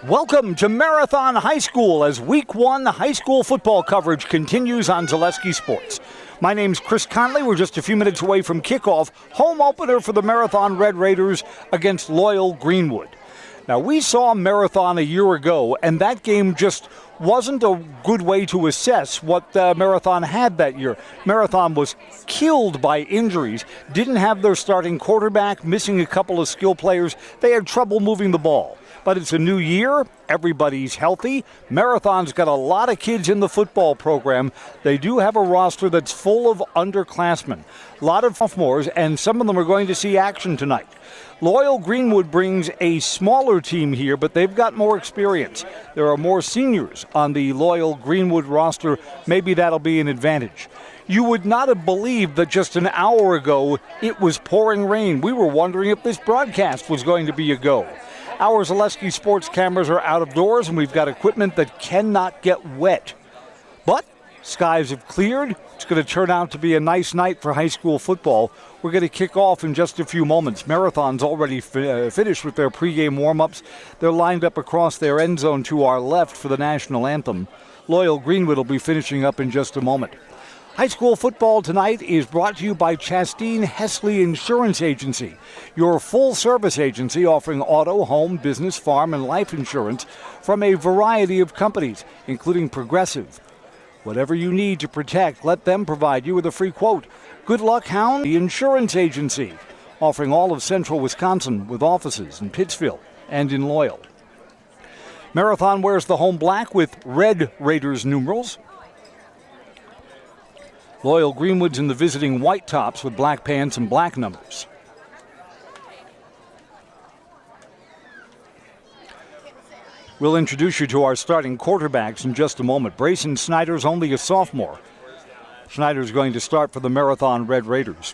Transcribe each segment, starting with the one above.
Welcome to Marathon High School as Week 1 high school football coverage continues on Zaleski Sports. My name's Chris Conley. We're just a few minutes away from kickoff, home opener for the Marathon Red Raiders against loyal Greenwood. Now, we saw Marathon a year ago, and that game just wasn't a good way to assess what Marathon had that year. Marathon was killed by injuries, didn't have their starting quarterback, missing a couple of skill players. They had trouble moving the ball. But it's a new year. Everybody's healthy. Marathon's got a lot of kids in the football program. They do have a roster that's full of underclassmen. A lot of sophomores, and some of them are going to see action tonight. Loyal Greenwood brings a smaller team here, but they've got more experience. There are more seniors on the Loyal Greenwood roster. Maybe that'll be an advantage. You would not have believed that just an hour ago it was pouring rain. We were wondering if this broadcast was going to be a go. Our Zaleski Sports cameras are out of doors, and we've got equipment that cannot get wet. But skies have cleared. It's going to turn out to be a nice night for high school football. We're going to kick off in just a few moments. Marathon's already finished with their pregame warm-ups. They're lined up across their end zone to our left for the national anthem. Loyal Greenwood will be finishing up in just a moment. High school football tonight is brought to you by Chasteen Hesley Insurance Agency, your full-service agency offering auto, home, business, farm, and life insurance from a variety of companies, including Progressive. Whatever you need to protect, let them provide you with a free quote. Good luck, Hound, the insurance agency, offering all of central Wisconsin with offices in Pittsfield and in Loyal. Marathon wears the home black with red Raiders numerals. Loyal Greenwood's in the visiting white tops with black pants and black numbers. We'll introduce you to our starting quarterbacks in just a moment. Brayson Snyder's only a sophomore. Snyder's going to start for the Marathon Red Raiders.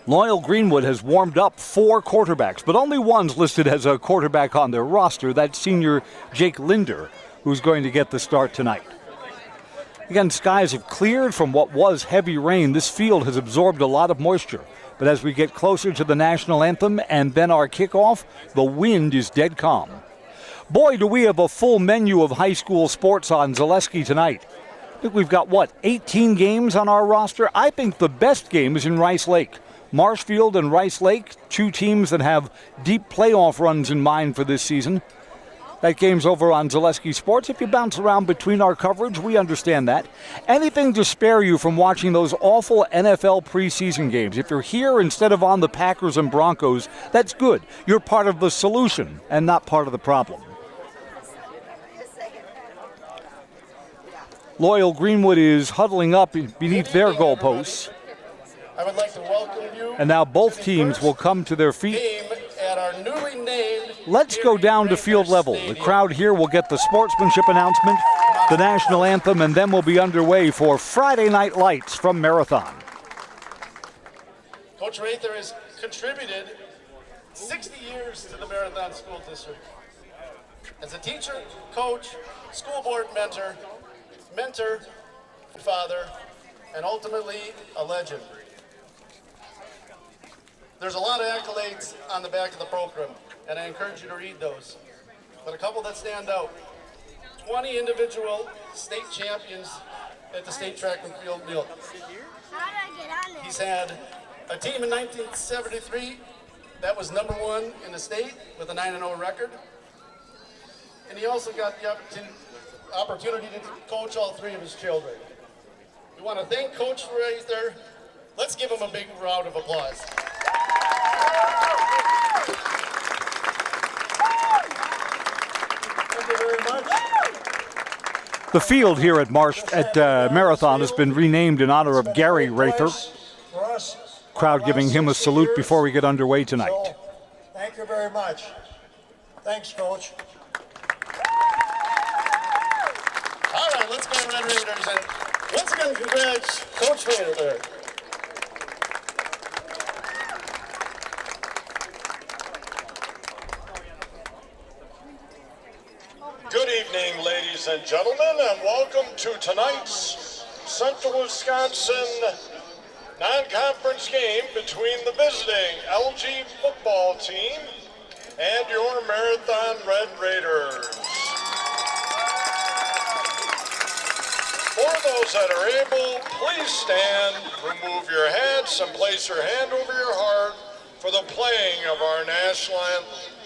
Loyal Greenwood has warmed up 4 quarterbacks, but only one's listed as a quarterback on their roster. That's senior Jake Linder, who's going to get the start tonight. Again, skies have cleared from what was heavy rain. This field has absorbed a lot of moisture. But as we get closer to the national anthem and then our kickoff, the wind is dead calm. Boy, do we have a full menu of high school sports on Zaleski tonight. I think we've got, 18 games on our roster? I think the best game is in Rice Lake. Marshfield and Rice Lake, 2 teams that have deep playoff runs in mind for this season. That game's over on Zaleski Sports. If you bounce around between our coverage, we understand that. Anything to spare you from watching those awful NFL preseason games. If you're here instead of on the Packers and Broncos, that's good. You're part of the solution and not part of the problem. Loyal Greenwood is huddling up beneath their goalposts. I would like to welcome you. And now both teams will come to their feet. At our newly named Let's go down to field level. The crowd here will get the sportsmanship announcement, the national anthem, and then we'll be underway for Friday Night Lights from Marathon. Coach Rather has contributed 60 years to the Marathon School District. As a teacher, coach, school board mentor, father, and ultimately a legend. There's a lot of accolades on the back of the program, and I encourage you to read those. But a couple that stand out. 20 individual state champions at the state track and field meet. He's had a team in 1973 that was #1 in the state with a 9-0 record. And he also got the opportunity to coach all 3 of his children. We want to thank Coach Rather. Let's give him a big round of applause. Thank you very much. The field here at Marathon has been renamed in honor of Gary Rather. Crowd giving him a salute before we get underway tonight. So, thank you very much. Thanks, Coach. All right, let's go Red Raiders. And once again, congrats, Coach Rather. Good evening, ladies and gentlemen, and welcome to tonight's Central Wisconsin non-conference game between the visiting LG football team and your Marathon Red Raiders. For those that are able, please stand, remove your hats, and place your hand over your heart for the playing of our national anthem.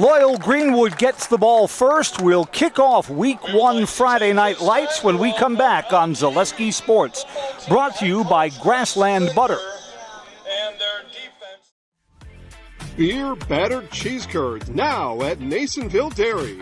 Loyal Greenwood gets the ball first. We'll kick off Week 1 Friday Night Lights when we come back on Zaleski Sports. Brought to you by Grassland Butter. And their defense. Beer battered cheese curds now at Nasonville Dairy.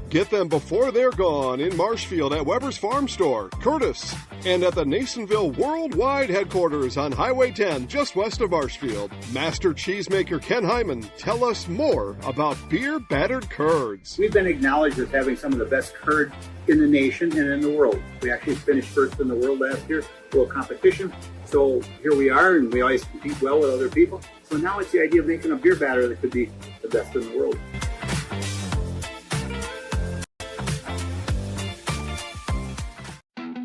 Get them before they're gone in Marshfield at Weber's Farm Store, Curtis, and at the Nasonville Worldwide Headquarters on Highway 10 just west of Marshfield. Master cheesemaker Ken Hyman, tell us more about beer battered curds. We've been acknowledged as having some of the best curd in the nation and in the world. We actually finished first in the world last year, world competition. So here we are, and we always compete well with other people. So now it's the idea of making a beer batter that could be the best in the world.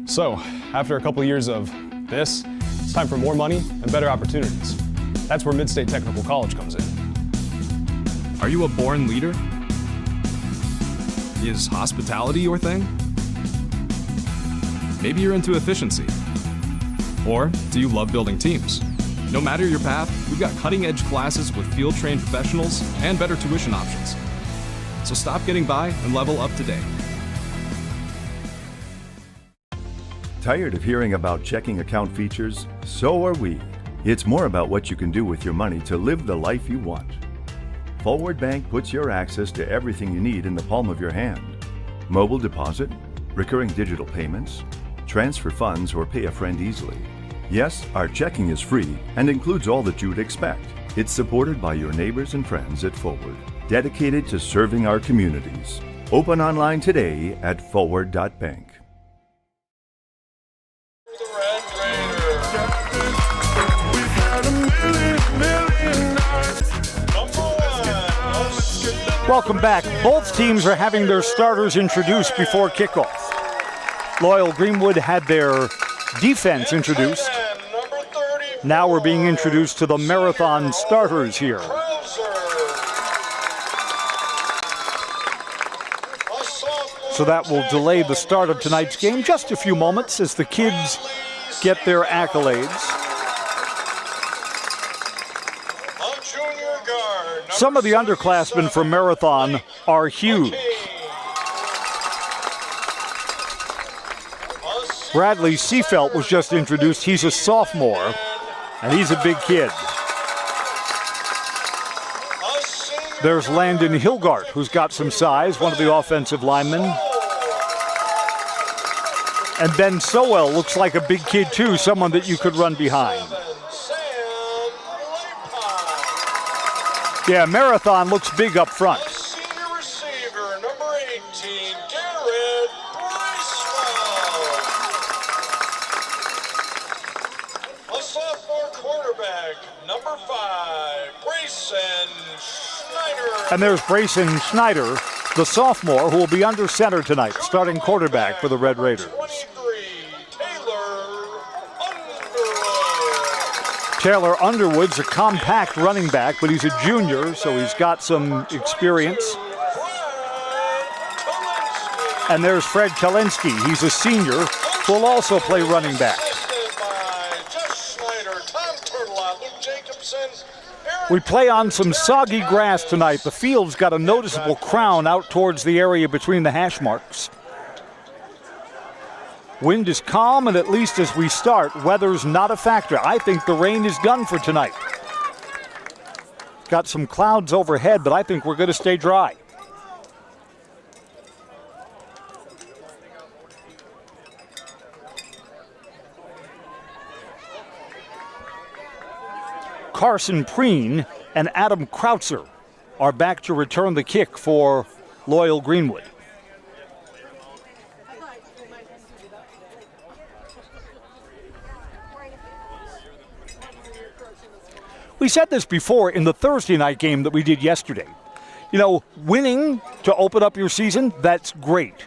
So, after a couple years of this, it's time for more money and better opportunities. That's where Mid-State Technical College comes in. Are you a born leader? Is hospitality your thing? Maybe you're into efficiency. Or do you love building teams? No matter your path, we've got cutting-edge classes with field-trained professionals and better tuition options. So stop getting by and level up today. Tired of hearing about checking account features? So are we. It's more about what you can do with your money to live the life you want. Forward Bank puts your access to everything you need in the palm of your hand. Mobile deposit, recurring digital payments, transfer funds, or pay a friend easily. Yes, our checking is free and includes all that you would expect. It's supported by your neighbors and friends at Forward, dedicated to serving our communities. Open online today at forward.bank. Welcome back. Both teams are having their starters introduced before kickoff. Loyal Greenwood had their defense introduced. Now we're being introduced to the Marathon starters here. So that will delay the start of tonight's game just a few moments as the kids get their accolades. Some of the underclassmen for Marathon are huge. Bradley Seafelt was just introduced. He's a sophomore, and he's a big kid. There's Landon Hilgart, who's got some size, one of the offensive linemen. And Ben Sowell looks like a big kid, too, someone that you could run behind. Yeah, Marathon looks big up front. Senior receiver, number 18, Garrett Bracewell. A sophomore quarterback, number 5, Brayson Schneider. And there's Brayson Schneider, the sophomore, who will be under center tonight, starting quarterback for the Red Raiders. 23, Taylor Taylor Underwood's a compact running back, but he's a junior, so he's got some experience. And there's Fred Kalinsky. He's a senior who will also play running back. We play on some soggy grass tonight. The field's got a noticeable crown out towards the area between the hash marks. Wind is calm, and at least as we start, weather's not a factor. I think the rain is done for tonight. Got some clouds overhead, but I think we're going to stay dry. Carson Preen and Adam Krautzer are back to return the kick for Loyal Greenwood. We said this before in the Thursday night game that we did yesterday. You know, winning to open up your season, that's great.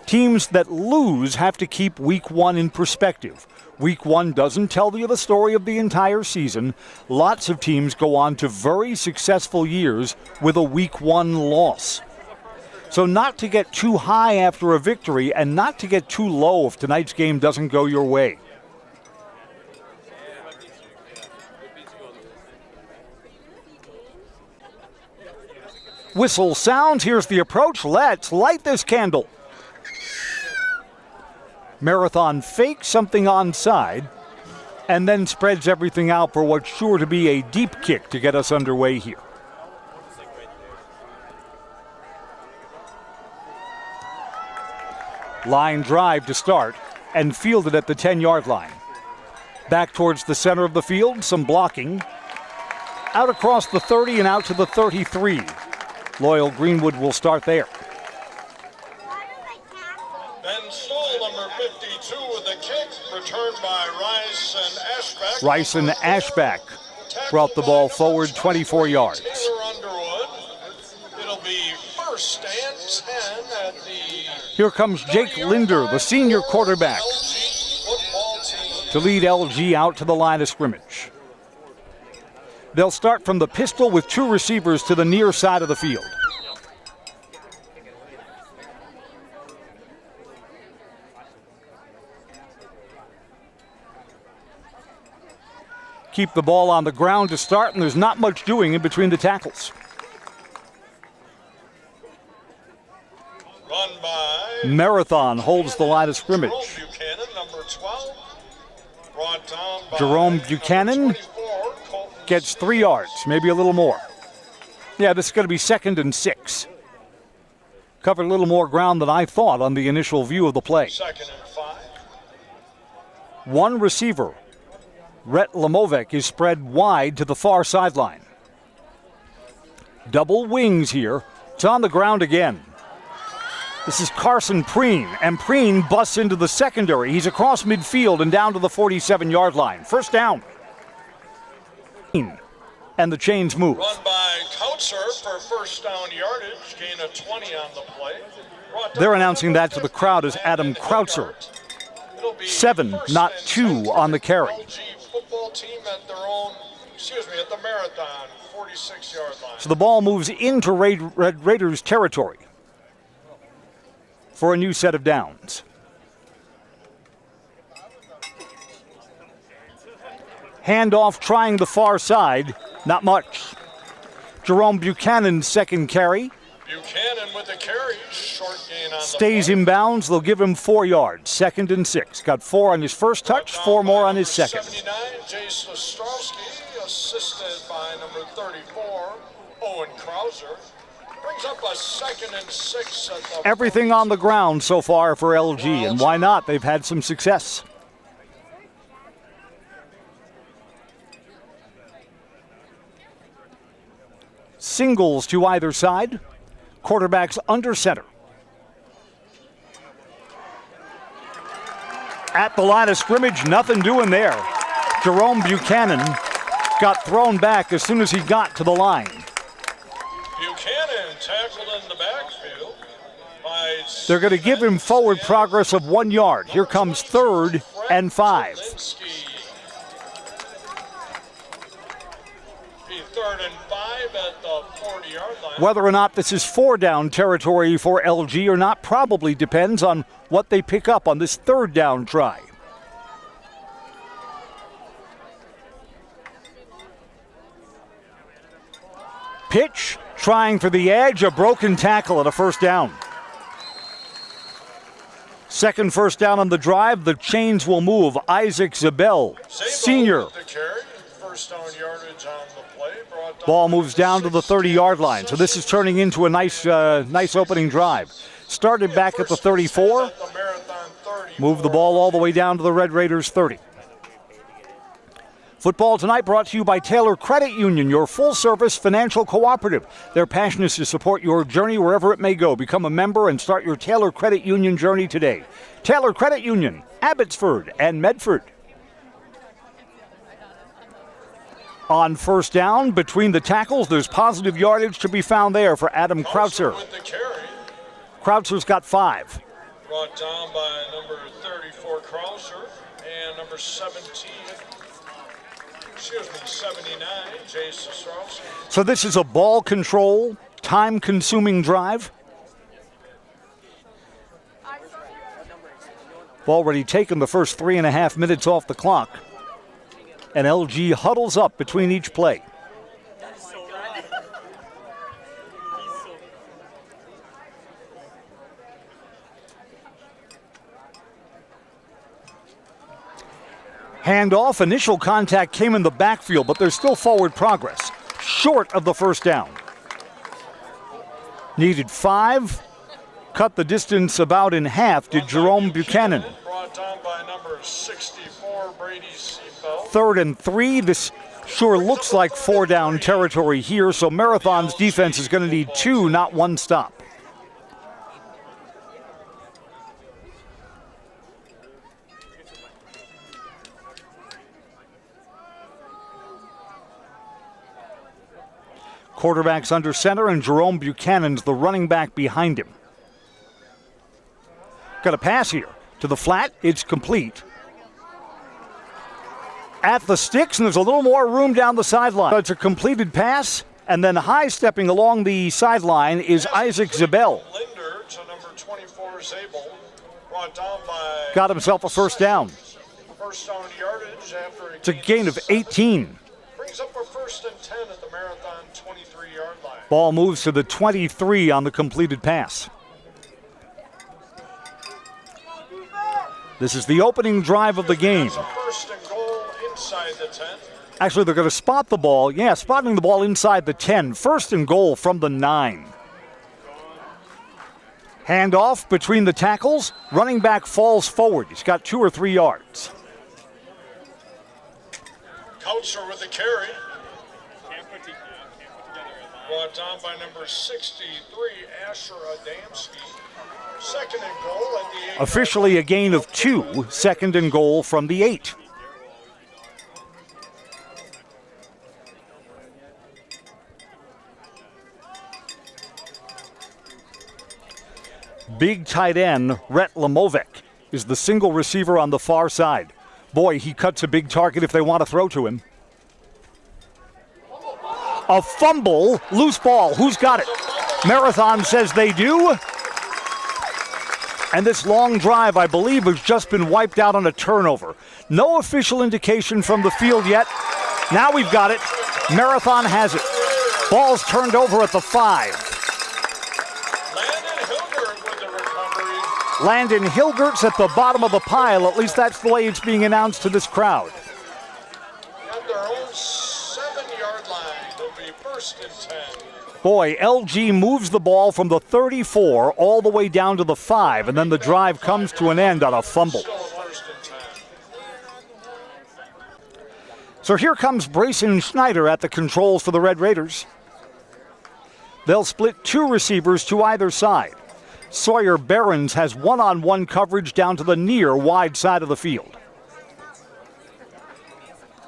Teams that lose have to keep week one in perspective. Week one doesn't tell you the story of the entire season. Lots of teams go on to very successful years with a week one loss. So not to get too high after a victory and not to get too low if tonight's game doesn't go your way. Whistle sounds. Here's the approach. Let's light this candle. Marathon fakes something onside and then spreads everything out for what's sure to be a deep kick to get us underway here. Line drive to start and fielded at the 10-yard line. Back towards the center of the field, some blocking. Out across the 30 and out to the 33. Loyal Greenwood will start there. Ben Stoll, number 52, with the kick, returned by Rice and Ashback. Rice and Ashback brought the ball forward 24 yards. Taylor Underwood. It'll be first and 10 at the... Here comes Jake Linder, the senior quarterback, to lead LG out to the line of scrimmage. They'll start from the pistol with two receivers to the near side of the field. Keep the ball on the ground to start, and there's not much doing in between the tackles. Run by Marathon holds the line of scrimmage. Jerome Buchanan, number 12. Brought down by Jerome Buchanan 24, gets 3 yards, maybe a little more. Yeah, this is going to be 2nd and 6. Covered a little more ground than I thought on the initial view of the play. 2nd and 5. One receiver, Rhett Lamovec, is spread wide to the far sideline. Double wings here. It's on the ground again. This is Carson Preen, and Preen busts into the secondary. He's across midfield and down to the 47-yard line. First down. And the chains move. Run by Kautzer for first down yardage, gain of 20 on the play. They're announcing that to the crowd as Adam Krautzer. 7, not 2 on the carry. LG football team at their own, at the Marathon, 46-yard line. So the ball moves into Red Raiders territory for a new set of downs. Handoff trying the far side, not much. Jerome Buchanan's second carry. Buchanan with the carry, short gain on Stays the play. inbounds, they'll give him 4 yards. 2nd and 6. Got 4 on his first touch, 4 more on his second. 79, Jace Ostrowski, assisted by number 34, Owen Krauser. Brings up a 2nd and 6 at the... Everything on the ground so far for LG, and why not? They've had some success. Singles to either side. Quarterbacks under center. At the line of scrimmage, nothing doing there. Jerome Buchanan got thrown back as soon as he got to the line. Buchanan tackled in the backfield by... They're going to give him forward progress of 1 yard. Here comes 3rd and 5. 3rd and 5 at the 40-yard line. Whether or not this is 4-down territory for LG or not probably depends on what they pick up on this 3rd down try. Pitch, trying for the edge, a broken tackle at a 1st down. Second 1st down on the drive, the chains will move. Isaac Zabel, senior. The carry, 1st down yardage on the play. Ball moves down to the 30-yard line. So this is turning into a nice opening drive. Started back at the 34. Move the ball all the way down to the Red Raiders 30. Football tonight brought to you by Taylor Credit Union, your full-service financial cooperative. Their passion is to support your journey wherever it may go. Become a member and start your Taylor Credit Union journey today. Taylor Credit Union, Abbotsford and Medford. On 1st down, between the tackles, there's positive yardage to be found there for Adam Krautzer. Krautzer's got 5. Brought down by number 34, Krautzer, and number 79, Jason Strauss. So this is a ball control, time-consuming drive. We've already taken the first 3.5 minutes off the clock. And LG huddles up between each play. Handoff, initial contact came in the backfield, but there's still forward progress. Short of the 1st down. Needed 5. Cut the distance about in half did Jerome Buchanan. Brought down by number 64, Brady Seafeld. 3rd and 3. This sure looks like 4-down territory here, so Marathon's defense is going to need 2, not 1 stop. Quarterback's under center, and Jerome Buchanan's the running back behind him. Got a pass here to the flat. It's complete. At the sticks, and there's a little more room down the sideline. It's a completed pass, and then high-stepping along the sideline is Isaac Zabel. Linder to number 24, Zabel. Brought down by... Got himself a 1st down. 1st down yardage after... It's a gain of 18. Brings up a 1st and 10 at the Marathon 23-yard line. Ball moves to the 23 on the completed pass. This is the opening drive of the game. That's a 1st and goal inside the 10. Actually, they're going to spot the ball. Yeah, spotting the ball inside the 10. 1st and goal from the 9. Handoff between the tackles. Running back falls forward. He's got 2 or 3 yards. Krautzer with the carry. Brought down by number 63, Asher Adamski. 2nd and goal at the 8. Officially a gain of 2. 2nd and goal from the 8. Big tight end Rhett Lamovec is the single receiver on the far side. Boy, he cuts a big target if they want to throw to him. A fumble, loose ball. Who's got it? Marathon says they do. And this long drive, I believe, has just been wiped out on a turnover. No official indication from the field yet. Now we've got it. Marathon has it. Ball's turned over at the 5. Landon Hilgert's at the bottom of the pile. At least that's the way it's being announced to this crowd. At their own 7-yard line, it'll be 1st and 10. Boy, LG moves the ball from the 34 all the way down to the 5, and then the drive comes to an end on a fumble. So here comes Brayson Schneider at the controls for the Red Raiders. They'll split 2 receivers to either side. Sawyer Behrens has one-on-one coverage down to the near wide side of the field.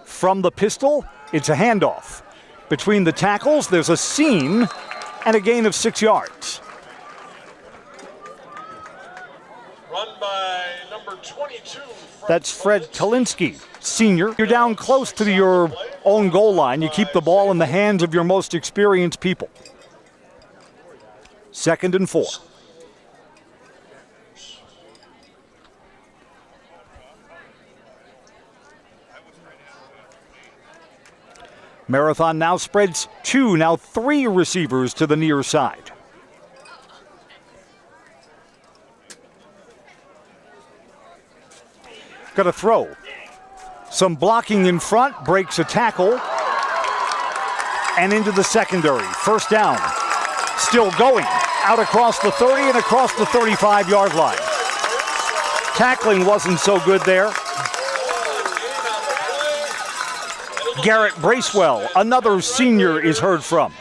From the pistol, it's a handoff. Between the tackles, there's a seam and a gain of 6 yards. Run by number 22. That's Fred Talinsky, senior. You're down close to your own goal line. You keep the ball in the hands of your most experienced people. 2nd and 4. Marathon now spreads 2, now 3 receivers to the near side. Got a throw. Some blocking in front, breaks a tackle, and into the secondary. First down. Still going. Out across the 30 and across the 35-yard line. Tackling wasn't so good there. Garrett Bracewell, another senior, is heard from.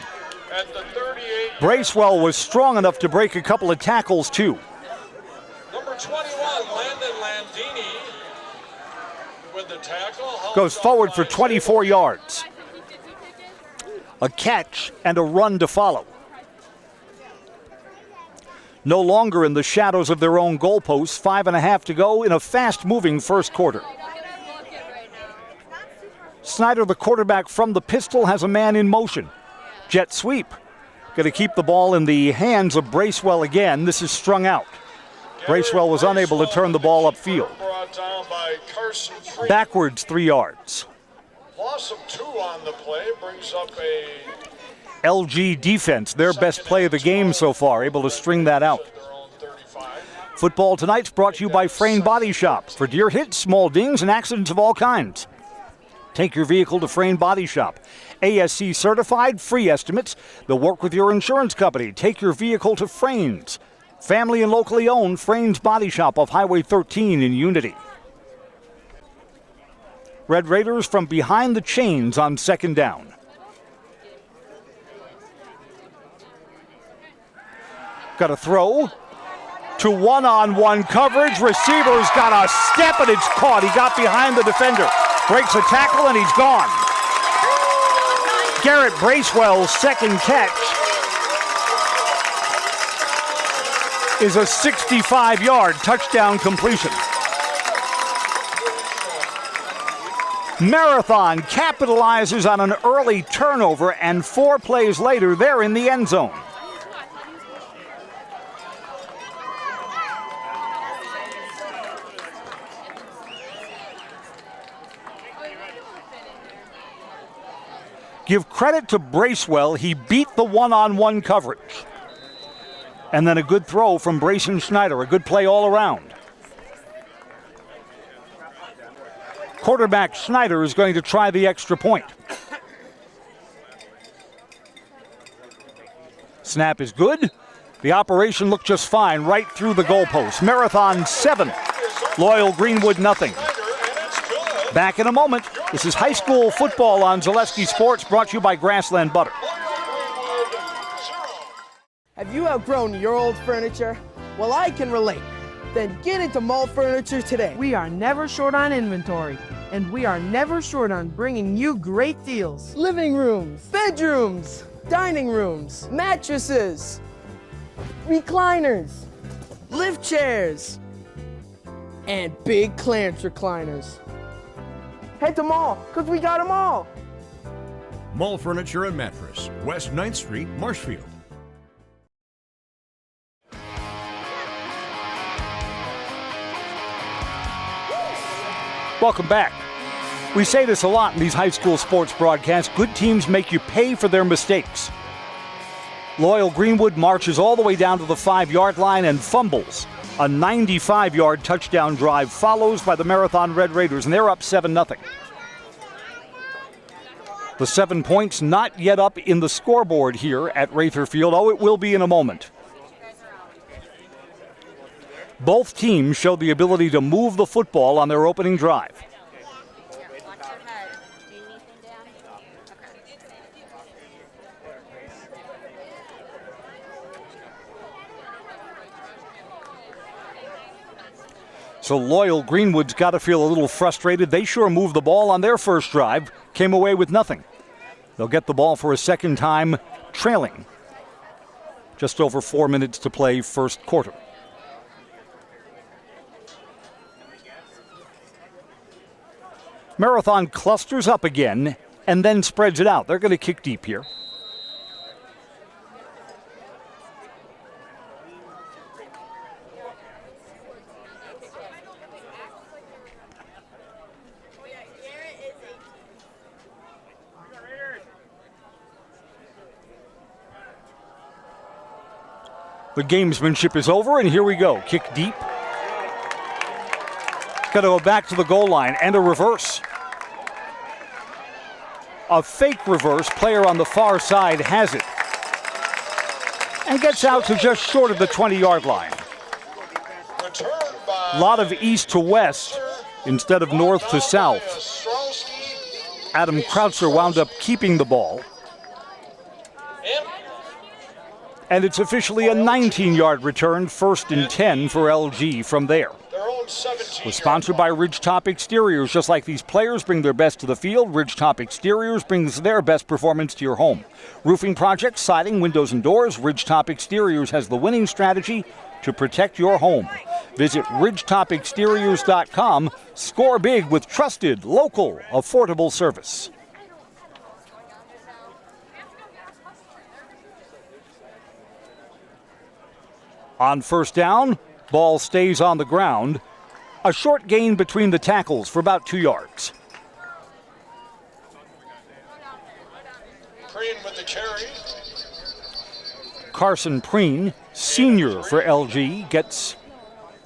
Bracewell was strong enough to break a couple of tackles, too. Number 21, Landon Landini, with the tackle. Goes forward for 24 yards. A catch and a run to follow. No longer in the shadows of their own goalposts, 5.5 to go in a fast-moving first quarter. Snyder, the quarterback from the pistol, has a man in motion. Jet sweep. Going to keep the ball in the hands of Bracewell again. This is strung out. Bracewell was unable to turn the ball upfield. Backwards 3 yards. Loss of 2 on the play brings up a LG defense, their best play of the game so far, able to string that out. Football Tonight's brought to you by Frayne Body Shop. For deer hits, small dings, and accidents of all kinds. Take your vehicle to Frayne Body Shop. ASC certified, free estimates. They'll work with your insurance company. Take your vehicle to Frayne's. Family and locally owned, Frayne's Body Shop off Highway 13 in Unity. Red Raiders from behind the chains on 2nd down. Got a throw to one-on-one coverage. Receiver's got a step and it's caught. He got behind the defender. Breaks a tackle and he's gone. Garrett Bracewell's second catch is a 65-yard touchdown completion. Marathon capitalizes on an early turnover, and 4 plays later, they're in the end zone. Give credit to Bracewell. He beat the one-on-one coverage. And then a good throw from Brayson Schneider. A good play all around. Quarterback Schneider is going to try the extra point. Snap is good. The operation looked just fine right through the goalpost. Marathon 7. Loyal Greenwood nothing. Back in a moment. This is high school football on Zaleski Sports, brought to you by Grassland Butter. Have you outgrown your old furniture? Well, I can relate. Then get into Mall Furniture today. We are never short on inventory, and we are never short on bringing you great deals. Living rooms, bedrooms, dining rooms, mattresses, recliners, lift chairs, and big clearance recliners. Head to Mall, because we got them all. Mall Furniture and Mattress, West 9th Street, Marshfield. Welcome back. We say this a lot in these high school sports broadcasts. Good teams make you pay for their mistakes. Loyal Greenwood marches all the way down to the 5-yard line and fumbles. A 95-yard touchdown drive follows by the Marathon Red Raiders, and they're up 7-0. The 7 points not yet up in the scoreboard here at Rather Field. Oh, it will be in a moment. Both teams showed the ability to move the football on their opening drive. So Loyal Greenwood's got to feel a little frustrated. They sure moved the ball on their first drive, came away with nothing. They'll get the ball for a second time, trailing. Just over 4 minutes to play first quarter. Marathon clusters up again, and then spreads it out. They're going to kick deep here. The gamesmanship is over, and here we go. Kick deep. Got to go back to the goal line, and a reverse. A fake reverse. Player on the far side has it. And gets out to just short of the 20-yard line. A lot of east to west instead of north to south. Adam Krautzer wound up keeping the ball. And it's officially a 19-yard return, 1st and 10 for LG from there. Was sponsored by Ridgetop Exteriors. Just like these players bring their best to the field, Ridgetop Exteriors brings their best performance to your home. Roofing projects, siding, windows, and doors, Ridgetop Exteriors has the winning strategy to protect your home. Visit ridgetopexteriors.com. Score big with trusted, local, affordable service. On first down, ball stays on the ground. A short gain between the tackles for about 2 yards. Preen with the carry. Carson Preen, senior for LG, gets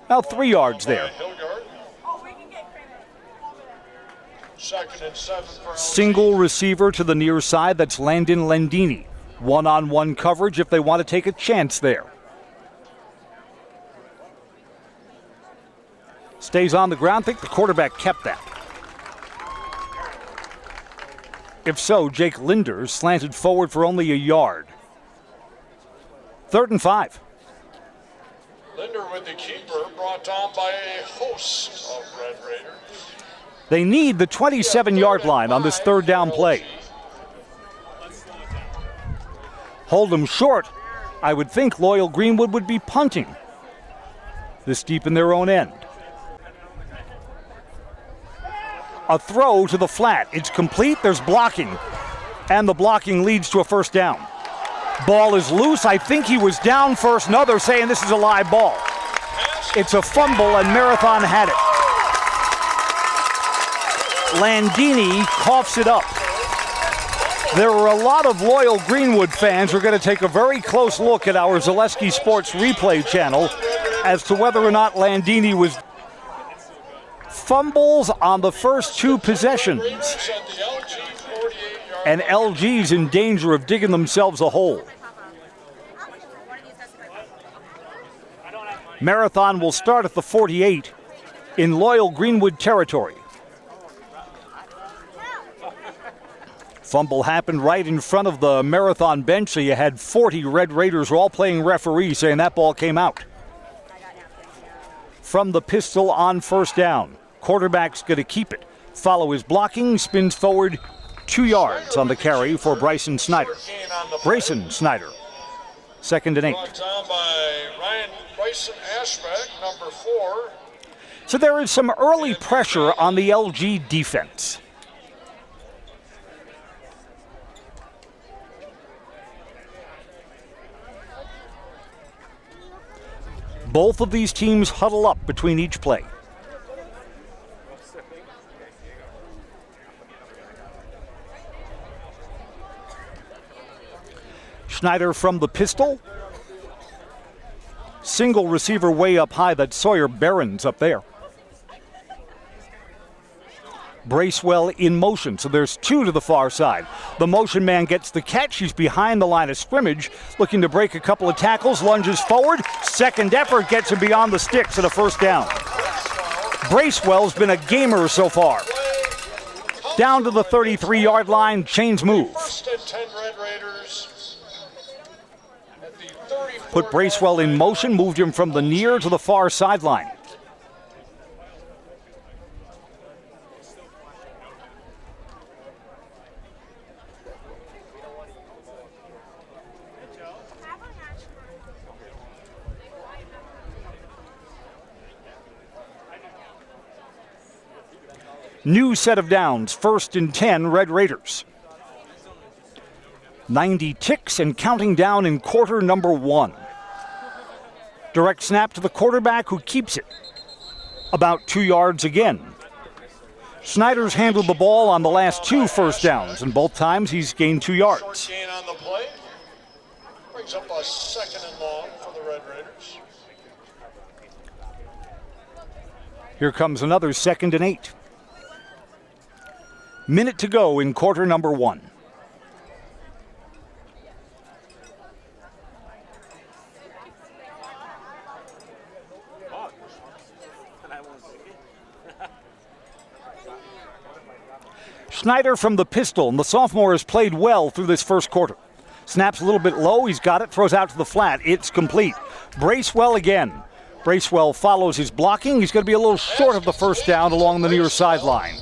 about 3 yards there. Second and 7 for LG. Single receiver to the near side, that's Landon Landini. One-on-one coverage if they want to take a chance there. Stays on the ground. I think the quarterback kept that. If so, Jake Linders slanted forward for only a yard. 3rd and 5. Linder with the keeper, brought down by a host of Red Raiders. They need the 27-yard line on this 3rd down play. Hold them short. I would think Loyal Greenwood would be punting this deep in their own end. A throw to the flat. It's complete. There's blocking. And the blocking leads to a 1st down. Ball is loose. I think he was down first. No, they're saying this is a live ball. It's a fumble, and Marathon had it. Landini coughs it up. There are a lot of loyal Greenwood fans who are going to take a very close look at our Zaleski Sports replay channel as to whether or not Landini was... Fumbles on the first 2 possessions. And LG's in danger of digging themselves a hole. Marathon will start at the 48 in Loyal Greenwood territory. Fumble happened right in front of the Marathon bench, so you had 40 Red Raiders who are all playing referee saying that ball came out. From the pistol on 1st down. Quarterback's going to keep it. Follow his blocking, spins forward 2 yards on the carry for Bryson Snyder. Bryson Snyder, 2nd and 8. Brought down by Bryson Ashbeck, number 4. So there is some early pressure on the LG defense. Both of these teams huddle up between each play. Schneider from the pistol. Single receiver way up high. That's Sawyer Barron's up there. Bracewell in motion, so there's 2 to the far side. The motion man gets the catch. He's behind the line of scrimmage, looking to break a couple of tackles, lunges forward. Second effort gets him beyond the sticks at a 1st down. Bracewell's been a gamer so far. Down to the 33-yard line, chains move. 1st and 10 Red Raiders. Put Bracewell in motion, moved him from the near to the far sideline. New set of downs, 1st and 10 Red Raiders. 90 ticks and counting down in quarter number 1. Direct snap to the quarterback, who keeps it about 2 yards again. Snyder's handled the ball on the last 2 first downs, and both times he's gained 2 yards. Short gain on the play. Brings up a 2nd and long for the Red Raiders. Here comes another 2nd and 8. Minute to go in quarter number 1. Snyder from the pistol, and the sophomore has played well through this first quarter. Snaps a little bit low, he's got it, throws out to the flat, it's complete. Bracewell again. Bracewell follows his blocking, he's going to be a little short of the first down along the near sideline.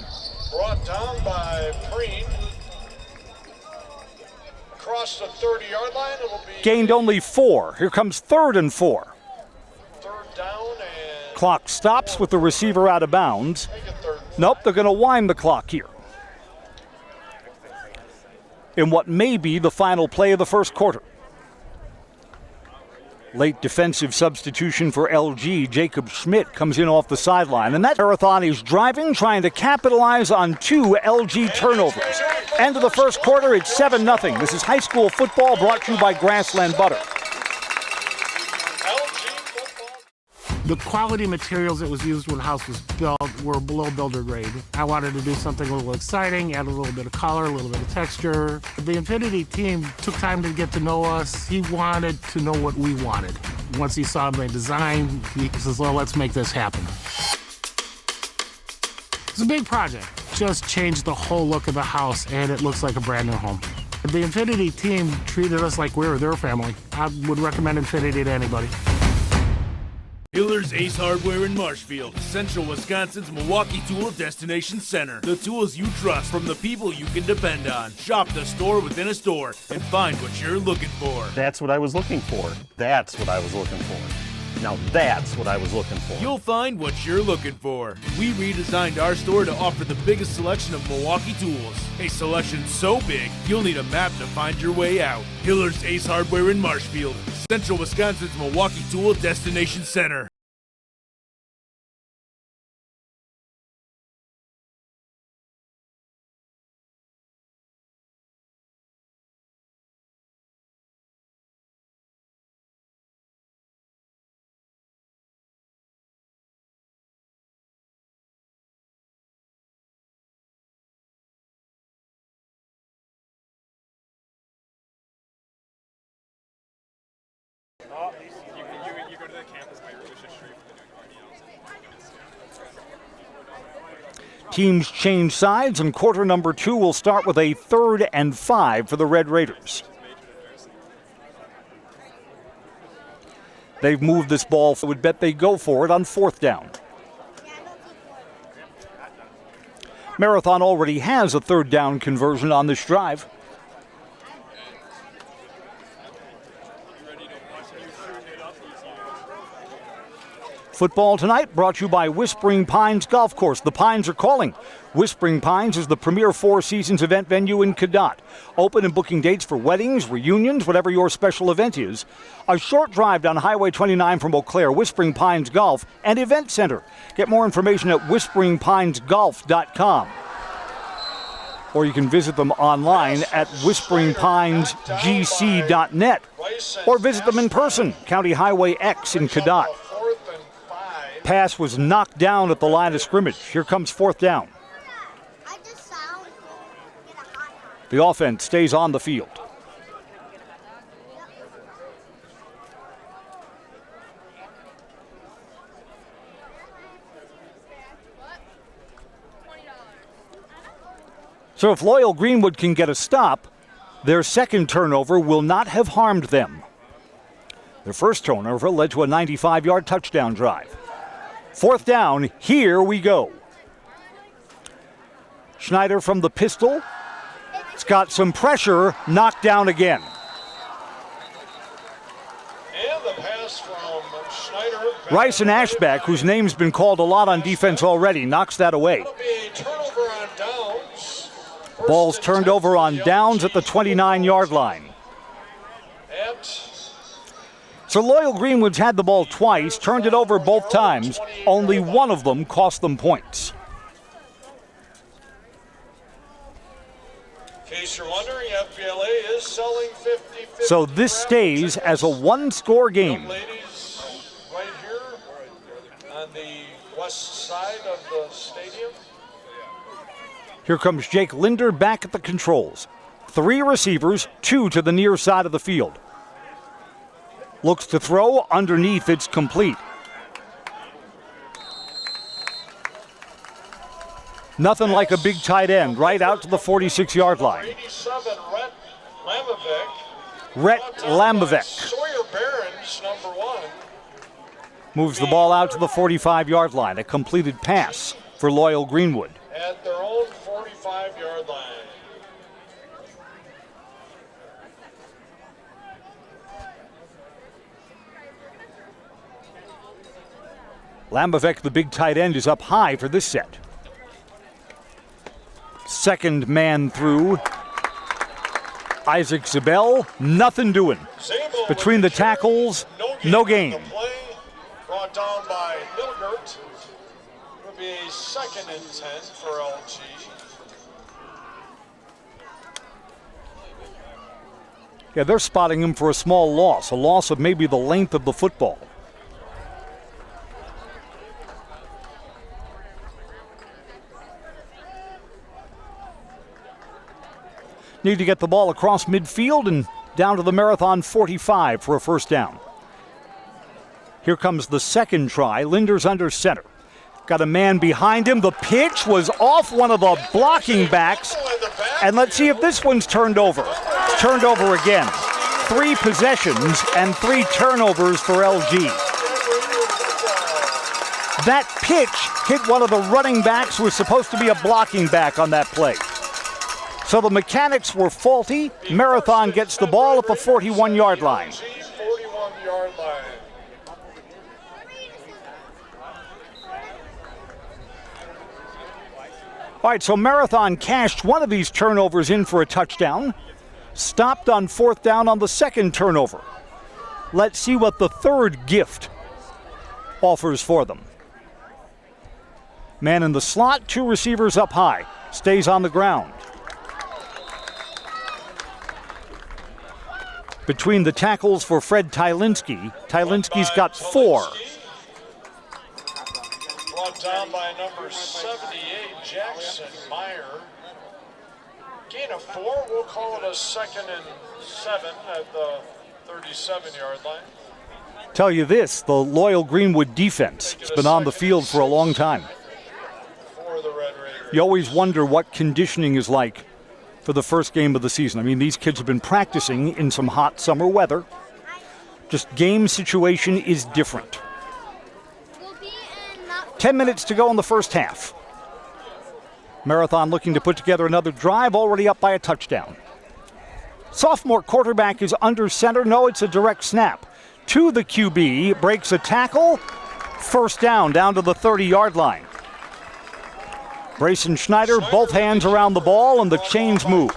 Brought down by Preen. Across the 30-yard line, it will be... Gained only 4. Here comes 3rd and 4. 3rd down and... Clock stops with the receiver out of bounds. Nope, they're going to wind the clock here in what may be the final play of the first quarter. Late defensive substitution for LG. Jacob Schmidt comes in off the sideline. And that Marathon is driving, trying to capitalize on 2 LG turnovers. End of the first quarter, it's 7-0. This is high school football brought to you by Grassland Butter. The quality materials that was used when the house was built were below builder grade. I wanted to do something a little exciting, add a little bit of color, a little bit of texture. The Infinity team took time to get to know us. He wanted to know what we wanted. Once he saw my design, he says, well, let's make this happen. It's a big project. Just changed the whole look of the house, and it looks like a brand new home. The Infinity team treated us like we were their family. I would recommend Infinity to anybody. Hiller's Ace Hardware in Marshfield, Central Wisconsin's Milwaukee Tool Destination Center. The tools you trust from the people you can depend on. Shop the store within a store and find what you're looking for. That's what I was looking for. That's what I was looking for. Now that's what I was looking for. You'll find what you're looking for. We redesigned our store to offer the biggest selection of Milwaukee tools. A selection so big, you'll need a map to find your way out. Hiller's Ace Hardware in Marshfield, Central Wisconsin's Milwaukee Tool Destination Center. You go to the campus, my really should street for the Teams change sides, and quarter number 2 will start with a 3rd and 5 for the Red Raiders. They've moved this ball. I would bet they go for it on 4th down. Marathon already has a 3rd down conversion on this drive. Football tonight brought to you by Whispering Pines Golf Course. The Pines are calling. Whispering Pines is the premier Four Seasons event venue in Cadott. Open and booking dates for weddings, reunions, whatever your special event is. A short drive down Highway 29 from Eau Claire, Whispering Pines Golf and Event Center. Get more information at whisperingpinesgolf.com. Or you can visit them online at whisperingpinesgc.net. Or visit them in person, County Highway X in Cadott. Pass was knocked down at the line of scrimmage. Here comes 4th down. The offense stays on the field. So if Loyal Greenwood can get a stop, their second turnover will not have harmed them. Their first turnover led to a 95-yard touchdown drive. 4th down, here we go. Schneider from the pistol. It's got some pressure, knocked down again. And the pass from Schneider. Rice and Ashback, whose name's been called a lot on defense already, knocks that away. It'll be a turnover on downs. Ball's turned over on downs at the 29-yard line. So Loyal Greenwood's had the ball twice, turned it over both times. Only one of them cost them points. In case you're wondering, FBLA is selling 50/50. So this stays as a one-score game. Ladies, right here on the west side of the stadium. Here comes Jake Linder back at the controls. 3 receivers, 2 to the near side of the field. Looks to throw, underneath, it's complete. Nothing like a big tight end, right out to the 46-yard line. 87, Rhett Lamavec. Rhett Lamavec Sawyer Barron's number 1. moves the ball out to the 45-yard line. A completed pass for Loyal Greenwood. At their own 45-yard line. Lamavec, the big tight end, is up high for this set. Second man through. Isaac Zabel, nothing doing. Between the tackles, no gain. Brought down by Milgert. Will be a 2nd and 10 for LG. Yeah, they're spotting him for a small loss, a loss of maybe the length of the football. Need to get the ball across midfield and down to the Marathon 45 for a first down. Here comes the second try. Linder's under center. Got a man behind him. The pitch was off one of the blocking backs. And let's see if this one's turned over. Turned over again. 3 possessions and 3 turnovers for LG. That pitch hit one of the running backs who was supposed to be a blocking back on that play. So the mechanics were faulty. Marathon gets the ball at the 41-yard line. 41-yard line. All right, so Marathon cashed one of these turnovers in for a touchdown. Stopped on 4th down on the second turnover. Let's see what the third gift offers for them. Man in the slot, 2 receivers up high. Stays on the ground. Between the tackles for Fred Tylinski. Tylinski's got 4. Brought down by number 78, Jackson Meyer. Gain of 4, we'll call it a 2nd and 7 at the 37-yard line. Tell you this, the Loyal Greenwood defense has been on the field for a long time. For the Red Raiders. You always wonder what conditioning is like for the first game of the season. I mean, these kids have been practicing in some hot summer weather. Just game situation is different. 10 minutes to go in the first half. Marathon looking to put together another drive, already up by a touchdown. Sophomore quarterback is under center. No, it's a direct snap. To the QB, breaks a tackle. First down to the 30-yard line. Brayson Schneider, both hands around the ball, and the chains move.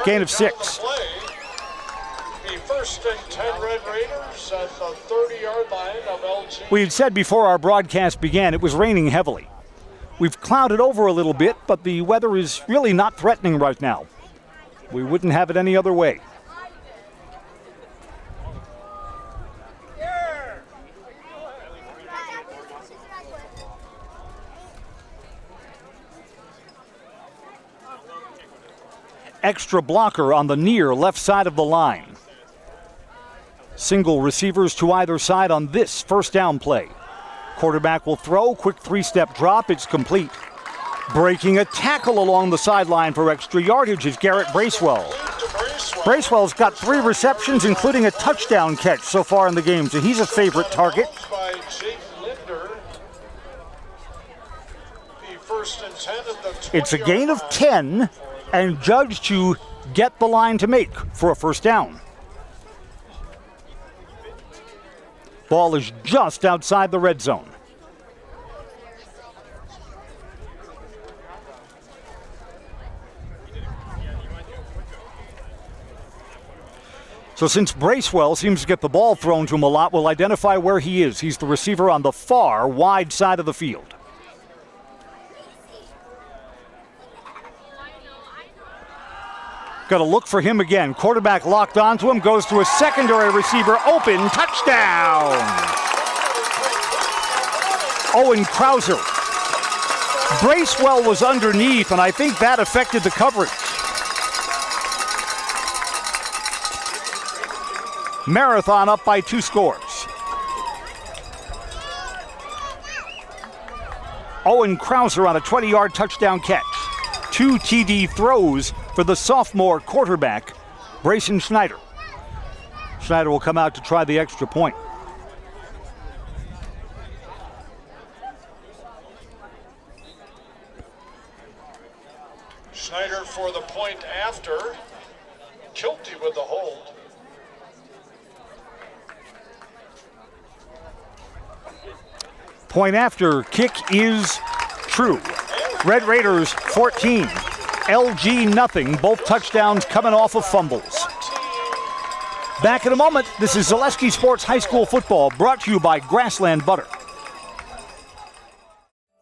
Gain of 6. The 1st and 10 Red Raiders at the 30-yard line of LG. We had said before our broadcast began, it was raining heavily. We've clouded over a little bit, but the weather is really not threatening right now. We wouldn't have it any other way. Extra blocker on the near left side of the line. Single receivers to either side on this first down play. Quarterback will throw, quick 3-step drop, it's complete. Breaking a tackle along the sideline for extra yardage is Garrett Bracewell. Bracewell's got 3 receptions, including a touchdown catch so far in the game, so he's a favorite target. By Jake Linder. The 1st and 10 at the 20-yard It's a gain of 10 and judged to get the line to make for a first down. Ball is just outside the red zone. So since Bracewell seems to get the ball thrown to him a lot, we'll identify where he is. He's the receiver on the far wide side of the field. Got to look for him again. Quarterback locked onto him, goes to a secondary receiver, open, touchdown! Owen Krauser. Bracewell was underneath, and I think that affected the coverage. Marathon up by 2 scores. Owen Krauser on a 20-yard touchdown catch. 2 TD throws for the sophomore quarterback, Brayson Schneider. Schneider will come out to try the extra point. Schneider for the point after. Kilty with the hold. Point after kick is true. Red Raiders 14, LG nothing. Both touchdowns coming off of fumbles. Back in a moment, this is Zaleski Sports High School Football, brought to you by Grassland Butter.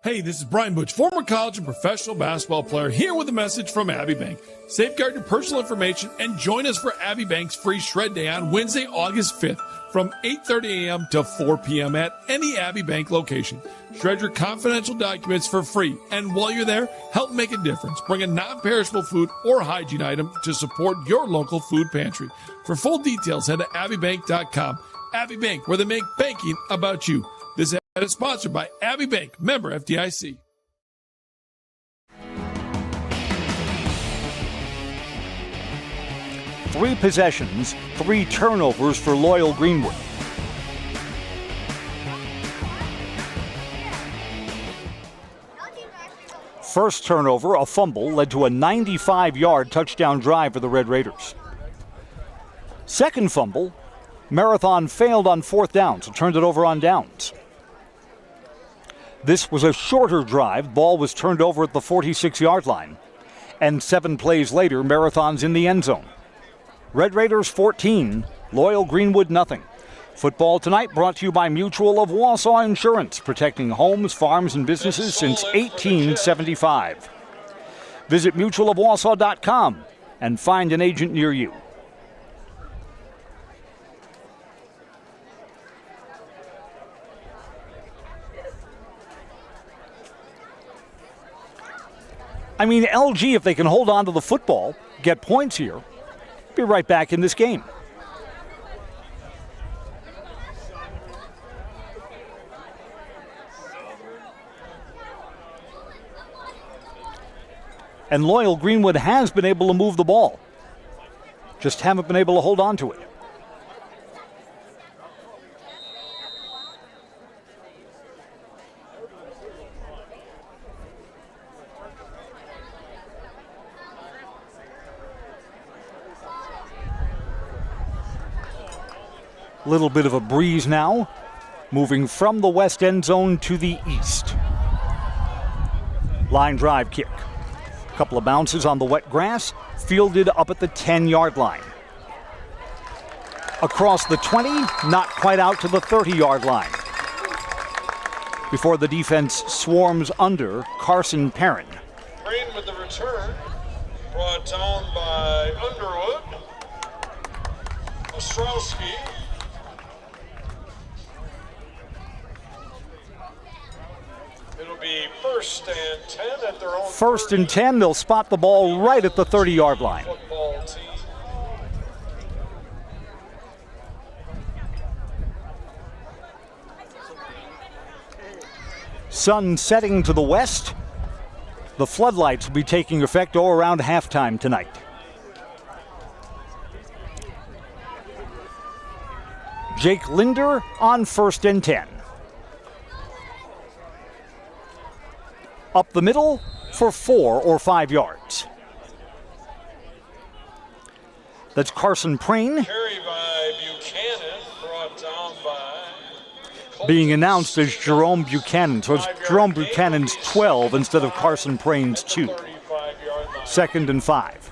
Hey, this is Brian Butch, former college and professional basketball player, here with a message from Abbey Bank. Safeguard your personal information and join us for Abbey Bank's free shred day on Wednesday, August 5th from 8:30 a.m. to 4 p.m. at any Abbey Bank location. Shred your confidential documents for free, and while you're there, help make a difference. Bring a non-perishable food or hygiene item to support your local food pantry. For full details, head to abbeybank.com. Abbey Bank, where they make banking about you. This ad is sponsored by Abbey Bank, member FDIC. Three possessions, 3 turnovers for Loyal Greenwood. First turnover, a fumble, led to a 95-yard touchdown drive for the Red Raiders. Second fumble, Marathon failed on 4th down, so turned it over on downs. This was a shorter drive. Ball was turned over at the 46-yard line. And 7 plays later, Marathon's in the end zone. Red Raiders 14, Loyal Greenwood nothing. Football tonight brought to you by Mutual of Wausau Insurance, protecting homes, farms, and businesses since 1875. Visit mutualofwausau.com and find an agent near you. I mean, LG, if they can hold on to the football, get points here, be right back in this game. And Loyal Greenwood has been able to move the ball. Just haven't been able to hold on to it. Little bit of a breeze now, moving from the west end zone to the east. Line drive kick. A couple of bounces on the wet grass, fielded up at the 10-yard line. Across the 20, not quite out to the 30-yard line. Before the defense swarms under Carson Perrin. Green with the return, brought down by Underwood. Ostrowski. It'll be 1st and 10 at their own 1st and 10, they'll spot the ball right at the 30-yard line. football team. Sun setting to the west. The floodlights will be taking effect all around halftime tonight. Jake Linder on 1st and 10. Up the middle for 4 or 5 yards. That's Carson Prain. Carry by Buchanan, brought down by Being announced as Jerome Buchanan. So it's Jerome Buchanan's 12 instead of Carson Prain's 2. 2nd and 5.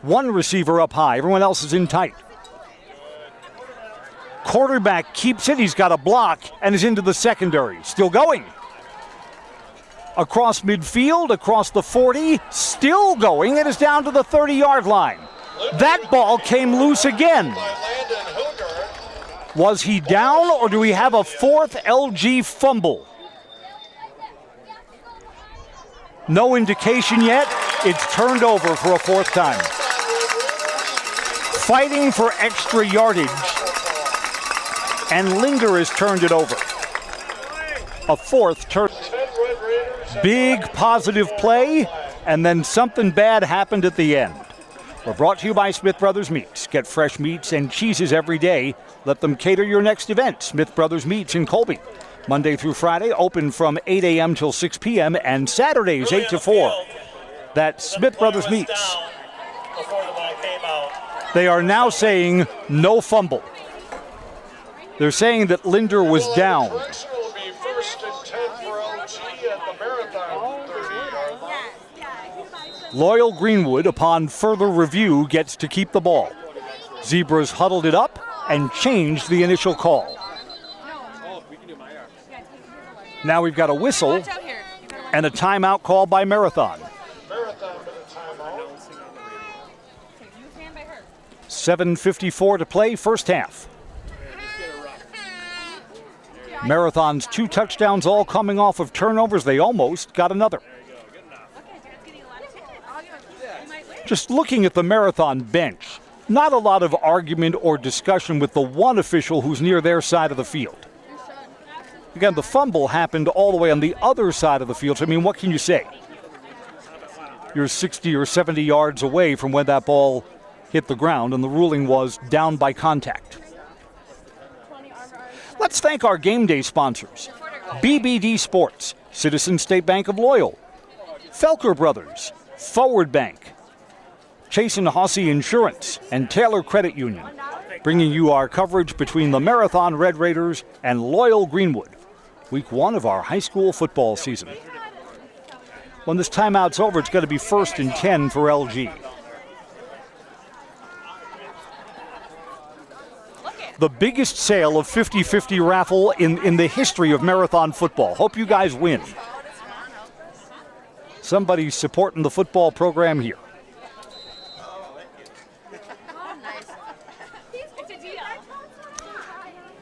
One receiver up high. Everyone else is in tight. Quarterback keeps it. He's got a block and is into the secondary. Still going. Across midfield, across the 40. Still going. It is down to the 30-yard line. That ball came loose again. Was he down, or do we have a fourth LG fumble? No indication yet. It's turned over for a fourth time. Fighting for extra yardage, and Linder has turned it over. A fourth turn. Big positive play, and then something bad happened at the end. We're brought to you by Smith Brothers Meats. Get fresh meats and cheeses every day. Let them cater your next event. Smith Brothers Meats in Colby. Monday through Friday, open from 8 a.m. till 6 p.m. and Saturdays 8 to 4. That's Smith Brothers Meats. They are now saying no fumble. They're saying that Linder was down. Loyal Greenwood, upon further review, gets to keep the ball. Zebras huddled it up and changed the initial call. Now we've got a whistle and a timeout call by Marathon. 7:54 to play, first half. Marathon's 2 touchdowns all coming off of turnovers. They almost got another. Just looking at the Marathon bench, not a lot of argument or discussion with the one official who's near their side of the field. Again, the fumble happened all the way on the other side of the field. So, I mean, what can you say? You're 60 or 70 yards away from when that ball hit the ground, and the ruling was down by contact. Let's thank our game day sponsors. BBD Sports, Citizen State Bank of Loyal, Felker Brothers, Forward Bank, Chase & Hossey Insurance, and Taylor Credit Union, bringing you our coverage between the Marathon Red Raiders and Loyal Greenwood, week 1 of our high school football season. When this timeout's over, it's going to be 1st and 10 for LG. The biggest sale of 50-50 raffle in the history of Marathon football. Hope you guys win. Somebody's supporting the football program here.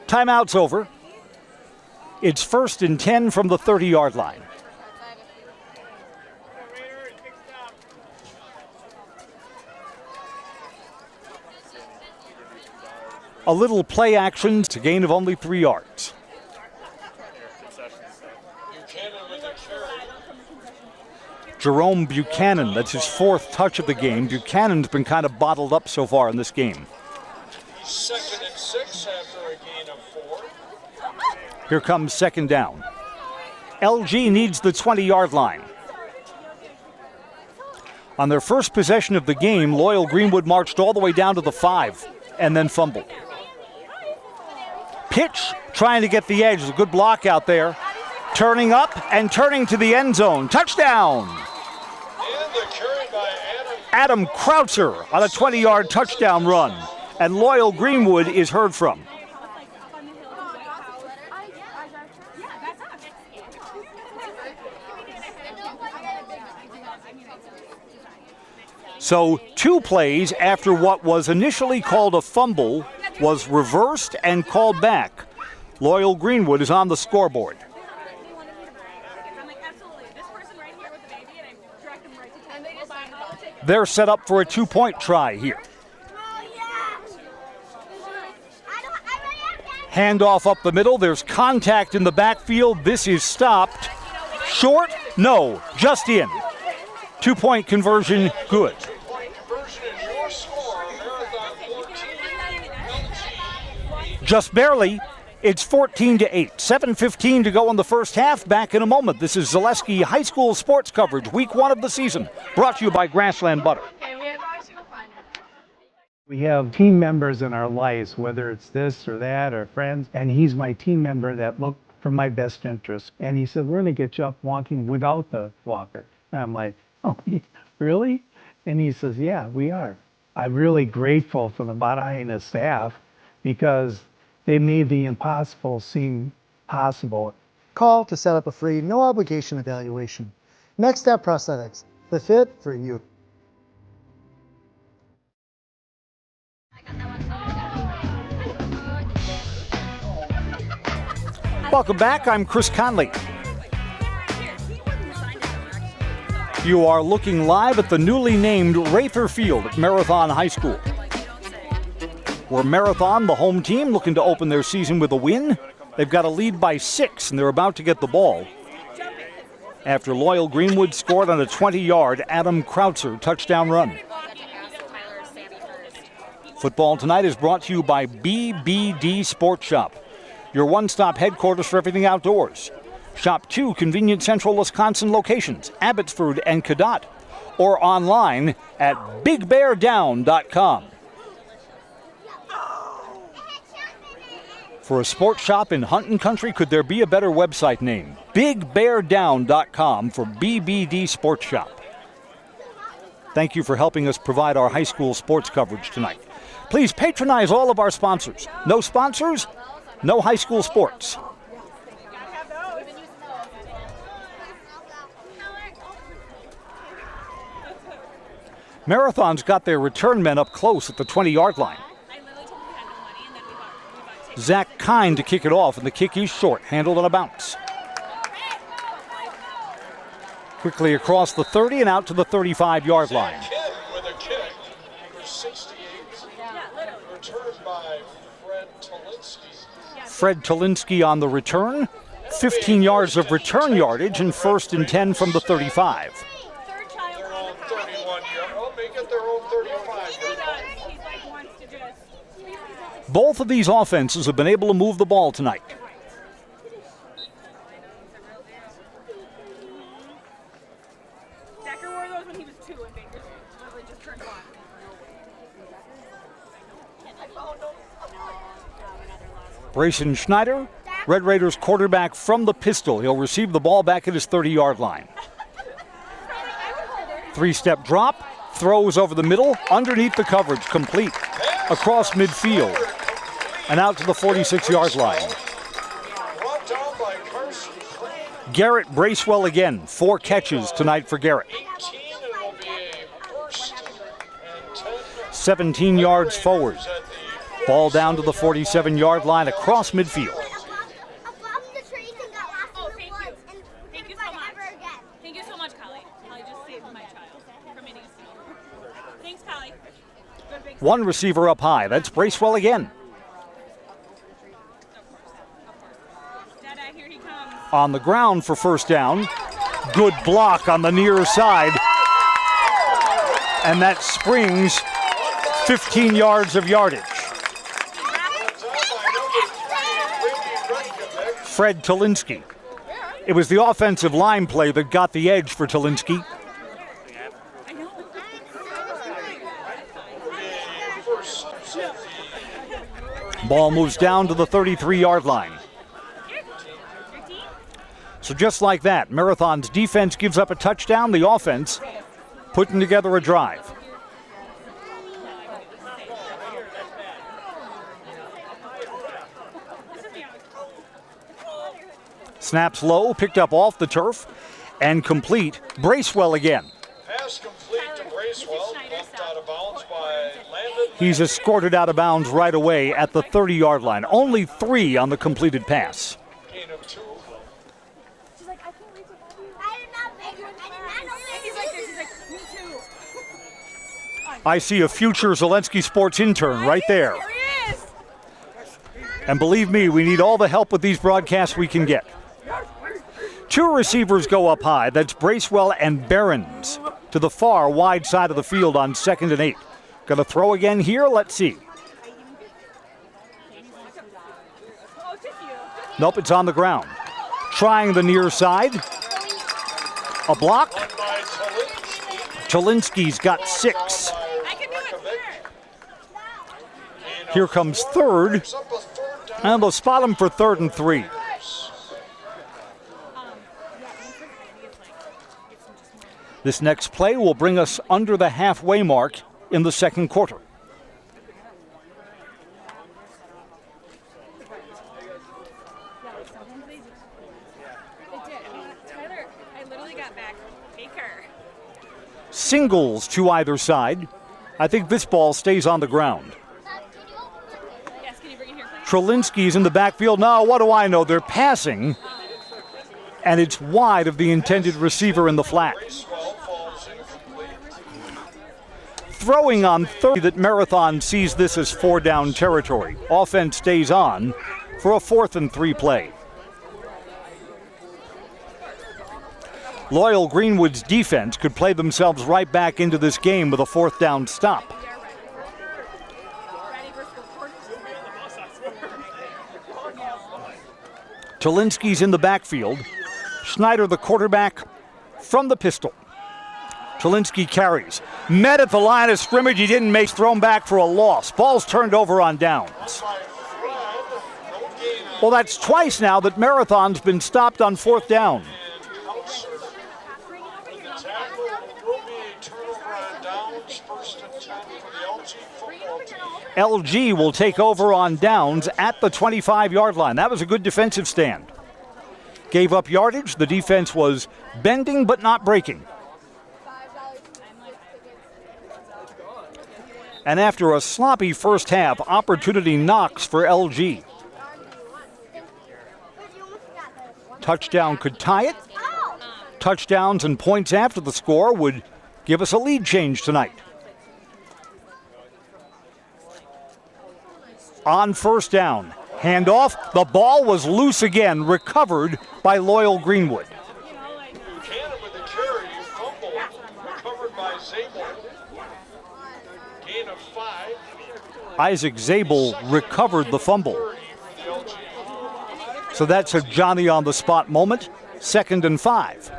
Timeout's over. It's 1st and 10 from the 30-yard line. A little play action to gain of only 3 yards. Jerome Buchanan, that's his 4th touch of the game. Buchanan's been kind of bottled up so far in this game. 2nd and 6 after a gain of 4. Here comes 2nd down. LG needs the 20-yard line. On their first possession of the game, Loyal Greenwood marched all the way down to the 5 and then fumbled. Pitch, trying to get the edge. A good block out there. Turning up and turning to the end zone. Touchdown! Adam Krautzer on a 20-yard touchdown run. And Loyal Greenwood is heard from. So 2 plays after what was initially called a fumble was reversed and called back. Loyal Greenwood is on the scoreboard. They're set up for a 2-point try here. Handoff up the middle. There's contact in the backfield. This is stopped. Short? No, just in. 2-point conversion, good. Just barely. It's 14-8. 7:15 to go in the first half. Back in a moment. This is Zaleski High School sports coverage, week 1 of the season. Brought to you by Grassland Butter. We have team members in our lives, whether it's this or that or friends, and he's my team member that looked for my best interest. And he said, we're going to get you up walking without the walker. And I'm like, oh, really? And he says, yeah, we are. I'm really grateful for the Mount staff because they made the impossible seem possible. Call to set up a free, no obligation evaluation. Next Step Prosthetics, the fit for you. Welcome back. I'm Chris Conley. You are looking live at the newly named Rather Field at Marathon High School, where Marathon, the home team, looking to open their season with a win. They've got a lead by 6, and they're about to get the ball after Loyal Greenwood scored on a 20-yard Adam Krautzer touchdown run. Football tonight is brought to you by BBD Sports Shop, your one-stop headquarters for everything outdoors. Shop 2 convenient central Wisconsin locations, Abbotsford and Cadott, or online at bigbeardown.com. For a sports shop in Hunting Country, could there be a better website name? BigBearDown.com for BBD Sports Shop. Thank you for helping us provide our high school sports coverage tonight. Please patronize all of our sponsors. No sponsors, no high school sports. Marathon's got their return men up close at the 20-yard line. Zach Kine to kick it off, and the kick is short, handled on a bounce. Quickly across the 30 and out to the 35-yard line. With a kick, number 68, returned by Fred Tolinsky. Fred Tolinsky on the return. 15 yards of return yardage and 1st and 10 from the 35. Their own 31 yard. Oh, they get their own 35 yard. Both of these offenses have been able to move the ball tonight. Decker wore those when he was 2 and Baker literally just turned 1. Brayson Schneider, Red Raiders quarterback from the pistol. He'll receive the ball back at his 30-yard line. 3-step drop, throws over the middle, underneath the coverage, complete, across midfield, and out to the 46-yard line. Garrett Bracewell again, 4 catches tonight for Garrett. 17 yards forward. Ball down to the 47-yard line across midfield. Thank you so much, Callie. Callie just saved my child from hitting a steal. Thanks, Callie. One receiver up high. That's Bracewell again. Dada, here he comes. On the ground for first down. Good block on the near side. And that springs 15 yards of yardage. Fred Tolinsky. It was the offensive line play that got the edge for Tolinsky. Ball moves down to the 33-yard line. So just like that, Marathon's defense gives up a touchdown. The offense putting together a drive. Snaps low, picked up off the turf, and complete. Bracewell again. Pass complete to Bracewell, bumped out of bounds by Landon. He's escorted out of bounds right away at the 30-yard line. Only 3 on the completed pass. Gain of 2. She's like, I can't reach it. I did not make her. He's like this. He's like, me too. I see a future Zelensky Sports intern right there. There he is. And believe me, we need all the help with these broadcasts we can get. 2 receivers go up high. That's Bracewell and Behrens to the far wide side of the field on 2nd and 8. Going to throw again here? Let's see. Nope, it's on the ground. Trying the near side. A block. Tolinsky's got 6. Here comes 3rd. And they'll spot him for 3rd and 3. This next play will bring us under the halfway mark in the second quarter. Singles to either side. I think this ball stays on the ground. Trelinsky's in the backfield. Now, what do I know? They're passing, and it's wide of the intended receiver in the flat. Throwing on 30, that Marathon sees this as 4-down territory. Offense stays on for a 4th and 3 play. Loyal Greenwood's defense could play themselves right back into this game with a 4th down stop. Trelinsky's in the backfield. Schneider, the quarterback, from the pistol. Trelinsky carries. Met at the line of scrimmage. He didn't make, thrown back for a loss. Ball's turned over on downs. Well, that's twice now that Marathon's been stopped on 4th down. LG will take over on downs at the 25-yard line. That was a good defensive stand. Gave up yardage. The defense was bending but not breaking. And after a sloppy first half, opportunity knocks for LG. Touchdown could tie it. Touchdowns and points after the score would give us a lead change tonight. On 1st down, handoff. The ball was loose again, recovered by Loyal Greenwood. Buchanan with the carry, fumble, recovered by Zabel. Gain of 5. Isaac Zabel recovered the fumble. So that's a Johnny on the spot moment. 2nd and 5.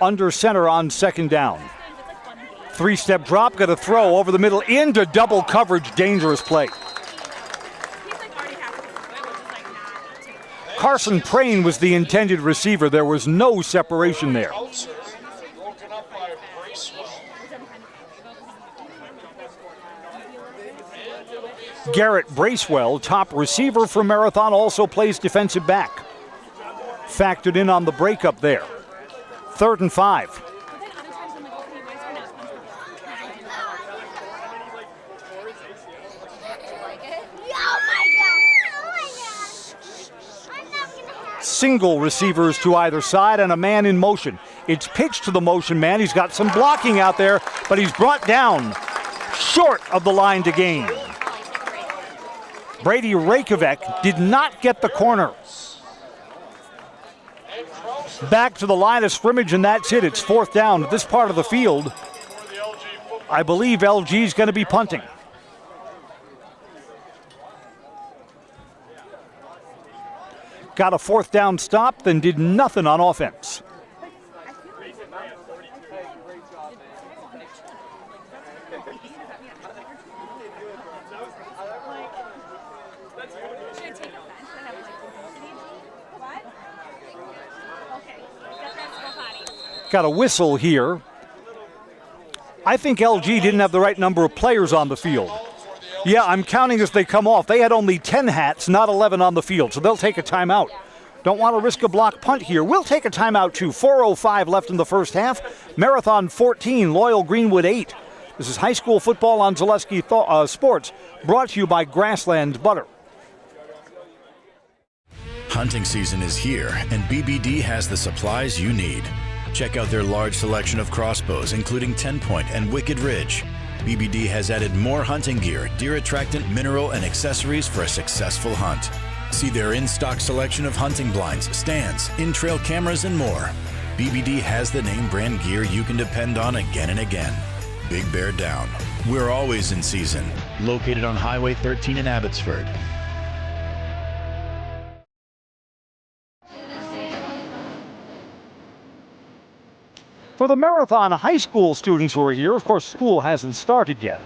Under center on 2nd down. 3-step drop, got a throw over the middle into double coverage, dangerous play. Carson Prane was the intended receiver. There was no separation there. Garrett Bracewell, top receiver for Marathon, also plays defensive back. Factored in on the breakup there. 3rd and 5. Single receivers to either side and a man in motion. It's pitched to the motion man. He's got some blocking out there, but he's brought down short of the line to gain. Brady Rakovic did not get the corner. Back to the line of scrimmage, and that's it. It's 4th down at this part of the field. I believe LG is going to be punting. Got a 4th down stop, then did nothing on offense. Got a whistle here. I think LG didn't have the right number of players on the field. Yeah, I'm counting as they come off. They had only 10 hats, not 11 on the field, so they'll take a timeout. Don't want to risk a block punt here. We'll take a timeout too. 4:05 left in the first half. Marathon 14, Loyal Greenwood 8. This is high school football on Zaleski Sports, brought to you by Grasslands Butter. Hunting season is here, and BBD has the supplies you need. Check out their large selection of crossbows, including 10-point and Wicked Ridge. BBD has added more hunting gear, deer attractant, mineral, and accessories for a successful hunt. See their in-stock selection of hunting blinds, stands, in-trail cameras, and more. BBD has the name brand gear you can depend on again and again. Big Bear Down. We're always in season. Located on Highway 13 in Abbotsford. For the Marathon high school students who are here, of course, school hasn't started yet.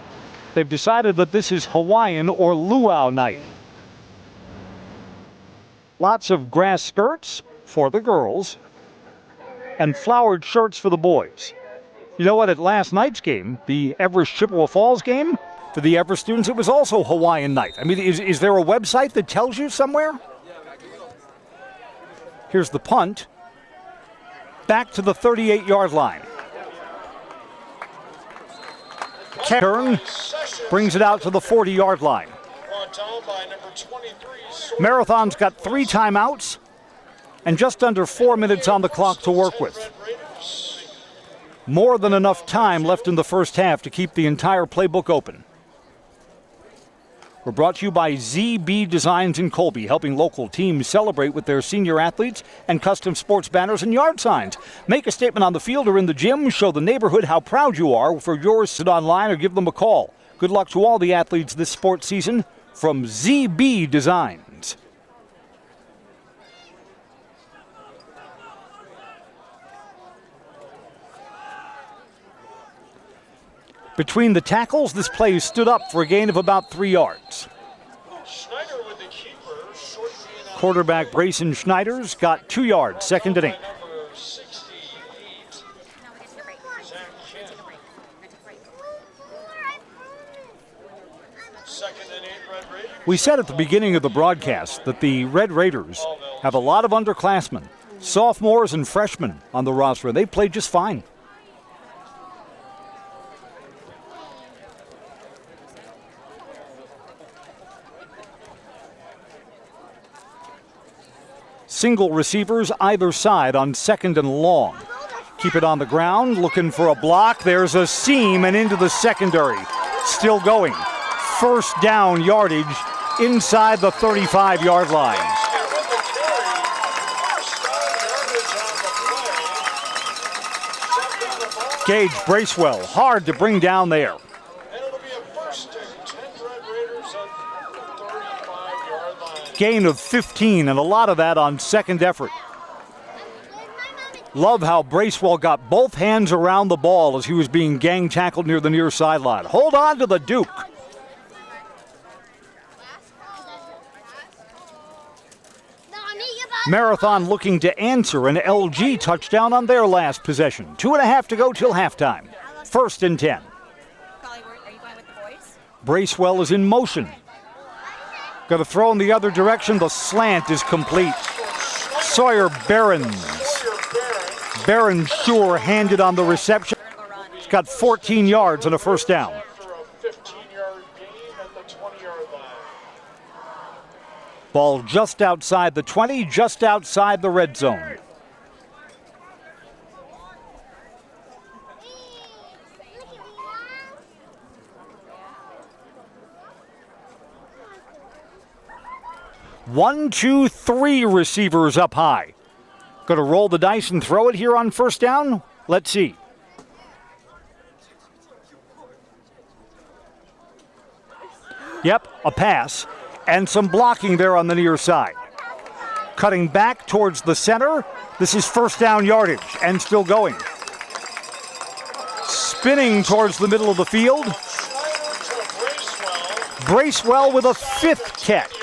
They've decided that this is Hawaiian or luau night. Lots of grass skirts for the girls and flowered shirts for the boys. You know what, at last night's game, the Everest Chippewa Falls game, for the Everest students, it was also Hawaiian night. I mean, is there a website that tells you somewhere? Here's the punt. Back to the 38-yard line. Turn brings it out to the 40-yard line. Marathon's got 3 timeouts and just under 4 minutes on the clock to work with. More than enough time left in the first half to keep the entire playbook open. We're brought to you by ZB Designs in Colby, helping local teams celebrate with their senior athletes and custom sports banners and yard signs. Make a statement on the field or in the gym. Show the neighborhood how proud you are. For yours, sit online or give them a call. Good luck to all the athletes this sports season from ZB Designs. Between the tackles, this play stood up for a gain of about 3 yards. Quarterback Brayson Schneider's got 2 yards, 2nd and 8. We said at the beginning of the broadcast that the Red Raiders have a lot of underclassmen, sophomores and freshmen on the roster. They played just fine. Single receivers either side on 2nd and long. Keep it on the ground, looking for a block. There's a seam and into the secondary. Still going. 1st down yardage inside the 35-yard line. Gage Bracewell, hard to bring down there. Gain of 15, and a lot of that on 2nd effort. Love how Bracewell got both hands around the ball as he was being gang tackled near the near sideline. Hold on to the Duke. Marathon looking to answer an LG touchdown on their last possession. 2.5 to go till halftime. 1st and 10. Bracewell is in motion. Got to throw in the other direction. The slant is complete. Sawyer Barron sure handed on the reception. He's got 14 yards and a 1st down. Ball just outside the 20, just outside the red zone. One, two, 3 receivers up high. Going to roll the dice and throw it here on 1st down? Let's see. Yep, a pass. And some blocking there on the near side. Cutting back towards the center. This is 1st down yardage and still going. Spinning towards the middle of the field. Bracewell with a 5th catch.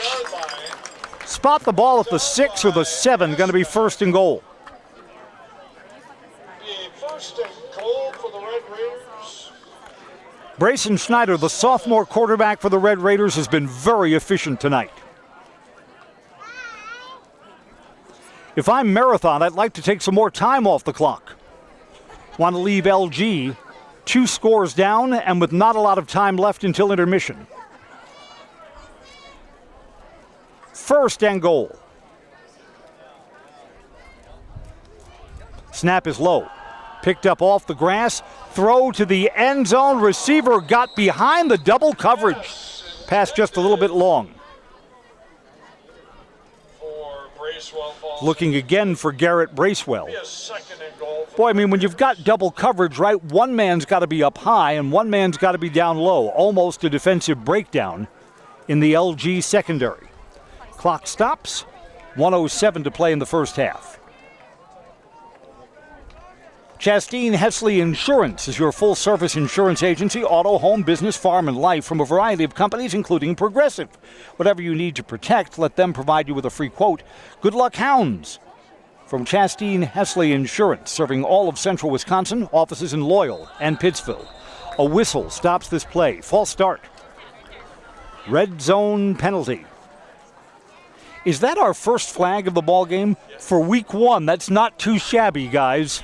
Spot the ball at the 6 or the 7, going to be 1st and goal. Brayson Schneider, the sophomore quarterback for the Red Raiders, has been very efficient tonight. If I'm Marathon, I'd like to take some more time off the clock. Want to leave LG 2 scores down and with not a lot of time left until intermission. 1st and goal. Snap is low. Picked up off the grass. Throw to the end zone. Receiver got behind the double coverage. Pass just a little bit long. Looking again for Garrett Bracewell. Boy, I mean, when you've got double coverage, right, one man's got to be up high and one man's got to be down low. Almost a defensive breakdown in the LG secondary. Clock stops. 1:07 to play in the first half. Chastain Hesley Insurance is your full-service insurance agency, auto, home, business, farm, and life from a variety of companies, including Progressive. Whatever you need to protect, let them provide you with a free quote. Good luck, hounds. From Chastain Hesley Insurance, serving all of central Wisconsin, offices in Loyal and Pittsville. A whistle stops this play. False start. Red zone penalty. Is that our first flag of the ball game for week one? That's not too shabby, guys.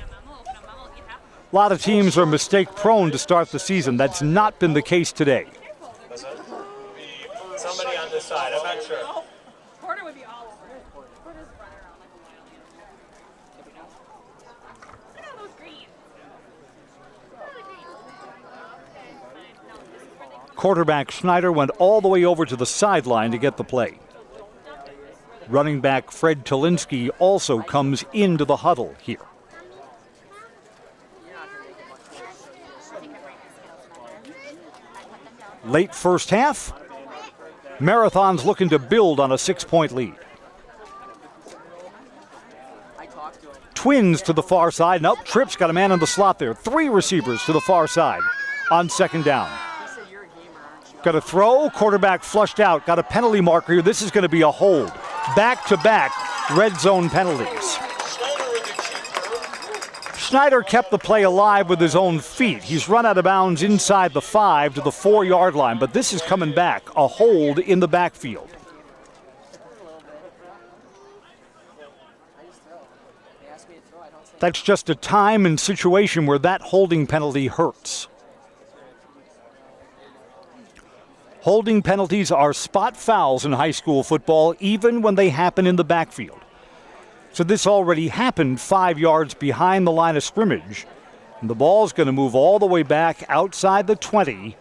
A lot of teams are mistake-prone to start the season. That's not been the case today. Somebody on this side, I'm not sure. Porter would be all over it. Porter's running around like a lion. Look at those greens. Quarterback Schneider went all the way over to the sideline to get the play. Running back Fred Tolinsky also comes into the huddle here. Late first half, Marathon's looking to build on a 6-point lead. Twins to the far side. Nope, Tripp's got a man in the slot there. 3 receivers to the far side on second down. Got a throw, quarterback flushed out. Got a penalty marker here. This is going to be a hold. Back-to-back red zone penalties. Schneider kept the play alive with his own feet. He's run out of bounds inside the 5 to the 4-yard line, but this is coming back. A hold in the backfield. That's just a time and situation where that holding penalty hurts. Holding penalties are spot fouls in high school football, even when they happen in the backfield. So this already happened 5 yards behind the line of scrimmage. And the ball's going to move all the way back outside the 20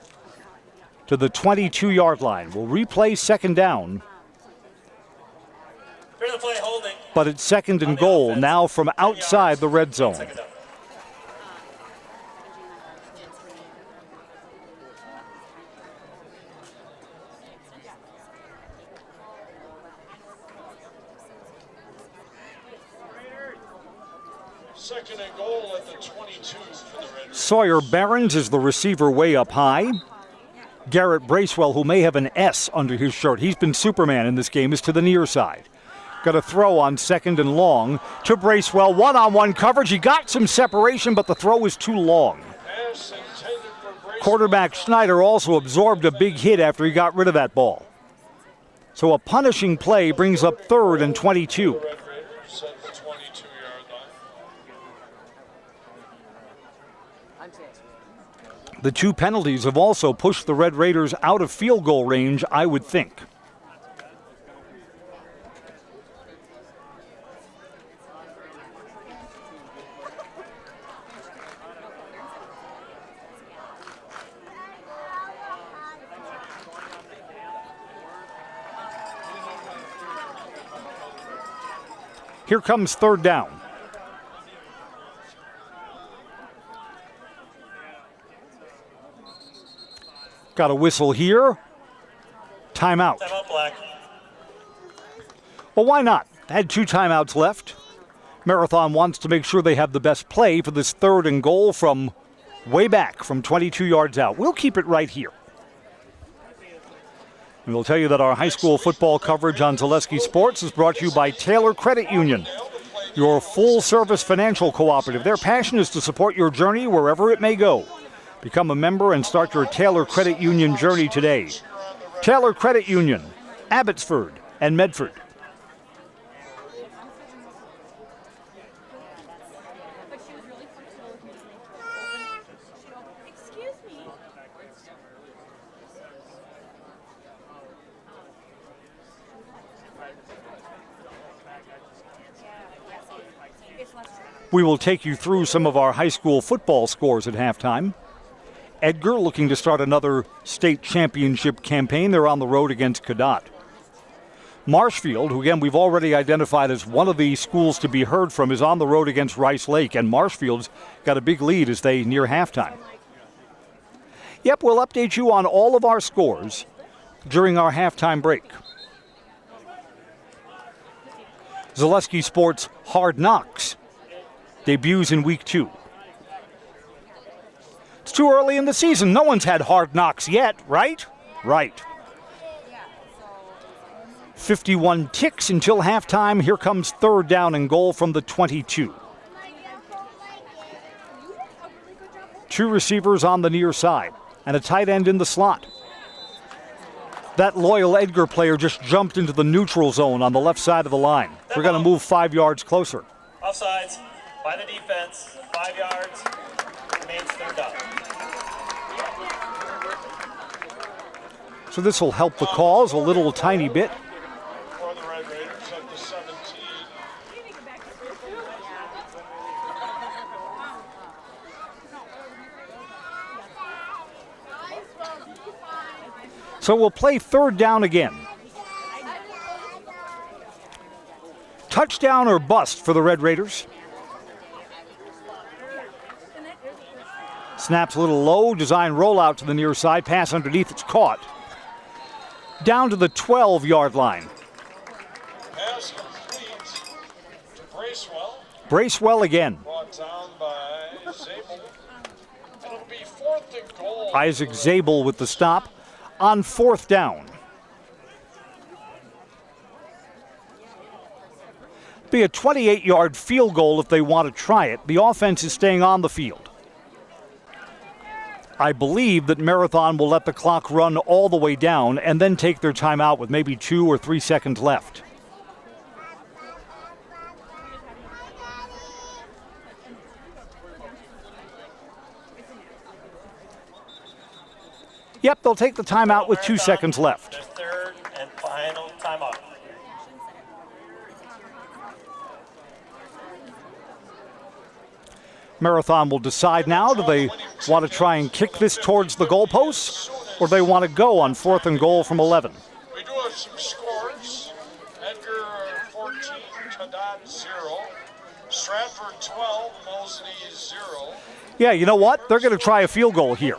to the 22-yard line. We'll replay second down. But it's second and goal now from outside the red zone. Second and goal at the 22 for the Raiders. Sawyer Barons is the receiver way up high. Garrett Bracewell, who may have an S under his shirt, he's been Superman in this game, is to the near side. Got a throw on second and long to Bracewell. One-on-one coverage. He got some separation, but the throw was too long. Quarterback Schneider also absorbed a big hit after he got rid of that ball. So a punishing play brings up 3rd and 22. The 2 penalties have also pushed the Red Raiders out of field goal range, I would think. Here comes 3rd down. Got a whistle here. Timeout. Timeout, Black. Well, why not? Had 2 timeouts left. Marathon wants to make sure they have the best play for this 3rd and goal from way back, from 22 yards out. We'll keep it right here. And we'll tell you that our high school football coverage on Zaleski Sports is brought to you by Taylor Credit Union, your full-service financial cooperative. Their passion is to support your journey wherever it may go. Become a member and start your Taylor Credit Union journey today. Taylor Credit Union, Abbotsford and Medford. We will take you through some of our high school football scores at halftime. Edgar looking to start another state championship campaign. They're on the road against Cadott. Marshfield, who again we've already identified as one of the schools to be heard from, is on the road against Rice Lake, and Marshfield's got a big lead as they near halftime. Yep, we'll update you on all of our scores during our halftime break. Zaleski Sports Hard Knocks debuts in week 2. It's too early in the season. No one's had hard knocks yet, right? Right. 51 ticks until halftime. Here comes third down and goal from the 22. Two receivers on the near side and a tight end in the slot. That Loyal Edgar player just jumped into the neutral zone on the left side of the line. We're going to move 5 yards closer. Offsides by the defense, 5 yards, remains third down. So this will help the cause a little tiny bit. For the Red Raiders up to 17. So we'll play third down again. Touchdown or bust for the Red Raiders. Snaps a little low, design rollout to the near side, pass underneath, it's caught. Down to the 12-yard line. Pass complete to Bracewell. Bracewell again. Brought down by Zabel. And it'll be 4th and goal. Isaac Zabel with the stop on fourth down. Be a 28-yard field goal if they want to try it. The offense is staying on the field. I believe that Marathon will let the clock run all the way down and then take their timeout with maybe 2 or 3 seconds left. Yep, they'll take the timeout with 2 seconds left. Their third and final timeout. Marathon will decide now, do they want to try and kick this towards the goalposts, or they want to go on 4th and goal from 11? We do have some scores. Edgar 14, Haddad 0. Stratford 12, Mosley 0. Yeah, you know what? They're going to try a field goal here.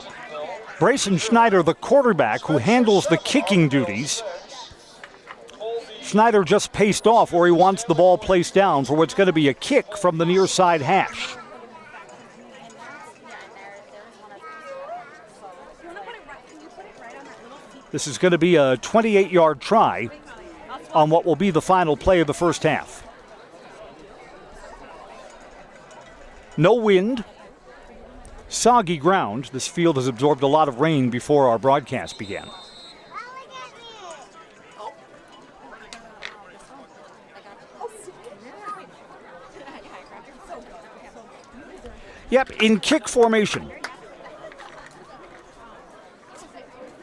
Brayson Schneider, the quarterback who handles the kicking duties. Schneider just paced off where he wants the ball placed down for what's going to be a kick from the near side hash. This is going to be a 28-yard try on what will be the final play of the first half. No wind. Soggy ground. This field has absorbed a lot of rain before our broadcast began. Yep, in kick formation.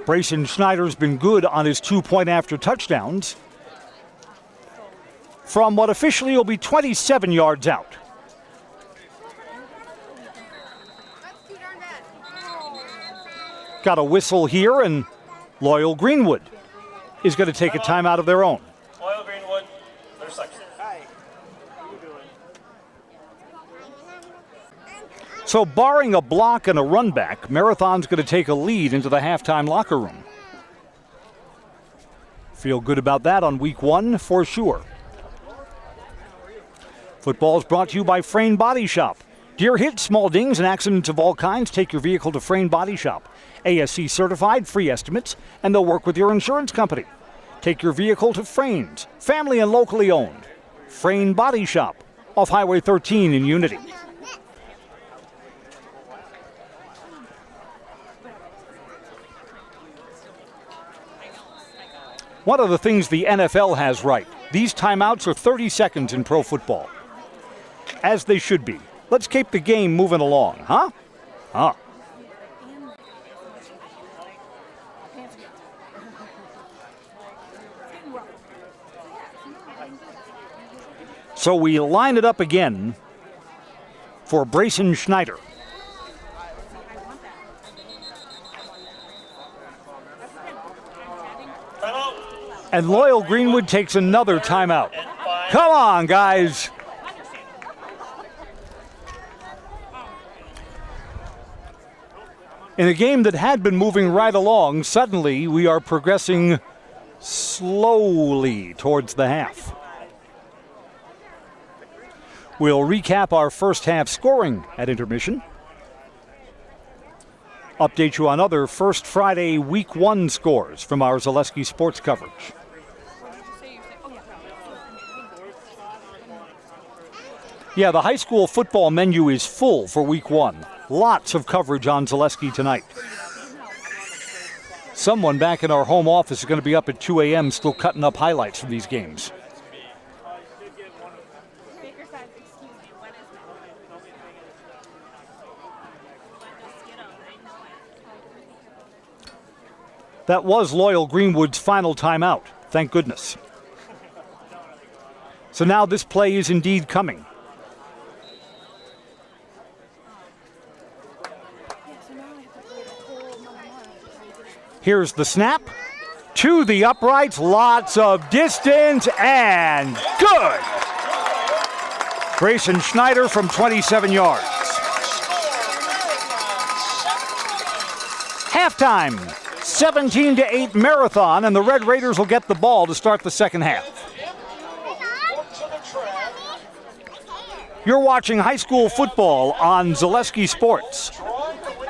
Brayson Schneider's been good on his 2-point-after touchdowns from what officially will be 27 yards out. Got a whistle here, and Loyal Greenwood is going to take a timeout of their own. Loyal Greenwood, their section. So barring a block and a run back, Marathon's going to take a lead into the halftime locker room. Feel good about that on week 1 for sure. Football is brought to you by Frayne Body Shop. Deer hits, small dings, and accidents of all kinds. Take your vehicle to Frayne Body Shop. ASC certified, free estimates, and they'll work with your insurance company. Take your vehicle to Frayne's, family and locally owned. Frayne Body Shop, off Highway 13 in Unity. One of the things the NFL has right, these timeouts are 30 seconds in pro football. As they should be. Let's keep the game moving along, huh? Huh. So we line it up again for Brayson Schneider. And Loyal Greenwood takes another timeout. Come on, guys. In a game that had been moving right along, suddenly we are progressing slowly towards the half. We'll recap our first half scoring at intermission. Update you on other First Friday Week 1 scores from our Zaleski sports coverage. Yeah, the high school football menu is full for Week 1. Lots of coverage on Zaleski tonight. Someone back in our home office is going to be up at 2 a.m. still cutting up highlights from these games. That was Loyal Greenwood's final timeout. Thank goodness. So now this play is indeed coming. Here's the snap. To the uprights. Lots of distance and good. Grayson Schneider from 27 yards. Halftime. 17-8 Marathon, and the Red Raiders will get the ball to start the second half. You're watching high school football on Zaleski Sports.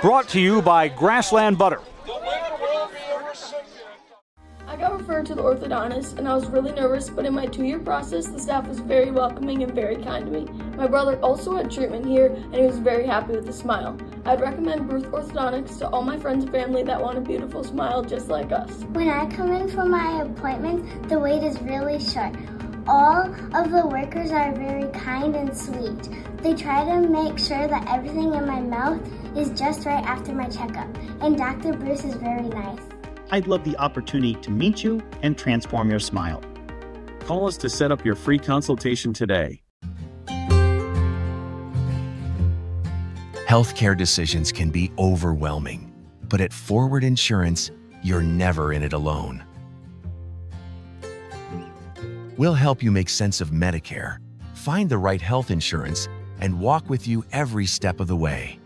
Brought to you by Grassland Butter. I got referred to the orthodontist and I was really nervous, but in my 2-year process, the staff was very welcoming and very kind to me. My brother also had treatment here and he was very happy with a smile. I'd recommend Bruce Orthodontics to all my friends and family that want a beautiful smile just like us. When I come in for my appointment, the wait is really short. All of the workers are very kind and sweet. They try to make sure that everything in my mouth is just right after my checkup, and Dr. Bruce is very nice. I'd love the opportunity to meet you and transform your smile. Call us to set up your free consultation today. Healthcare decisions can be overwhelming, but at Forward Insurance, you're never in it alone. We'll help you make sense of Medicare, find the right health insurance, and walk with you every step of the way.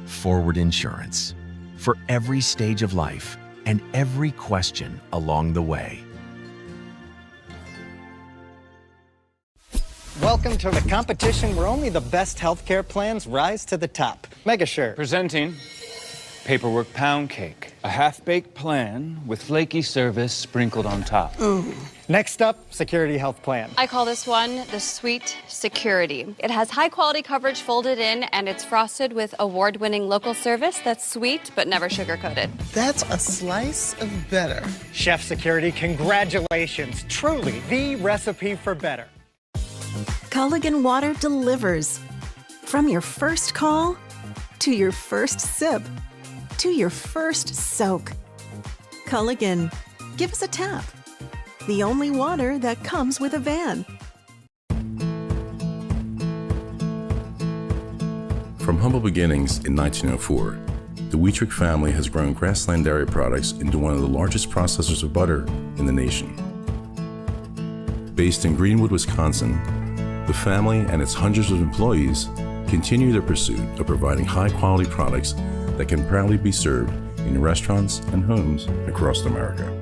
Forward Insurance, for every stage of life and every question along the way. Welcome to the competition where only the best healthcare plans rise to the top. Megasure. Presenting Paperwork Pound Cake, a half-baked plan with flaky service sprinkled on top. Ooh. Next up, Security Health Plan. I call this one the Sweet Security. It has high-quality coverage folded in, and it's frosted with award-winning local service that's sweet but never sugar-coated. That's a slice of better. Chef Security, congratulations. Truly the recipe for better. Culligan Water delivers. From your first call, to your first sip, to your first soak. Culligan, give us a tap. The only water that comes with a van. From humble beginnings in 1904, the Wheatrick family has grown Grassland Dairy Products into one of the largest processors of butter in the nation. Based in Greenwood, Wisconsin, the family and its hundreds of employees continue their pursuit of providing high-quality products that can proudly be served in restaurants and homes across America.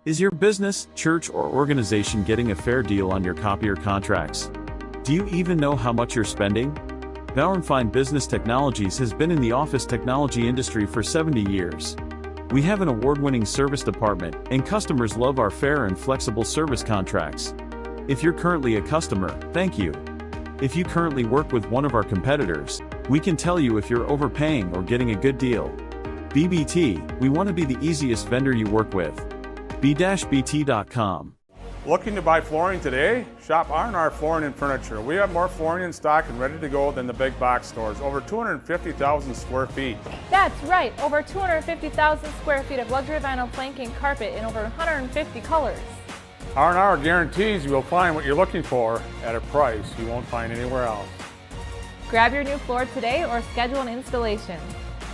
Is your business, church, or organization getting a fair deal on your copier contracts? Do you even know how much you're spending? Bauer & Fine Business Technologies has been in the office technology industry for 70 years. We have an award-winning service department, and customers love our fair and flexible service contracts. If you're currently a customer, thank you. If you currently work with one of our competitors, we can tell you if you're overpaying or getting a good deal. BBT, we want to be the easiest vendor you work with. b-bt.com. Looking to buy flooring today? Shop R&R Flooring and Furniture. We have more flooring in stock and ready to go than the big box stores. Over 250,000 square feet. That's right, over 250,000 square feet of luxury vinyl planking carpet in over 150 colors. R&R guarantees you will find what you're looking for at a price you won't find anywhere else. Grab your new floor today or schedule an installation.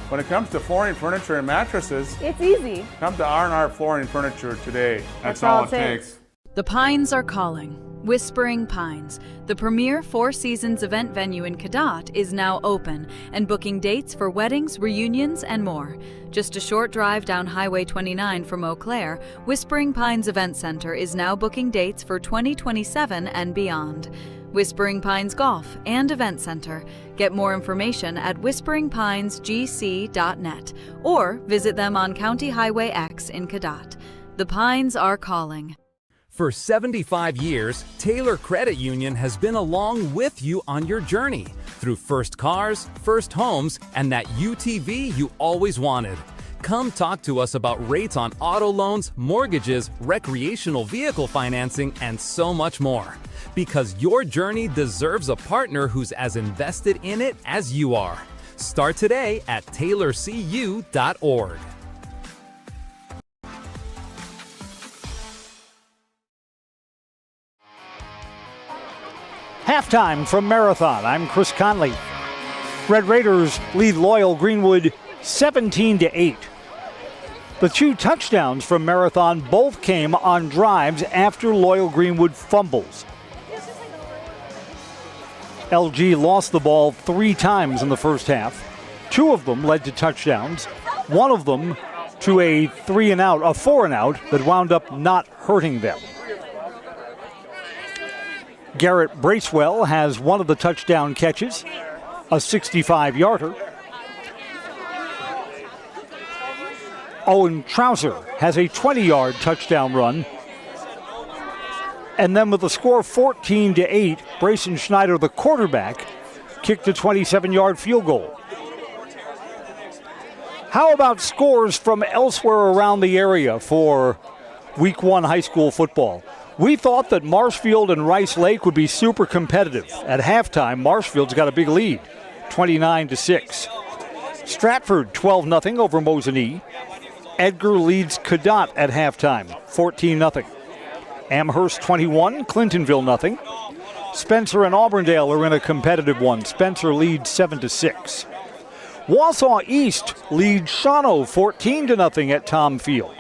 When it comes to flooring, furniture, and mattresses, it's easy. Come to R&R Flooring and Furniture today. That's all it takes. The Pines are calling. Whispering Pines, the premier Four Seasons event venue in Cadott, is now open and booking dates for weddings, reunions, and more. Just a short drive down Highway 29 from Eau Claire, Whispering Pines Event Center is now booking dates for 2027 and beyond. Whispering Pines Golf and Event Center. Get more information at whisperingpinesgc.net or visit them on County Highway X in Cadott. The Pines are calling. For 75 years, Taylor Credit Union has been along with you on your journey through first cars, first homes, and that UTV you always wanted. Come talk to us about rates on auto loans, mortgages, recreational vehicle financing, and so much more. Because your journey deserves a partner who's as invested in it as you are. Start today at taylorcu.org. Halftime from Marathon. I'm Chris Conley. Red Raiders lead Loyal Greenwood 17-8. The two touchdowns from Marathon both came on drives after Loyal Greenwood fumbles. LG lost the ball 3 times in the first half. 2 of them led to touchdowns. One of them to a 4-and-out that wound up not hurting them. Garrett Bracewell has one of the touchdown catches, a 65-yarder. Owen Trouser has a 20-yard touchdown run. And then with the score 14-8, Brayson Schneider, the quarterback, kicked a 27-yard field goal. How about scores from elsewhere around the area for Week 1 high school football? We thought that Marshfield and Rice Lake would be super competitive. At halftime, Marshfield's got a big lead, 29-6. Stratford 12-0 over Mosinee. Edgar leads Cadott at halftime, 14-0. Amherst 21, Clintonville 0. Spencer and Auburndale are in a competitive one. Spencer leads 7-6. Wausau East leads Shawano 14-0 at Tom Field.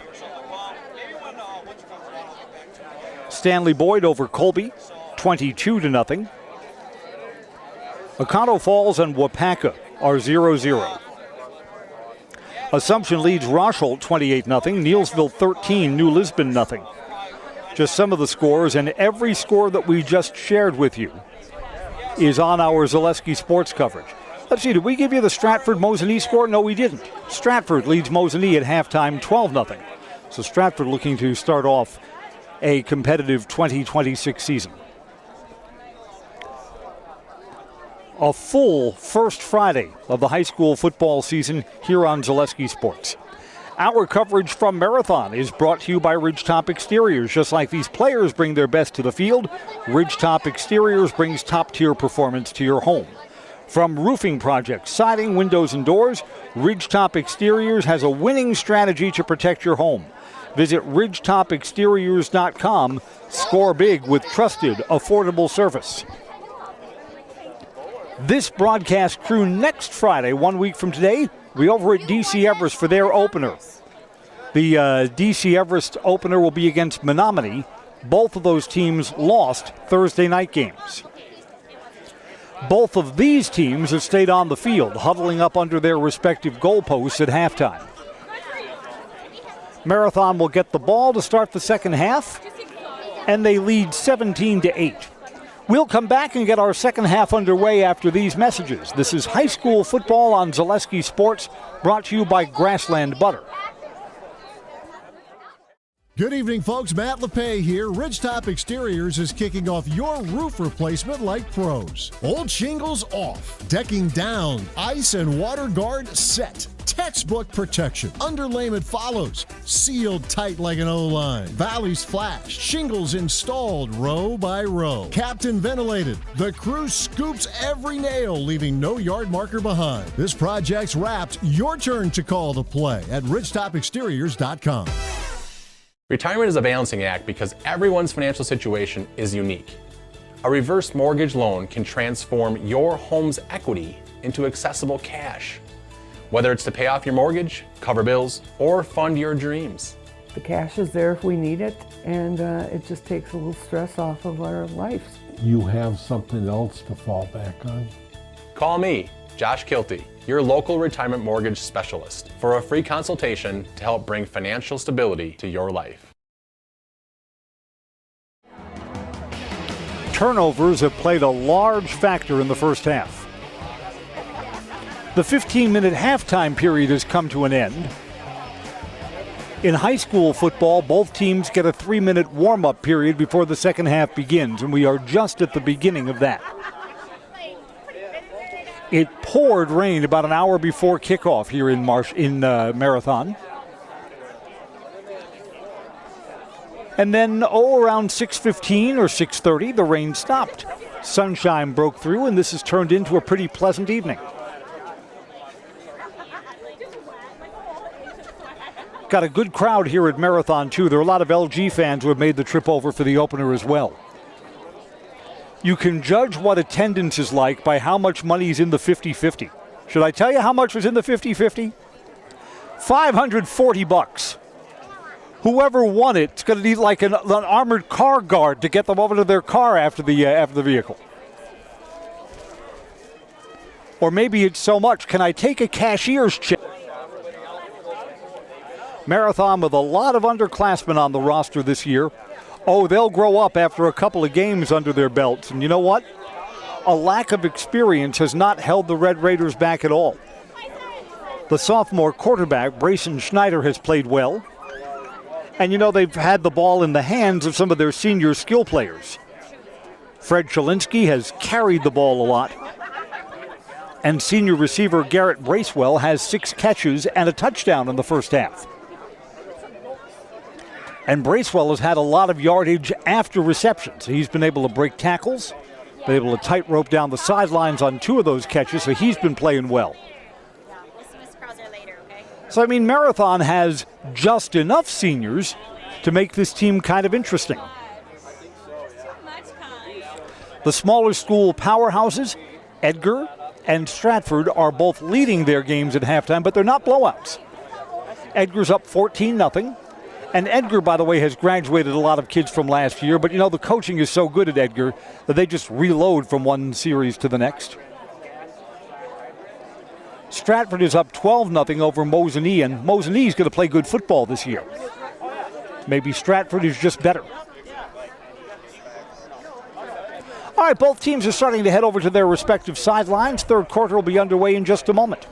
Stanley Boyd over Colby, 22-0. Oconto Falls and Wapaka are 0-0. Assumption leads Rosholt 28-0. Neilsville 13, New Lisbon 0. Just some of the scores, and every score that we just shared with you is on our Zaleski Sports coverage. Let's see, did we give you the Stratford-Mosinee score? No, we didn't. Stratford leads Mosinee at halftime 12-0. So Stratford looking to start off a competitive 2026 season. A full first Friday of the high school football season here on Zaleski Sports. Our coverage from Marathon is brought to you by Ridgetop Exteriors. Just like these players bring their best to the field, Ridgetop Exteriors brings top-tier performance to your home. From roofing projects, siding, windows, and doors, Ridgetop Exteriors has a winning strategy to protect your home. Visit ridgetopexteriors.com. Score big with trusted, affordable service. This broadcast crew next Friday, 1 week from today, will be over at DC Everest for their opener. The DC Everest opener will be against Menominee. Both of those teams lost Thursday night games. Both of these teams have stayed on the field, huddling up under their respective goalposts at halftime. Marathon will get the ball to start the second half, and they lead 17-8. We'll come back and get our second half underway after these messages. This is high school football on Zaleski Sports, brought to you by Grassland Butter. Good evening, folks. Matt LePay here. Ridgetop Exteriors is kicking off your roof replacement like pros. Old shingles off, decking down, ice and water guard set. Textbook protection. Underlayment follows. Sealed tight like an O-line. Valleys flashed. Shingles installed row by row. Capped and ventilated. The crew scoops every nail, leaving no yard marker behind. This project's wrapped. Your turn to call the play at ridgetopexteriors.com. Retirement is a balancing act because everyone's financial situation is unique. A reverse mortgage loan can transform your home's equity into accessible cash, whether it's to pay off your mortgage, cover bills, or fund your dreams. The cash is there if we need it, and it just takes a little stress off of our lives. You have something else to fall back on? Call me, Josh Kilty, your local retirement mortgage specialist, for a free consultation to help bring financial stability to your life. Turnovers have played a large factor in the first half. The 15-minute halftime period has come to an end. In high school football, both teams get a 3-minute warm-up period before the second half begins, and we are just at the beginning of that. It poured rain about an hour before kickoff here in Marathon. And then, around 6:15 or 6:30, the rain stopped. Sunshine broke through, and this has turned into a pretty pleasant evening. Got a good crowd here at Marathon, too. There are a lot of LG fans who have made the trip over for the opener as well. You can judge what attendance is like by how much money is in the 50-50. Should I tell you how much was in the 50-50? $540. Whoever won it's going to need like an armored car guard to get them over to their car after the vehicle. Or maybe it's so much. Can I take a cashier's check? Marathon with a lot of underclassmen on the roster this year. Oh, they'll grow up after a couple of games under their belts. And you know what? A lack of experience has not held the Red Raiders back at all. The sophomore quarterback, Brayson Schneider, has played well. And you know, they've had the ball in the hands of some of their senior skill players. Fred Chalinsky has carried the ball a lot. And senior receiver Garrett Bracewell has 6 catches and a touchdown in the first half. And Bracewell has had a lot of yardage after receptions. He's been able to break tackles, been able to tightrope down the sidelines on 2 of those catches, so he's been playing well. So, I mean, Marathon has just enough seniors to make this team kind of interesting. The smaller school powerhouses, Edgar and Stratford, are both leading their games at halftime, but they're not blowouts. Edgar's up 14-0. And Edgar, by the way, has graduated a lot of kids from last year, but you know, the coaching is so good at Edgar that they just reload from one series to the next. Stratford is up 12-0 over Mosinee, and Mosinee is going to play good football this year. Maybe Stratford is just better. All right, both teams are starting to head over to their respective sidelines. Third quarter will be underway in just a moment.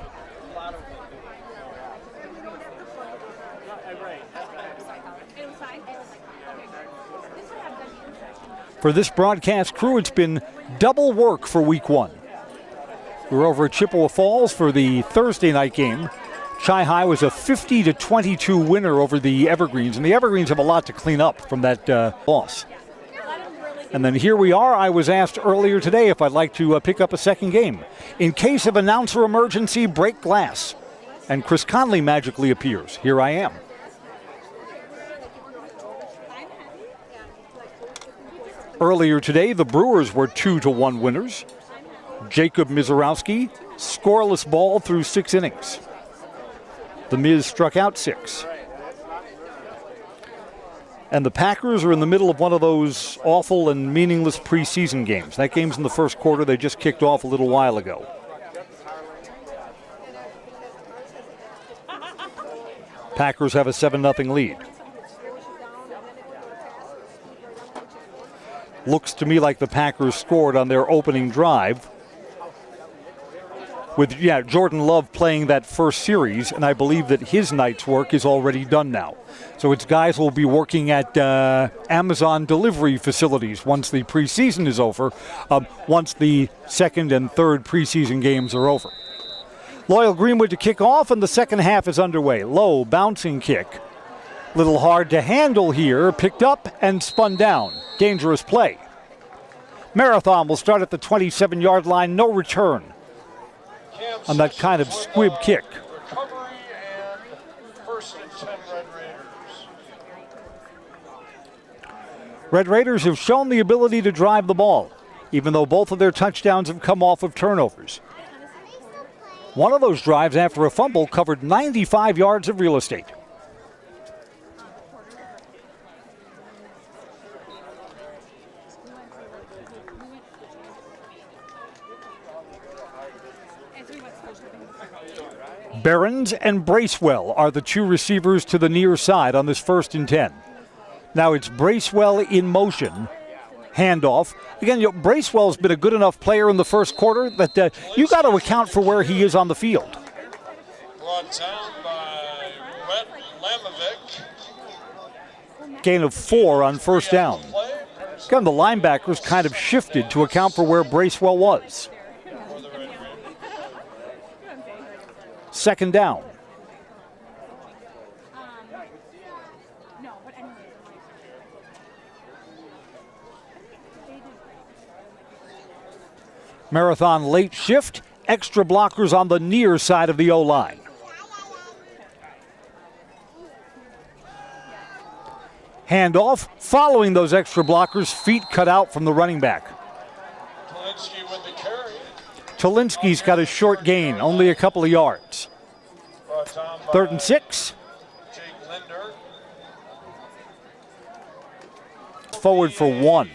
For this broadcast crew, it's been double work for week 1. We're over at Chippewa Falls for the Thursday night game. Chi High was a 50-22 winner over the Evergreens, and the Evergreens have a lot to clean up from that loss. And then here we are. I was asked earlier today if I'd like to pick up a second game. In case of announcer emergency, break glass. And Chris Conley magically appears. Here I am. Earlier today, the Brewers were 2-1 winners. Jacob Mizorowski, scoreless ball through 6 innings. The Miz struck out 6. And the Packers are in the middle of one of those awful and meaningless preseason games. That game's in the first quarter. They just kicked off a little while ago. Packers have a 7-0 lead. Looks to me like the Packers scored on their opening drive. With Jordan Love playing that first series, and I believe that his night's work is already done now. So it's guys who will be working at Amazon delivery facilities once the preseason is over, once the second and third preseason games are over. Loyal Greenwood to kick off, and the second half is underway. Low bouncing kick. Little hard to handle here, picked up and spun down. Dangerous play. Marathon will start at the 27-yard line, no return on that kind of squib kick. Red Raiders have shown the ability to drive the ball, even though both of their touchdowns have come off of turnovers. One of those drives after a fumble covered 95 yards of real estate. Behrens and Bracewell are the two receivers to the near side on this 1st and 10. Now it's Bracewell in motion. Handoff. Again, Bracewell's been a good enough player in the first quarter that you got to account for where he is on the field. Brought down by Lamovic. Gain of 4 on 1st down. Again, the linebackers kind of shifted to account for where Bracewell was. 2nd down. Marathon late shift, extra blockers on the near side of the O-line. Handoff, following those extra blockers, feet cut out from the running back. Tolinsky with the carry. Tolinsky's got a short gain, only a couple of yards. 3rd and 6. Jake Linder. Forward for 1.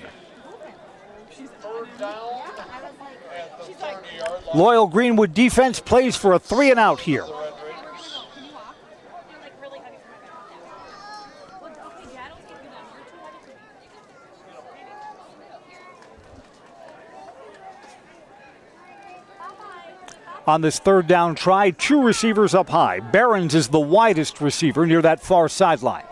Loyal Greenwood defense plays for a 3 and out here. On this 3rd down try, 2 receivers up high. Behrens is the widest receiver near that far sideline.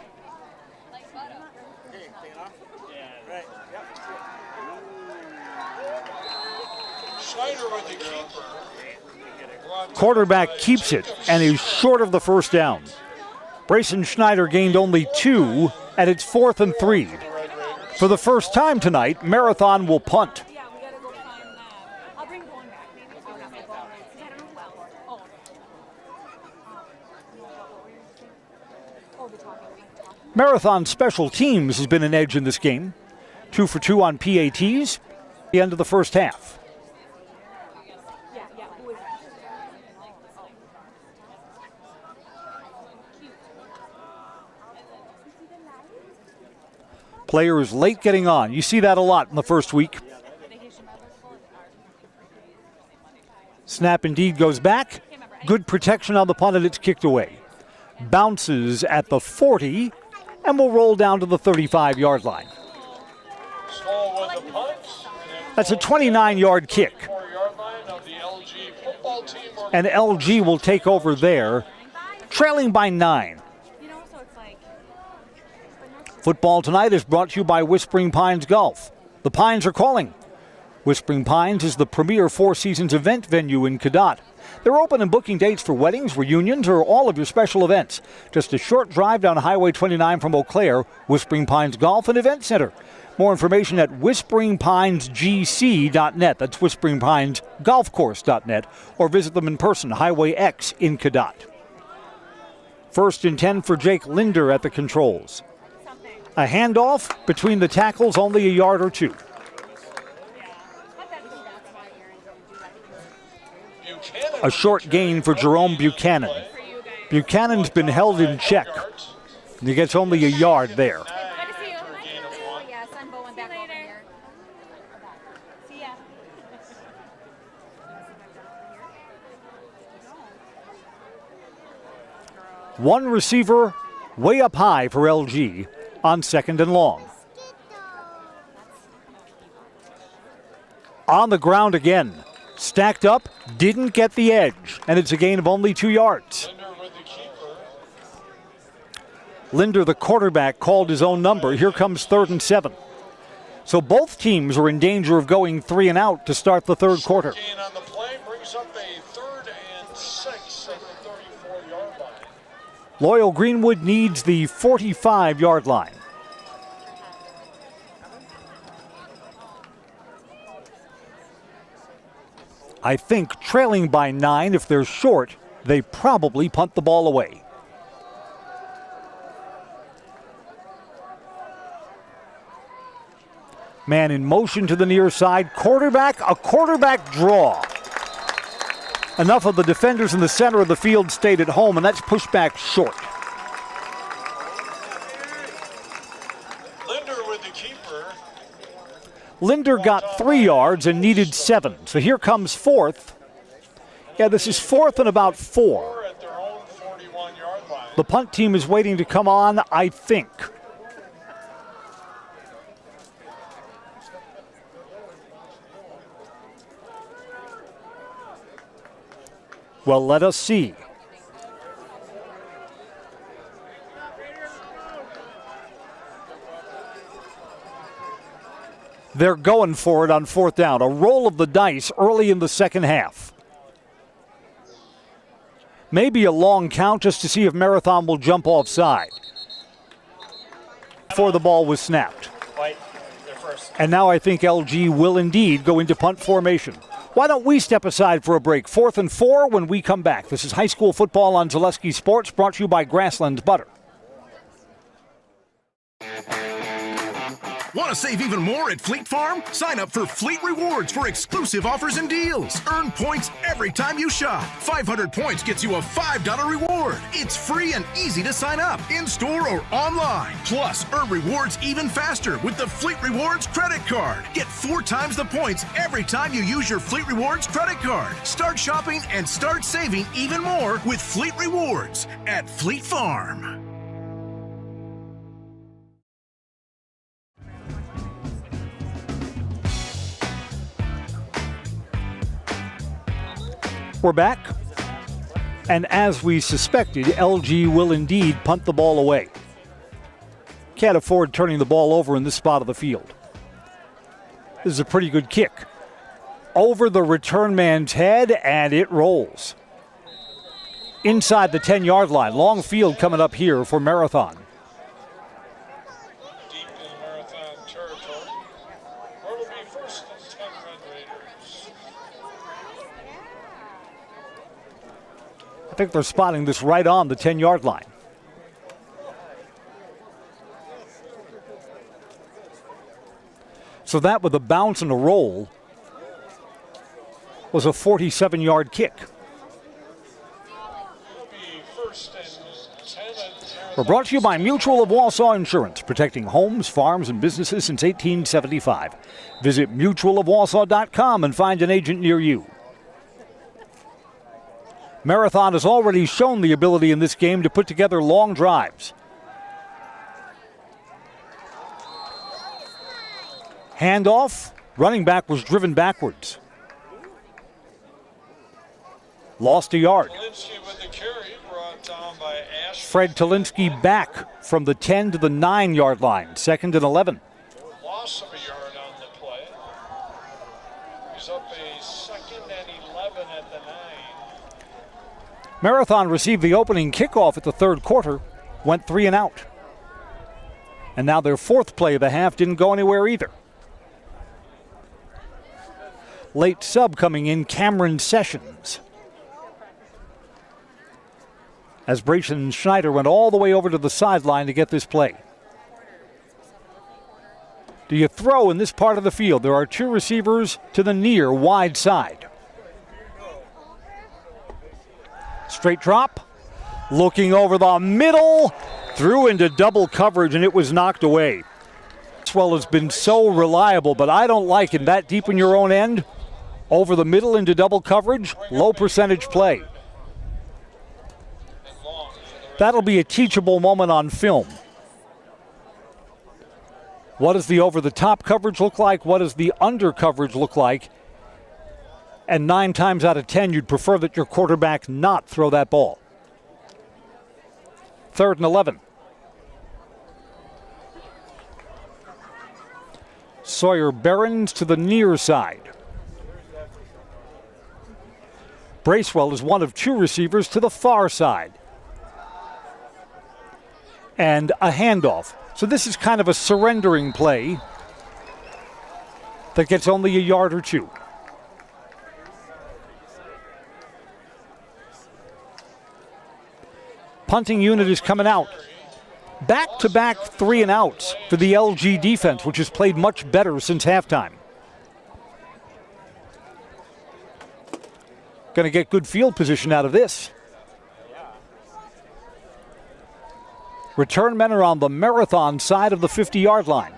Quarterback keeps it and is short of the 1st down. Brayson Schneider gained only 2, and it's 4th and 3. For the first time tonight, Marathon will punt. Marathon special teams has been an edge in this game. 2 for 2 on PATs. The end of the first half. Players late getting on. You see that a lot in the first week. Snap indeed goes back. Good protection on the punt, and it's kicked away. Bounces at the 40 and will roll down to the 35-yard line. That's a 29-yard kick. And LG will take over there, trailing by 9. Football tonight is brought to you by Whispering Pines Golf. The Pines are calling. Whispering Pines is the premier Four Seasons event venue in Cadott. They're open and booking dates for weddings, reunions, or all of your special events. Just a short drive down Highway 29 from Eau Claire, Whispering Pines Golf and Event Center. More information at whisperingpinesgc.net. That's whisperingpinesgolfcourse.net. Or visit them in person, Highway X in Cadott. 1st and 10 for Jake Linder at the controls. A handoff between the tackles, only a yard or 2. A short gain for Jerome Buchanan. Buchanan's been held in check. And he gets only a yard there. One receiver way up high for LG on 2nd and long. On the ground again. Stacked up, didn't get the edge, and it's a gain of only 2 yards. Linder, the quarterback, called his own number. Here comes 3rd and 7. So both teams are in danger of going 3 and out to start the third quarter. Gain on the play brings up a 3rd and 6 at the 34-yard line. Loyal Greenwood needs the 45-yard line. I think trailing by 9, if they're short, they probably punt the ball away. Man in motion to the near side. A quarterback draw. Enough of the defenders in the center of the field stayed at home, and that's pushed back short. Linder with the keeper. Linder got 3 yards and needed 7. So here comes 4th. Yeah, this is 4th and about 4. At their own 41-yard line. The punt team is waiting to come on, I think. Well, let us see. They're going for it on 4th down. A roll of the dice early in the second half. Maybe a long count just to see if Marathon will jump offside. Before the ball was snapped. And now I think LG will indeed go into punt formation. Why don't we step aside for a break? 4th and 4 when we come back. This is high school football on Zaleski Sports, brought to you by Grasslands Butter. Want to save even more at Fleet Farm? Sign up for Fleet Rewards for exclusive offers and deals. Earn points every time you shop. 500 points gets you a $5 reward. It's free and easy to sign up, in-store or online. Plus, earn rewards even faster with the Fleet Rewards credit card. Get 4 times the points every time you use your Fleet Rewards credit card. Start shopping and start saving even more with Fleet Rewards at Fleet Farm. We're back, and as we suspected, LG will indeed punt the ball away. Can't afford turning the ball over in this spot of the field. This is a pretty good kick. Over the return man's head, and it rolls. Inside the 10-yard line. Long field coming up here for Marathon. Deep in the Marathon territory. Where will be 1st and 10 Red Raiders. I think they're spotting this right on the 10-yard line. So that, with a bounce and a roll, was a 47-yard kick. We're brought to you by Mutual of Wausau Insurance, protecting homes, farms, and businesses since 1875. Visit mutualofwausau.com and find an agent near you. Marathon has already shown the ability in this game to put together long drives. Handoff. Running back was driven backwards. Lost a yard. Fred Talinsky back from the 10 to the 9-yard line. 2nd and 11. Loss of a yard on the play. He's up a 2nd and 11 at the 9. Marathon received the opening kickoff at the third quarter, went 3 and out. And now their 4th play of the half didn't go anywhere either. Late sub coming in, Cameron Sessions. As Brayson Schneider went all the way over to the sideline to get this play. Do you throw in this part of the field? There are 2 receivers to the near wide side. Straight drop, looking over the middle, threw into double coverage, and it was knocked away. Maxwell has been so reliable, but I don't like it that deep in your own end. Over the middle into double coverage, low percentage play. That'll be a teachable moment on film. What does the over-the-top coverage look like? What does the under coverage look like? And 9 times out of 10, you'd prefer that your quarterback not throw that ball. 3rd and 11. Sawyer Behrens to the near side. Bracewell is one of 2 receivers to the far side. And a handoff. So this is kind of a surrendering play that gets only a yard or 2. Punting unit is coming out. Back-to-back 3-and-outs for the LG defense, which has played much better since halftime. Going to get good field position out of this. Return men are on the Marathon side of the 50-yard line.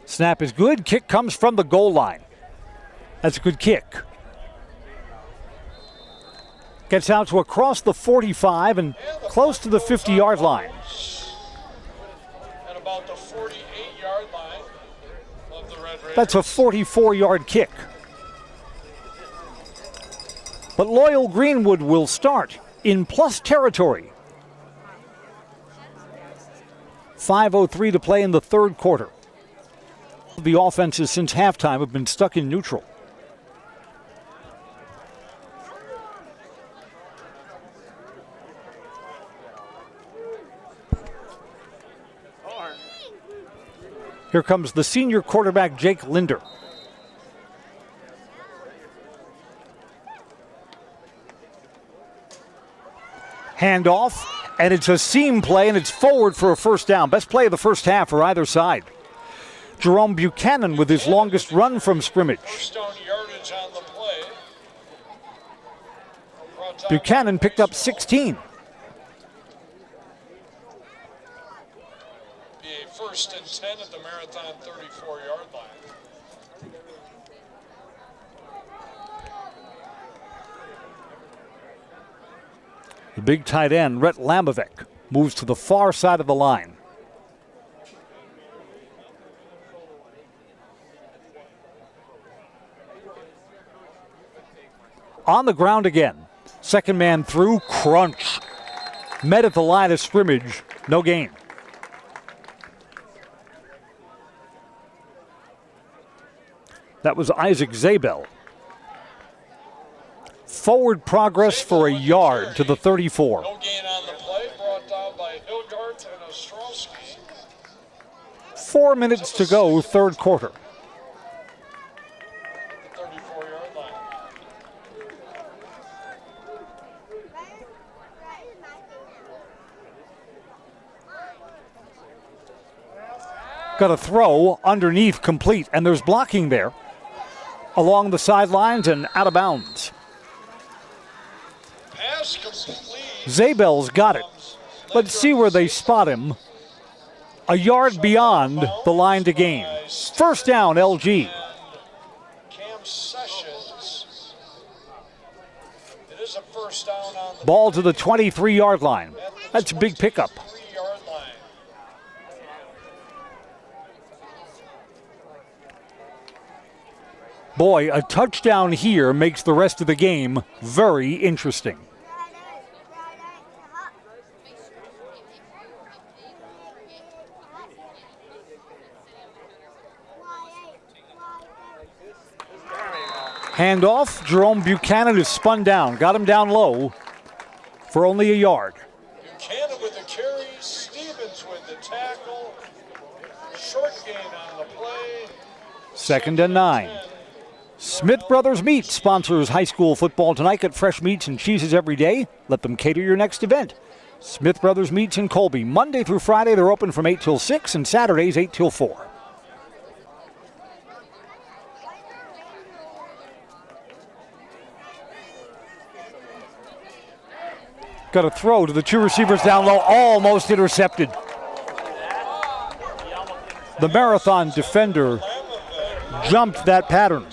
Snap is good. Kick comes from the goal line. That's a good kick. Gets out to across the 45 and close to the 50-yard line. At about the 48-yard line of the Red Raiders. That's a 44-yard kick. But Loyal Greenwood will start in plus territory. 5:03 to play in the 3rd quarter. The offenses since halftime have been stuck in neutral. Here comes the senior quarterback, Jake Linder. Handoff, and it's a seam play, and it's forward for a first down. Best play of the first half for either side. Jerome Buchanan with his longest run from scrimmage. First down yardage on the play. Buchanan picked up 16. Be a 1st and 10 at the Marathon 34-yard line. The big tight end, Rhett Lamovec, moves to the far side of the line. On the ground again. Second man through, crunch. Met at the line of scrimmage, no gain. That was Isaac Zabel. Forward progress for a yard to the 34. No gain on the play, brought down by Hilgart and Ostrowski. 4 minutes to go, 3rd quarter. 34-yard line. Got a throw underneath, complete, and there's blocking there along the sidelines and out of bounds. Pass complete. Zabel's got it. Let's see where they spot him. A yard beyond the line to gain. First down, LG. Cam Sessions. It is a first down on the Ball to the 23-yard line. That's a big pickup. 3-yard line. Boy, a touchdown here makes the rest of the game very interesting. Handoff, Jerome Buchanan is spun down. Got him down low for only a yard. Buchanan with the carry, Stevens with the tackle. Short gain on the play. 2nd and 9. Smith Brothers Meat sponsors high school football tonight. Get fresh meats and cheeses every day. Let them cater your next event. Smith Brothers Meats in Colby. Monday through Friday, they're open from 8 till 6 and Saturdays 8 till 4. Got a throw to the 2 receivers down low, almost intercepted. The Marathon defender jumped that pattern.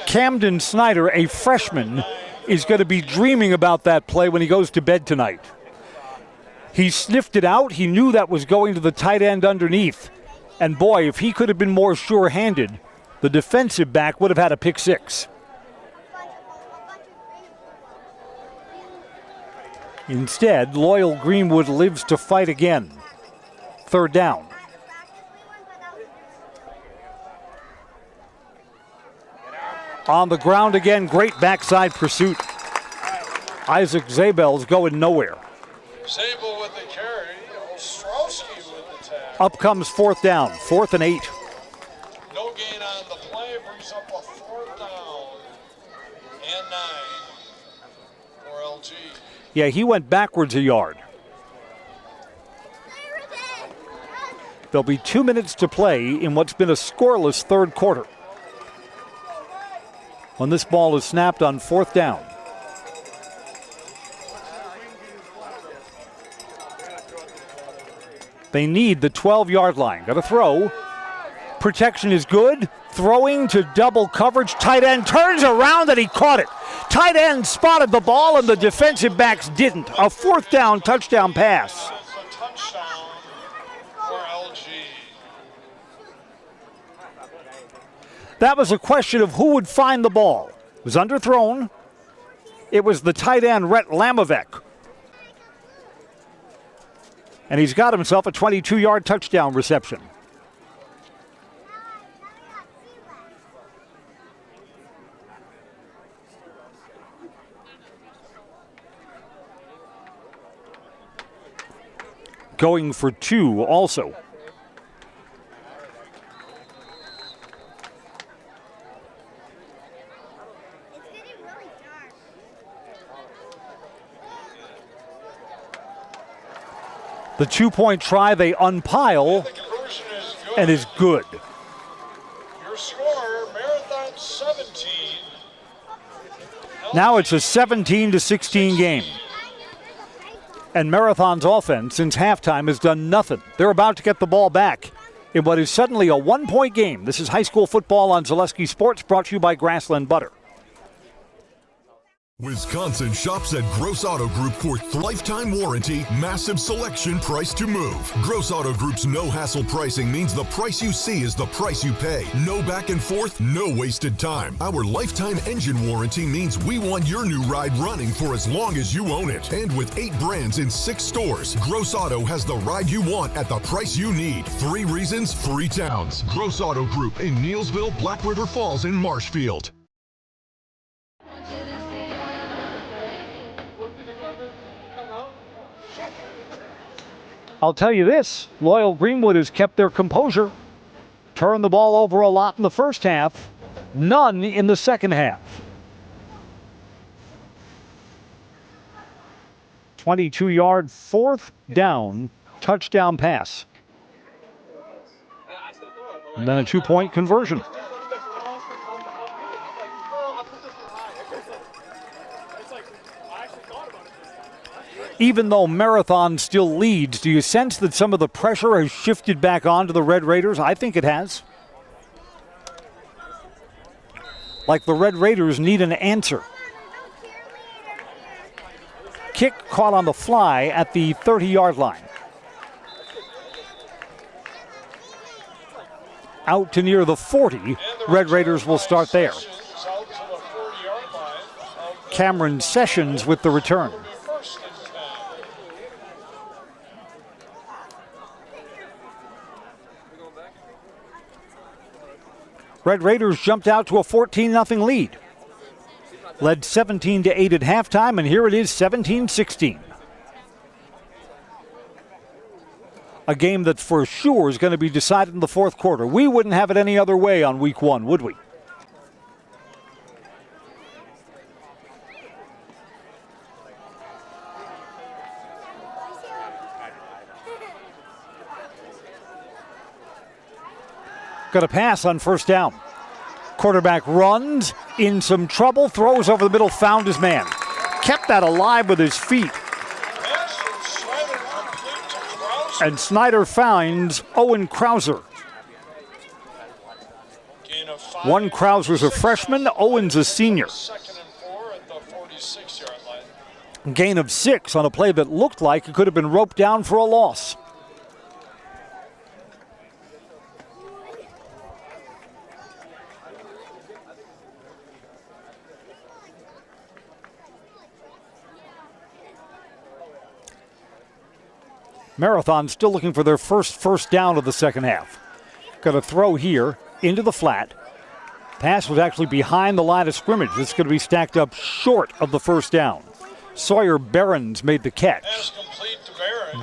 Camden Snyder, a freshman, is going to be dreaming about that play when he goes to bed tonight. He sniffed it out. He knew that was going to the tight end underneath. And boy, if he could have been more sure-handed, the defensive back would have had a pick six. Instead, loyal Greenwood lives to fight again. Third down. On the ground again, great backside pursuit. Isaac Zabel's going nowhere. Zabel with the carry. Ostrowski with the tackle. Up comes fourth down, 4th and 8. No gain on the play, brings up a 4th down and 9 for LG. Yeah, he went backwards a yard. There'll be 2 minutes to play in what's been a scoreless third quarter. When this ball is snapped on 4th down. They need the 12-yard line. Got to throw. Protection is good. Throwing to double coverage. Tight end turns around and he caught it. Tight end spotted the ball and the defensive backs didn't. A 4th down touchdown pass. That's a touchdown for LG. That was a question of who would find the ball. It was underthrown. It was the tight end, Rhett Lamovec. And he's got himself a 22-yard touchdown reception. Going for 2 also. The 2-point try, they unpile, and is good. Your score, Marathon 17. Now it's a 17-16 game. And Marathon's offense since halftime has done nothing. They're about to get the ball back in what is suddenly a 1-point game. This is high school football on Zaleski Sports, brought to you by Grassland Butter. Wisconsin shops at Gross Auto Group for lifetime warranty, massive selection, price to move. Gross Auto Group's no-hassle pricing means the price you see is the price you pay. No back and forth, no wasted time. Our lifetime engine warranty means we want your new ride running for as long as you own it. And with 8 brands in 6 stores, Gross Auto has the ride you want at the price you need. 3 reasons, 3 towns. Gross Auto Group in Neelsville, Black River Falls, and Marshfield. I'll tell you this, loyal Greenwood has kept their composure. Turned the ball over a lot in the first half, none in the second half. 22-yard, 4th down, touchdown pass. And then a 2-point conversion. Even though Marathon still leads, do you sense that some of the pressure has shifted back onto the Red Raiders? I think it has. Like the Red Raiders need an answer. Kick caught on the fly at the 30-yard line. Out to near the 40. Red Raiders will start there. Cameron Sessions with the return. Red Raiders jumped out to a 14-0 lead. Led 17-8 at halftime, and here it is 17-16. A game that for sure is going to be decided in the fourth quarter. We wouldn't have it any other way on week 1, would we? Got a pass on first down. Quarterback runs, in some trouble, throws over the middle, found his man. Kept that alive with his feet. And Snyder finds Owen Krauser. One Krauser's a freshman, Owen's a senior. Gain of 6 on a play that looked like it could have been roped down for a loss. Marathon still looking for their first down of the second half. Got a throw here into the flat. Pass was actually behind the line of scrimmage. It's going to be stacked up short of the first down. Sawyer Behrens made the catch.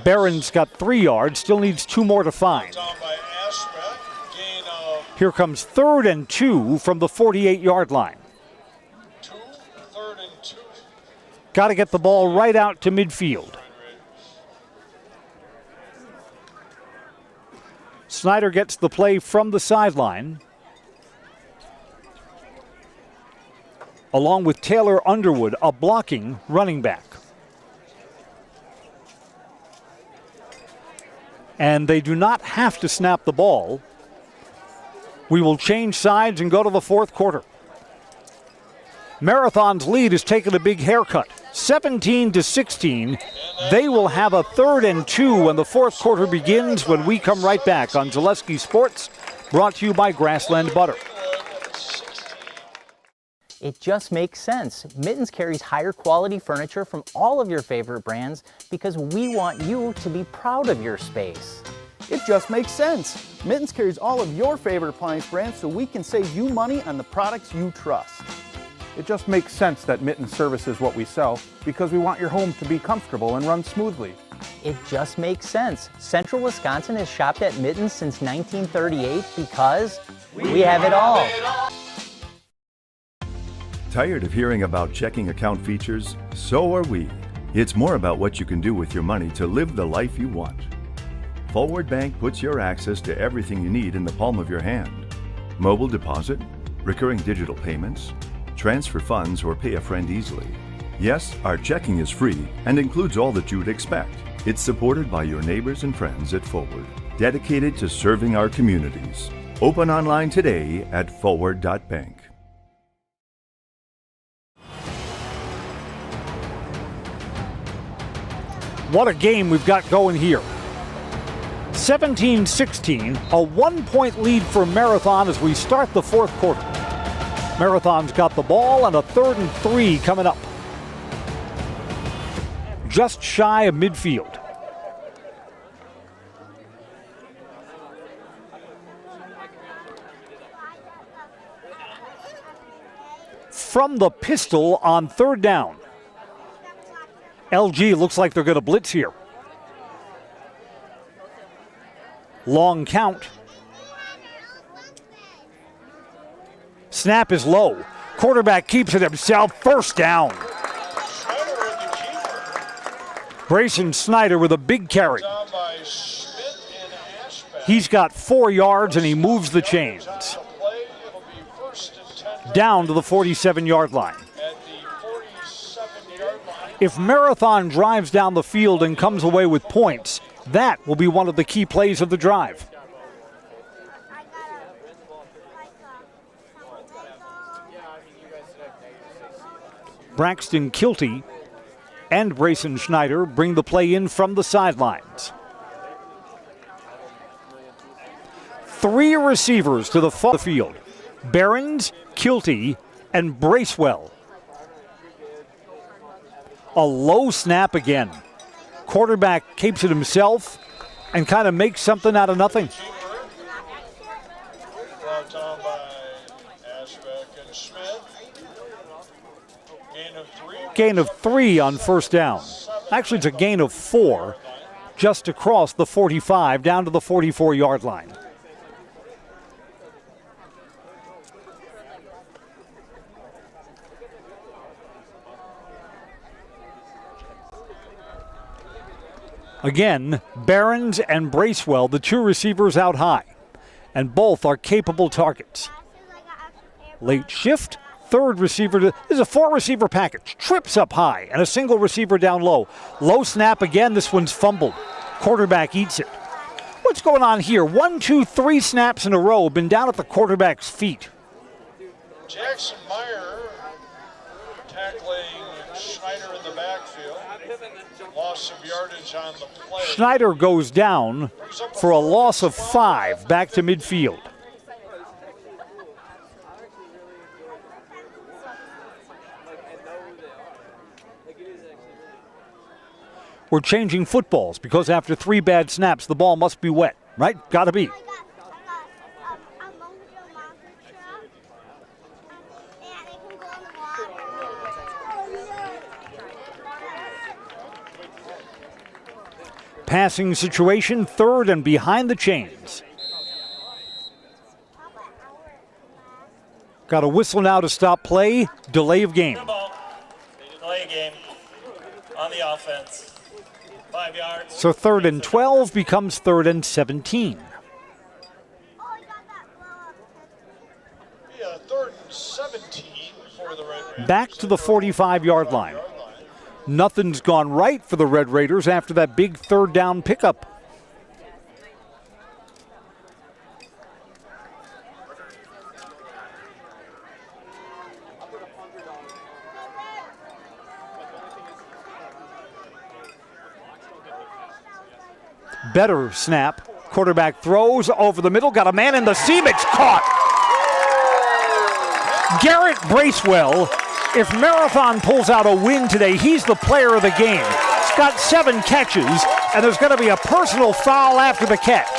Behrens got 3 yards, still needs 2 more to find. Here comes 3rd and 2 from the 48-yard line. Got to get the ball right out to midfield. Snyder gets the play from the sideline, along with Taylor Underwood, a blocking running back. And they do not have to snap the ball. We will change sides and go to the fourth quarter. Marathon's lead has taken a big haircut, 17-16. They will have a 3rd and 2 when the fourth quarter begins when we come right back on Zaleski Sports, brought to you by Grassland Butter. It just makes sense. Mittens carries higher quality furniture from all of your favorite brands because we want you to be proud of your space. It just makes sense. Mittens carries all of your favorite appliance brands so we can save you money on the products you trust. It just makes sense that Mittens services what we sell because we want your home to be comfortable and run smoothly. It just makes sense. Central Wisconsin has shopped at Mittens since 1938 because we have it all. Tired of hearing about checking account features? So are we. It's more about what you can do with your money to live the life you want. Forward Bank puts your access to everything you need in the palm of your hand. Mobile deposit, recurring digital payments, transfer funds, or pay a friend easily. Yes, our checking is free and includes all that you would expect. It's supported by your neighbors and friends at Forward, dedicated to serving our communities. Open online today at forward.bank. What a game we've got going here. 17-16, a 1-point lead for Marathon as we start the fourth quarter. Marathon's got the ball and a 3rd and 3 coming up. Just shy of midfield. From the pistol on 3rd down. LG looks like they're going to blitz here. Long count. Snap is low. Quarterback keeps it himself. 1st down. Grayson Snyder with a big carry. He's got 4 yards and he moves the chains. Down to the 47-yard line. If Marathon drives down the field and comes away with points, that will be one of the key plays of the drive. Braxton Kilty and Grayson Schneider bring the play in from the sidelines. 3 receivers to the field. Behrens, Kilty, and Bracewell. A low snap again. Quarterback keeps it himself and kind of makes something out of nothing. Gain of 3 on 1st down. Actually, it's a gain of 4 just across the 45 down to the 44-yard line. Again, Behrens and Bracewell, the 2 receivers out high, and both are capable targets. Late shift, 3rd receiver. This is a 4-receiver package. Trips up high and a single receiver down low. Low snap again. This one's fumbled. Quarterback eats it. What's going on here? 1, 2, 3 snaps in a row. Been down at the quarterback's feet. Jackson Meyer tackling Schneider in the backfield. Loss of yardage on the play. Schneider goes down for a loss of 5 back to midfield. We're changing footballs because after 3 bad snaps, the ball must be wet, right? Gotta be. Passing situation, 3rd and behind the chains. Got a whistle now to stop play. Delay of game. Delay game on the offense. 5 yards. So 3rd and 12 becomes 3rd and 17. Yeah, 3rd and 17 for the Red Raiders. Back to the 45-yard line. Nothing's gone right for the Red Raiders after that big 3rd down pickup. Better snap. Quarterback throws over the middle. Got a man in the seam. It's caught. Garrett Bracewell. If Marathon pulls out a win today, he's the player of the game. He's got 7 catches, and there's going to be a personal foul after the catch.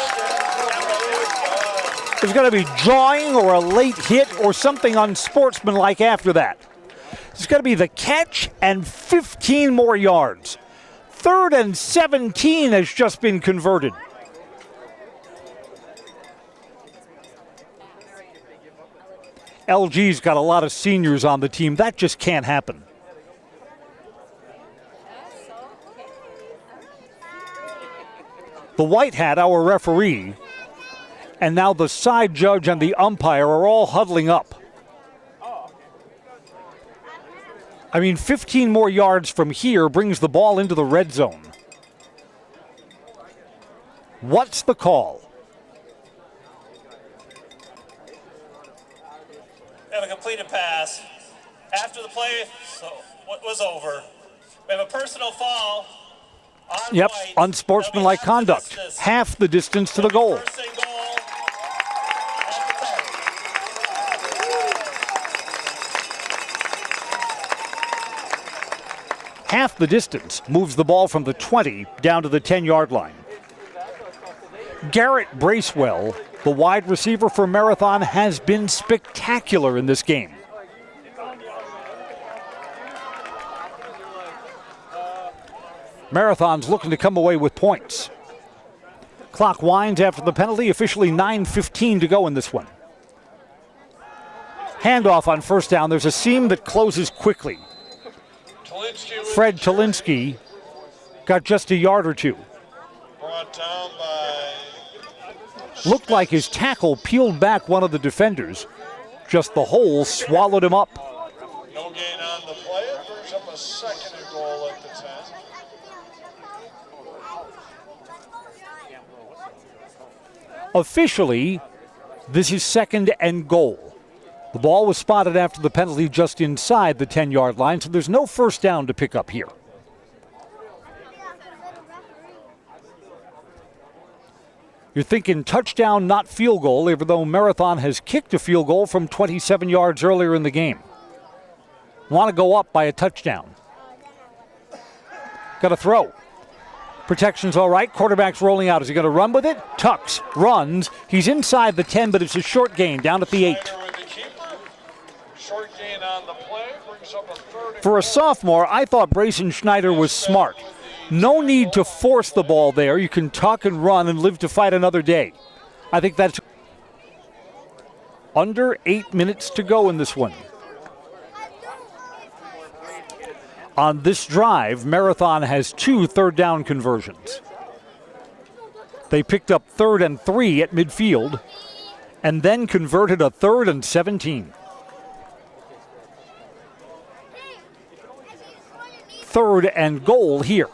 There's going to be jawing or a late hit or something unsportsmanlike after that. It's going to be the catch and 15 more yards. 3rd and 17 has just been converted. LG's got a lot of seniors on the team. That just can't happen. The white hat, our referee, and now the side judge and the umpire are all huddling up. I mean, 15 more yards from here brings the ball into the red zone. What's the call? We have a completed pass. After the play what was over, we have a personal foul on Yep, White. unsportsmanlike conduct. Half the distance to the goal. Half the distance moves the ball from the 20 down to the 10-yard line. Garrett Bracewell, the wide receiver for Marathon, has been spectacular in this game. Marathon's looking to come away with points. Clock winds after the penalty, officially 9:15 to go in this one. Handoff on 1st down. There's a seam that closes quickly. Fred Talinsky got just a yard or 2. Brought down by... Looked like his tackle peeled back one of the defenders. Just the hole swallowed him up. No gain on the play. It brings up a 2nd and goal at the 10. Officially, this is 2nd and goal. The ball was spotted after the penalty just inside the 10-yard line, so there's no 1st down to pick up here. You're thinking touchdown, not field goal, even though Marathon has kicked a field goal from 27 yards earlier in the game. Want to go up by a touchdown. Got to throw. Protection's all right. Quarterback's rolling out. Is he going to run with it? Tucks, runs. He's inside the 10, but it's a short gain down at the 8. Short gain on the play brings up a 3rd. For a sophomore, I thought Brayson Schneider was smart. No need to force the ball there. You can tuck and run and live to fight another day. I think that's under 8 minutes to go in this one. On this drive, Marathon has 2 third down conversions. They picked up 3rd and 3 at midfield and then converted a 3rd and 17. 3rd and goal here.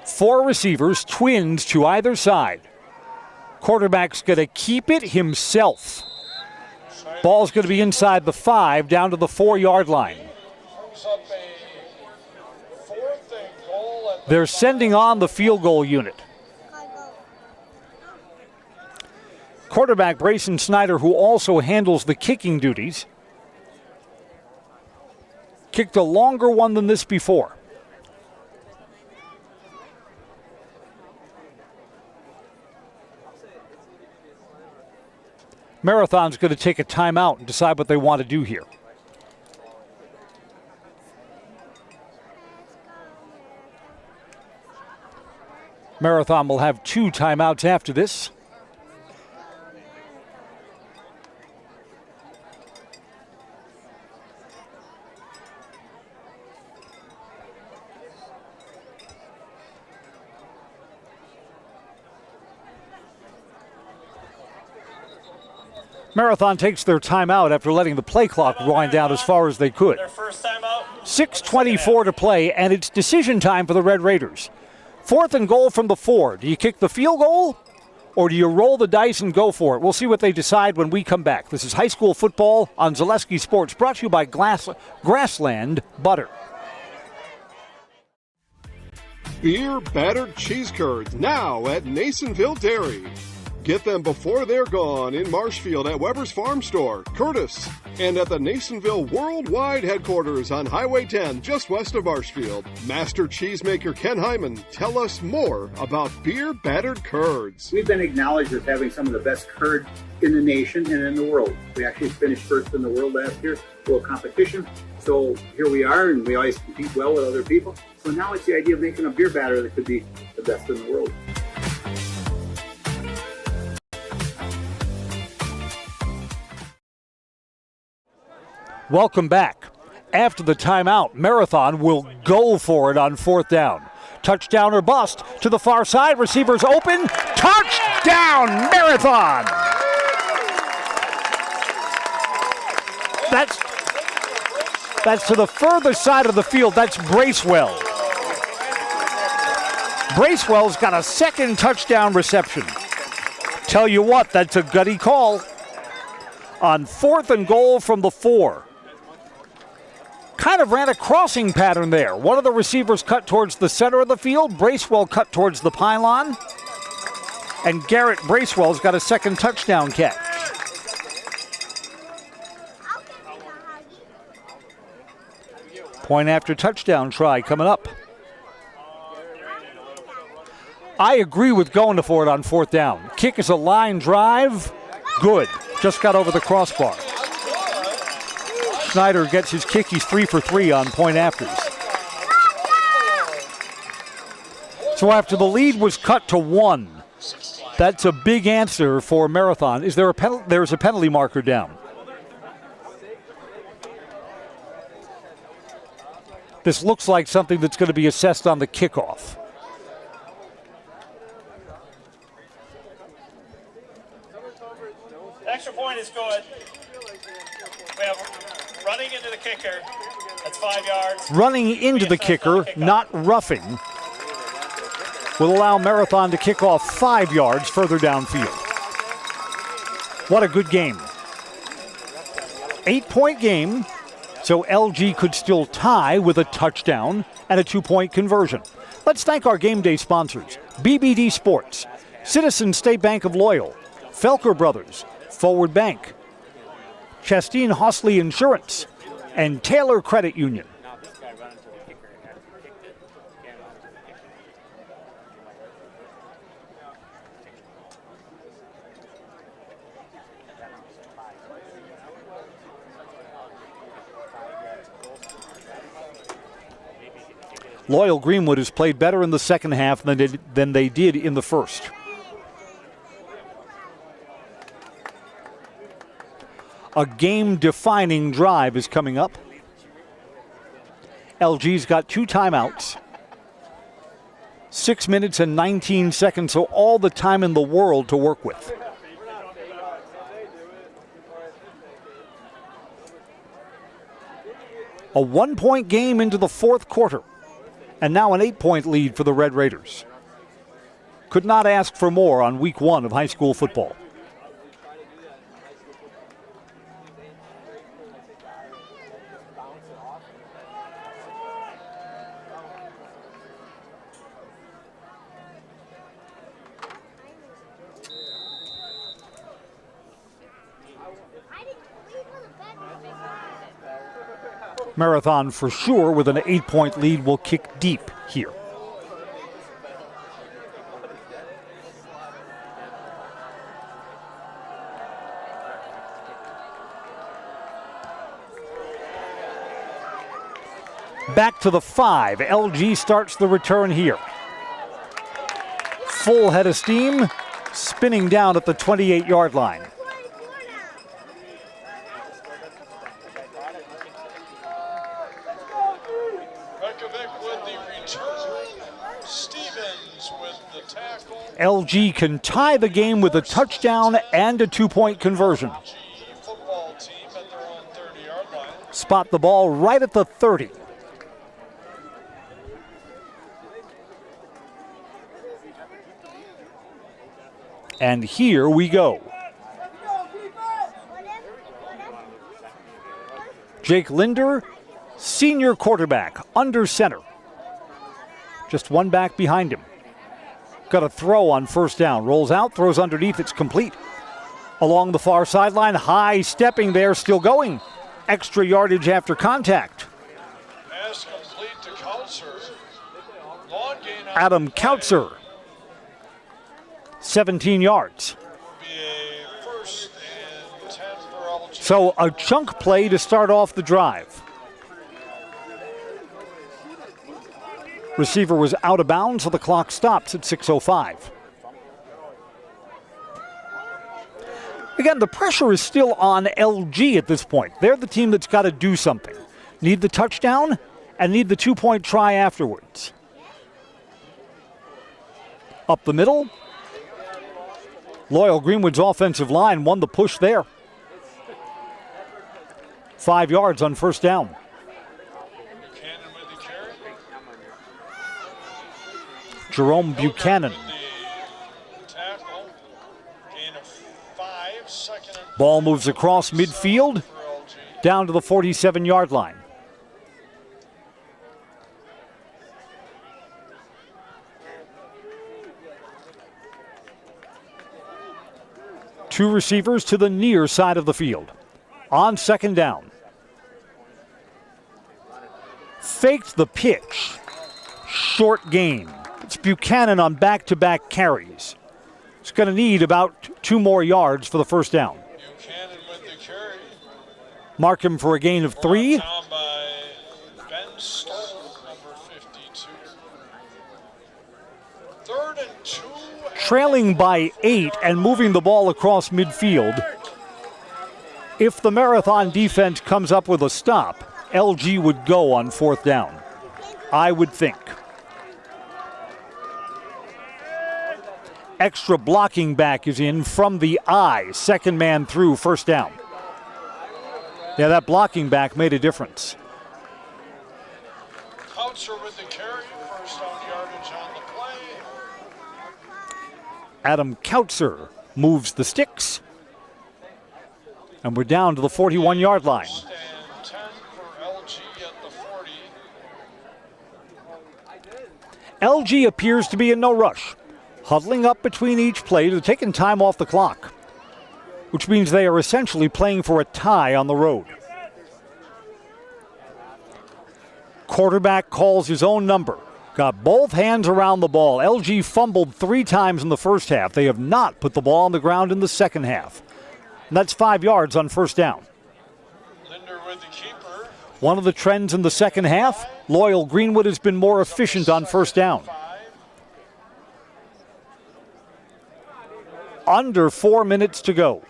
4 receivers, twins to either side. Quarterback's going to keep it himself. Ball's going to be inside the 5, down to the 4-yard line. They're sending on the field goal unit. Quarterback Brayson Snyder, who also handles the kicking duties, kicked a longer one than this before. Marathon's going to take a timeout and decide what they want to do here. Marathon will have 2 timeouts after this. Marathon takes their timeout after letting the play clock wind down as far as they could. 6:24 to play, and it's decision time for the Red Raiders. 4th and goal from the 4. Do you kick the field goal, or do you roll the dice and go for it? We'll see what they decide when we come back. This is high school football on Zaleski Sports, brought to you by Grassland Butter. Beer battered cheese curds now at Nasonville Dairy. Get them before they're gone in Marshfield at Weber's Farm Store, Curtis, and at the Nasonville Worldwide Headquarters on Highway 10 just west of Marshfield. Master cheesemaker Ken Hyman, tell us more about beer battered curds. We've been acknowledged as having some of the best curd in the nation and in the world. We actually finished first in the world last year, world competition. So here we are, and we always compete well with other people. So now it's the idea of making a beer batter that could be the best in the world. Welcome back. After the timeout, Marathon will go for it on 4th down. Touchdown or bust to the far side. Receivers open. Touchdown, Marathon! That's to the further side of the field. That's Bracewell. Bracewell's got a 2nd touchdown reception. Tell you what, that's a gutty call. On 4th and goal from the 4. Kind of ran a crossing pattern there. One of the receivers cut towards the center of the field. Bracewell cut towards the pylon. And Garrett Bracewell's got a 2nd touchdown catch. Point after touchdown try coming up. I agree with going for it on 4th down. Kick is a line drive. Good. Just got over the crossbar. Snyder gets his kick. He's 3 for 3 on point afters. So after the lead was cut to 1, that's a big answer for Marathon. Is there a penalty? There's a penalty marker down. This looks like something that's going to be assessed on the kickoff. Extra point is good. We have running into the kicker. That's 5 yards. Running into the kicker, not roughing, will allow Marathon to kick off 5 yards further downfield. What a good game. 8-point game, so LG could still tie with a touchdown and a 2-point conversion. Let's thank our game day sponsors: BBD Sports, Citizens State Bank of Loyal, Felker Brothers, Forward Bank, Chastine Hostley Insurance, and Taylor Credit Union. Loyal Greenwood has played better in the second half than they did in the first. A game-defining drive is coming up. LG's got 2 timeouts. 6 minutes and 19 seconds, so all the time in the world to work with. A 1-point game into the 4th quarter. And now an 8-point lead for the Red Raiders. Could not ask for more on week 1 of high school football. Marathon for sure with an 8-point lead will kick deep here. Back to the 5. LG starts the return here. Full head of steam, spinning down at the 28-yard line. LG can tie the game with a touchdown and a 2-point conversion. Spot the ball right at the 30. And here we go. Jake Linder, senior quarterback, under center. Just one back behind him. Got a throw on first down. Rolls out, throws underneath, it's complete. Along the far sideline, high stepping there, still going. Extra yardage after contact. Pass complete to Kautzer. Long gain on Adam Kautzer. 17 yards. first and 10 for LG. So a chunk play to start off the drive. Receiver was out of bounds, so the clock stops at 6:05. Again, the pressure is still on LG at this point. They're the team that's got to do something. Need the touchdown and need the 2-point try afterwards. Up the middle. Loyal Greenwood's offensive line won the push there. 5 yards on first down. Jerome Buchanan. Ball moves across midfield, down to the 47-yard line. Two receivers to the near side of the field. On second down. Faked the pitch. Short gain. It's Buchanan on back-to-back carries. It's going to need about 2 more yards for the first down. Buchanan with the carry. Mark him for a gain of 3. Down by Ben Stoll, number 52. 3rd and 2. Trailing by 8 and moving the ball across midfield. If the Marathon defense comes up with a stop, LG would go on 4th down. I would think. Extra blocking back is in from the eye. Second man through, first down. Yeah, that blocking back made a difference. Kautzer with the carry. First down yardage on the play. Adam Kautzer moves the sticks. And we're down to the 41-yard line. And 10 for LG at the 40. LG appears to be in no rush. Huddling up between each play, they're taking time off the clock, which means they are essentially playing for a tie on the road. Quarterback calls his own number. Got both hands around the ball. LG fumbled 3 times in the first half. They have not put the ball on the ground in the second half. And that's 5 yards on first down. Linder with the keeper. One of the trends in the second half, Loyal Greenwood has been more efficient on first down. Under 4 minutes to go.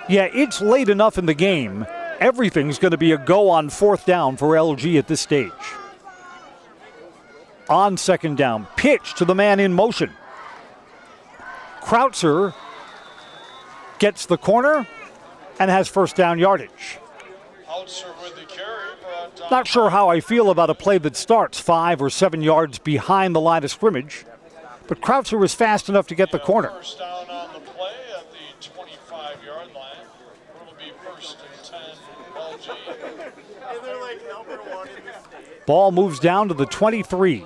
Yeah, it's late enough in the game. Everything's going to be a go on 4th down for LG at this stage. On second down, pitch to the man in motion. Krautzer gets the corner and has first down yardage. With the carry, brought Not sure how I feel about a play that starts 5 or 7 yards behind the line of scrimmage, but Krautzer was fast enough to get the corner. First down on the play at the 25-yard line. It'll be first and 10 LG. And they're like number 1 in the state. Ball moves down to the 23.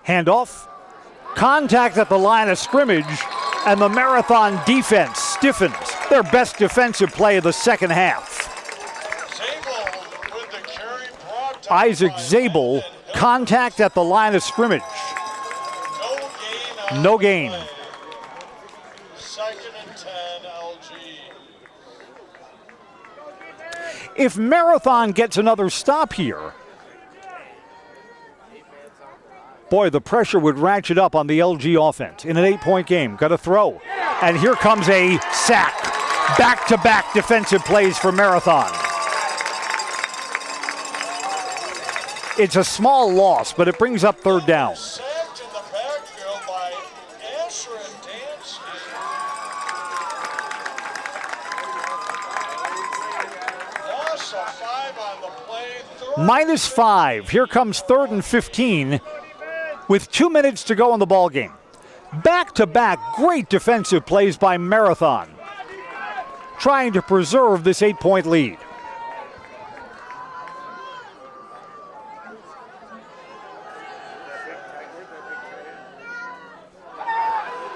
Handoff, contact at the line of scrimmage, and the Marathon defense stiffens. Their best defensive play of the second half. Isaac Zabel, contact at the line of scrimmage. No gain. Second and 10 LG. If Marathon gets another stop here, boy, the pressure would ratchet up on the LG offense in an 8-point game. Got to throw. And here comes a sack. Back-to-back defensive plays for Marathon. It's a small loss, but it brings up third down. Sacked in the backfield by Asher and Dansky. Loss of 5 on the play. -5. Here comes 3rd and 15 with 2 minutes to go in the ball game. Back-to-back great defensive plays by Marathon, trying to preserve this 8-point lead.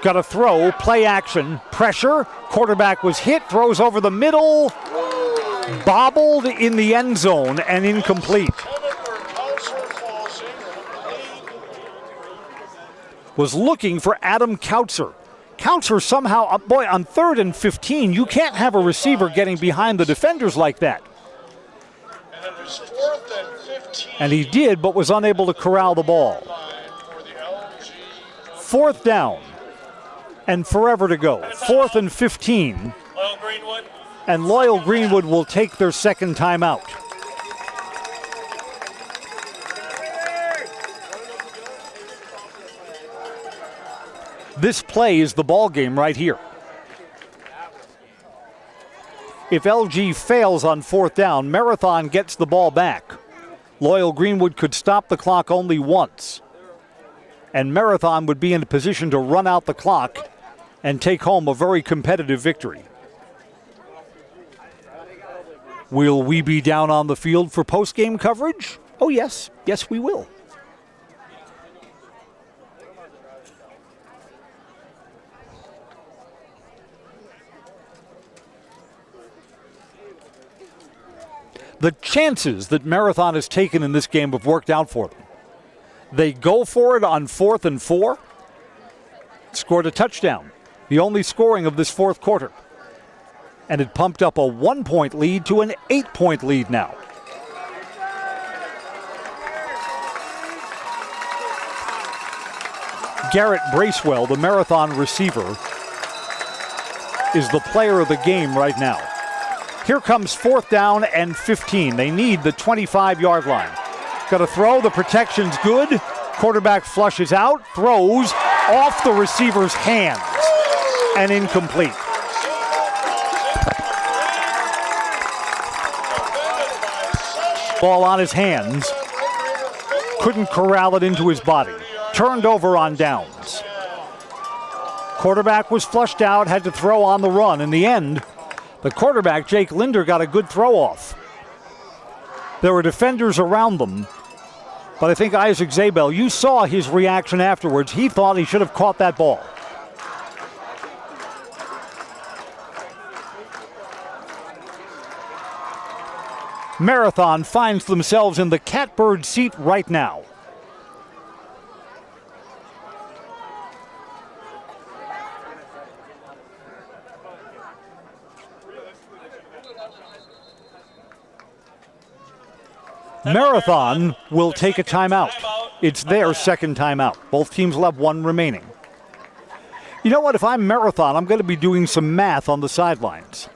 Got a throw, play action, pressure. Quarterback was hit, throws over the middle, bobbled in the end zone and incomplete. Was looking for Adam Kautzer. Kautzer somehow, boy, on 3rd and 15, you can't have a receiver getting behind the defenders like that. And it was 4th and 15. And he did, but was unable to corral the ball. 4th down. And forever to go. 4th and 15. Loyal Greenwood. And Loyal Greenwood will take their second timeout. This play is the ball game right here. If LG fails on 4th down, Marathon gets the ball back. Loyal Greenwood could stop the clock only once. And Marathon would be in a position to run out the clock and take home a very competitive victory. Will we be down on the field for post-game coverage? Oh, yes. Yes, we will. The chances that Marathon has taken in this game have worked out for them. They go for it on 4th and 4, scored a touchdown, the only scoring of this 4th quarter. And it pumped up a 1-point lead to an 8-point lead now. Garrett Bracewell, the Marathon receiver, is the player of the game right now. Here comes 4th down and 15. They need the 25-yard line. Got to throw, the protection's good. Quarterback flushes out, throws off the receiver's hands and incomplete. Ball on his hands, couldn't corral it into his body. Turned over on downs. Quarterback was flushed out, had to throw on the run. In the end, the quarterback, Jake Linder, got a good throw off. There were defenders around them, but I think Isaac Zabel, you saw his reaction afterwards. He thought he should have caught that ball. Marathon finds themselves in the catbird seat right now. Marathon will take a timeout. It's their second timeout. Both teams will have one remaining. You know what? If I'm Marathon, I'm going to be doing some math on the sidelines.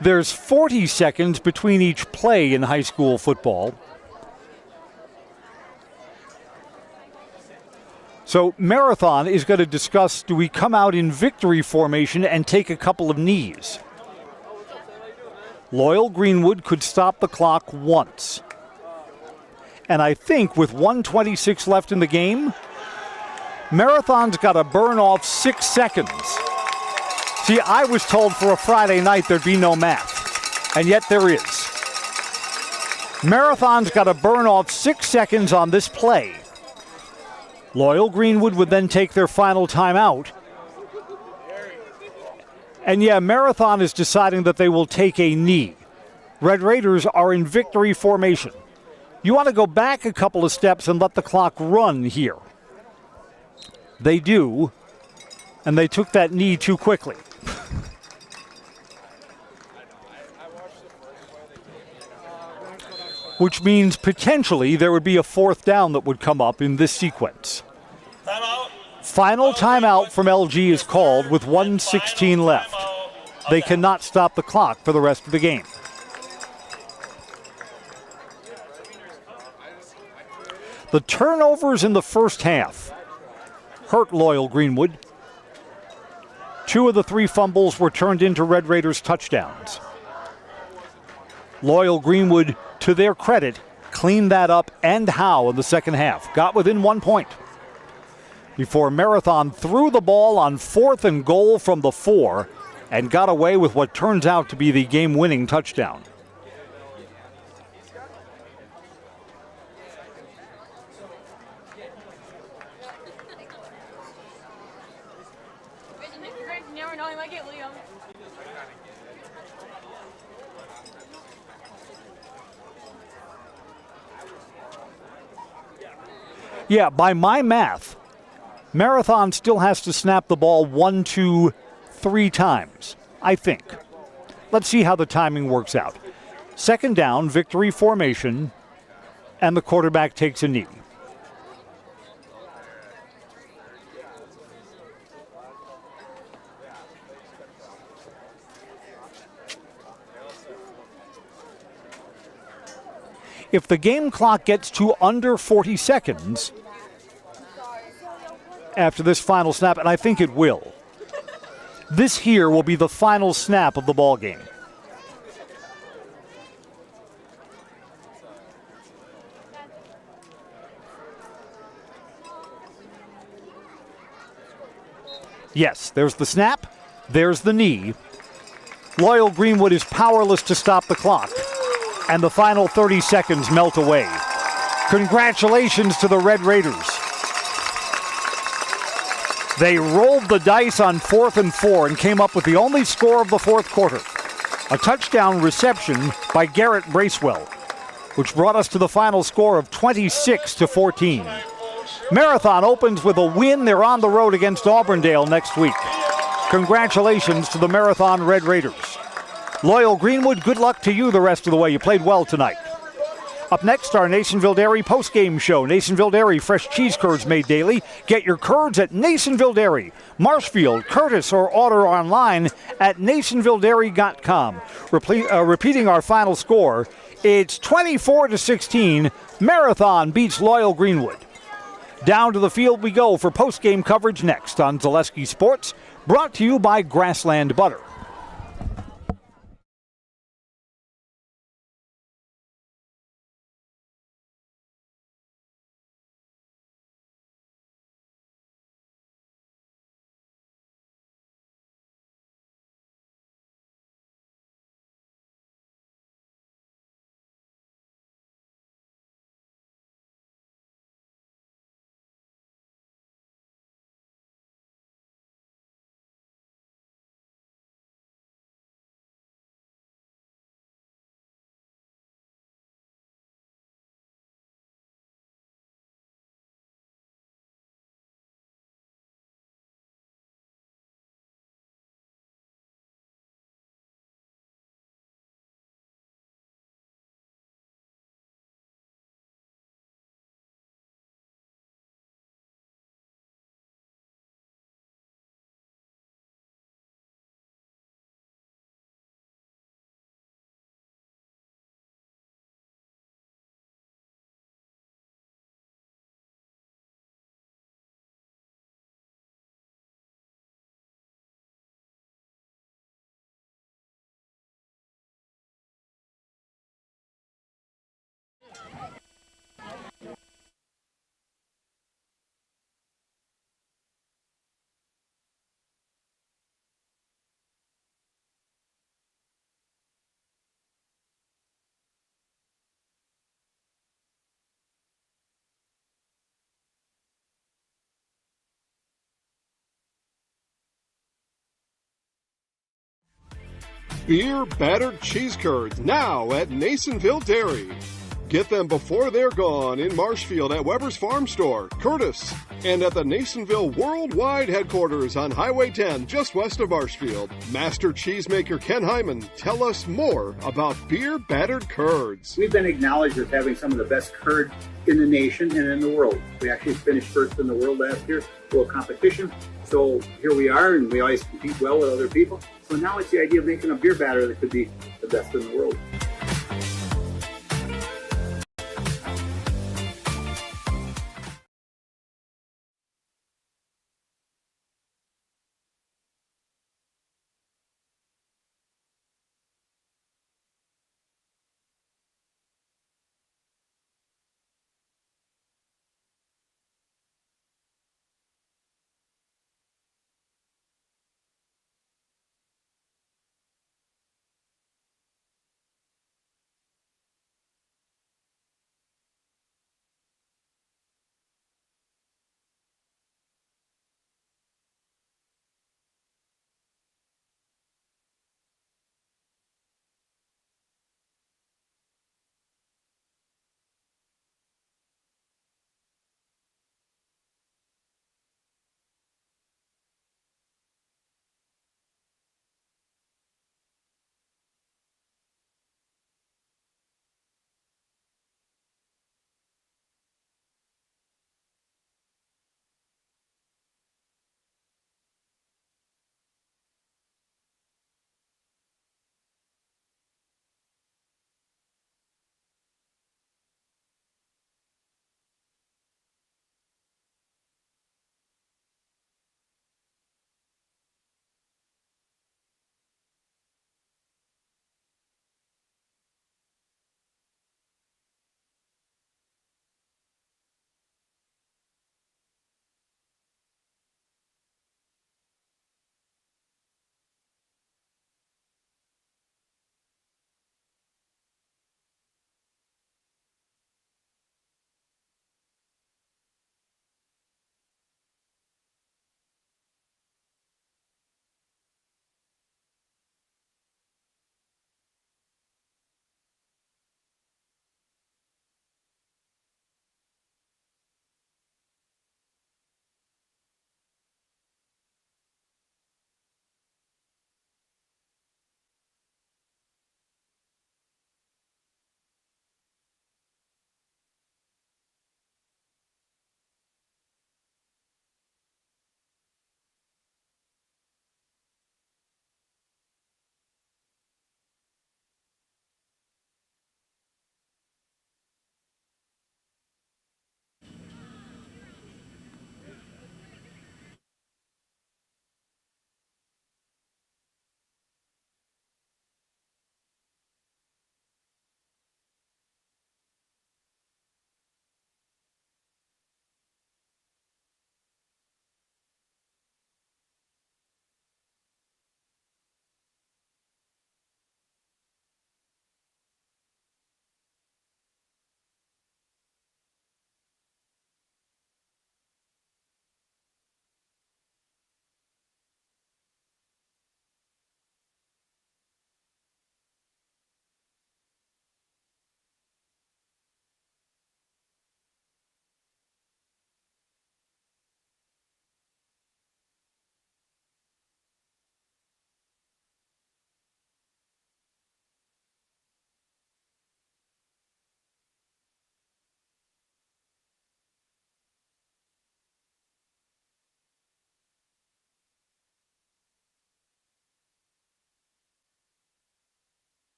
There's 40 seconds between each play in high school football. So Marathon is going to discuss, do we come out in victory formation and take a couple of knees? Loyal Greenwood could stop the clock once. And I think with 1:26 left in the game, Marathon's got to burn off 6 seconds. See, I was told for a Friday night there'd be no math, and yet there is. Marathon's got to burn off 6 seconds on this play. Loyal Greenwood would then take their final timeout. And yeah, Marathon is deciding that they will take a knee. Red Raiders are in victory formation. You want to go back a couple of steps and let the clock run here. They do, and they took that knee too quickly. Which means potentially there would be a 4th down that would come up in this sequence. Final timeout from LG is called with 1:16 left. They cannot stop the clock for the rest of the game. The turnovers in the first half hurt Loyal Greenwood. 2 of the 3 fumbles were turned into Red Raiders touchdowns. Loyal Greenwood, to their credit, cleaned that up and how in the second half. Got within 1 point. Before Marathon threw the ball on 4th and goal from the 4 and got away with what turns out to be the game-winning touchdown. Yeah, by my math, Marathon still has to snap the ball 1, 2, 3 times, I think. Let's see how the timing works out. 2nd down, victory formation, and the quarterback takes a knee. If the game clock gets to under 40 seconds after this final snap, and I think it will, this here will be the final snap of the ball game. Yes, there's the snap, there's the knee. Loyal Greenwood is powerless to stop the clock, and the final 30 seconds melt away. Congratulations to the Red Raiders. They rolled the dice on 4th and 4 and came up with the only score of the 4th quarter. A touchdown reception by Garrett Bracewell, which brought us to the final score of 26-14. Marathon opens with a win. They're on the road against Auburndale next week. Congratulations to the Marathon Red Raiders. Loyal Greenwood, good luck to you the rest of the way. You played well tonight. Up next, our Nasonville Dairy post-game show. Nasonville Dairy, fresh cheese curds made daily. Get your curds at Nasonville Dairy, Marshfield, Curtis, or order online at NasonvilleDairy.com. Repeating our final score, it's 24-16. Marathon beats Loyal Greenwood. Down to the field we go for post-game coverage next on Zaleski Sports, brought to you by Grassland Butter. beer battered cheese curds now at Nasonville Dairy. Get them before they're gone in Marshfield at Weber's Farm Store, Curtis, and at the Nasonville Worldwide headquarters on Highway 10 just west of Marshfield. Master cheesemaker Ken Hyman, tell us more about beer battered curds. We've been acknowledged as having some of the best curd in the nation and in the world. We actually finished first in the world last year, world competition. So here we are, and we always compete well with other people. So now it's the idea of making a beer batter that could be the best in the world.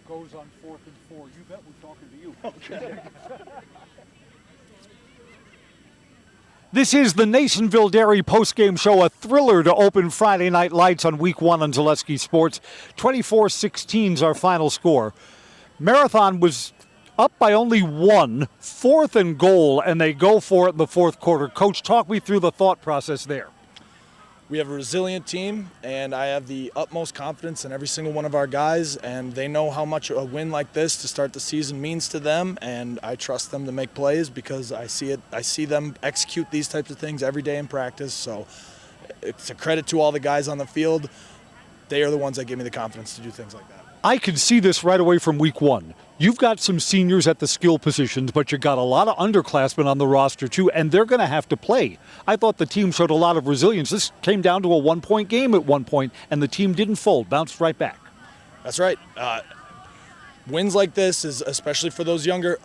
Goes on 4th and 4. You bet we're talking to you. Okay. This is the Nasonville Dairy postgame show, a thriller to open Friday Night Lights on Week 1 on Zaleski Sports. 24-16 is our final score. Marathon was up by only 1, 4th and goal, and they go for it in the fourth quarter. Coach, talk me through the thought process there. we have a resilient team, and I have the utmost confidence in every single one of our guys, and they know how much a win like this to start the season means to them, and I trust them to make plays because I see them execute these types of things every day in practice. So it's a credit to all the guys on the field. They are the ones that give me the confidence to do things like that. I can see this right away from week one. You've got some seniors at the skill positions, but you got a lot of underclassmen on the roster too, and they're going to have to play. I thought the team showed a lot of resilience. This came down to a one-point game at one point, and the team didn't fold, bounced right back. That's right. Wins like this, is especially for those younger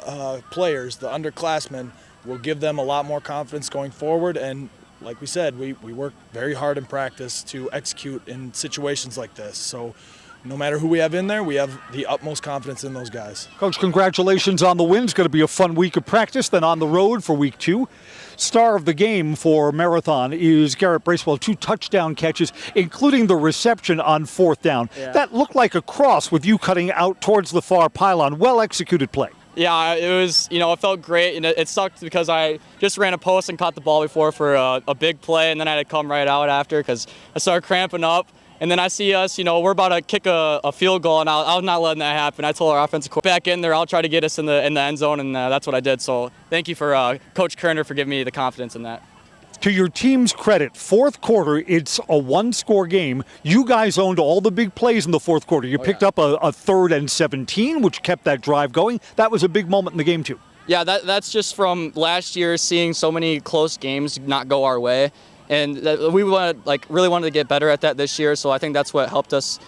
players, the underclassmen, will give them a lot more confidence going forward. And like we said, we work very hard in practice to execute in situations like this. So no matter who we have in there, we have the utmost confidence in those guys. Coach, congratulations on the win. It's going to be a fun week of practice, then on the road for week 2. Star of the game for Marathon is Garrett Bracewell, 2 touchdown catches, including the reception on 4th down. Yeah. That looked like a cross with you cutting out towards the far pylon. Well-executed play. Yeah, it was, it felt great, and it sucked because I just ran a post and caught the ball before for a big play, and then I had to come right out after because I started cramping up. And then I see us, we're about to kick a field goal, and I was not letting that happen. I told our offensive coach, back in there, I'll try to get us in the end zone, and that's what I did. So thank you for Coach Kerner for giving me the confidence in that. To your team's credit, 4th quarter, it's a 1-score game. You guys owned all the big plays in the 4th quarter. You picked up a 3rd and 17, which kept that drive going. That was a big moment in the game, too. Yeah, that's just from last year seeing so many close games not go our way. And we really wanted to get better at that this year, so I think that's what helped us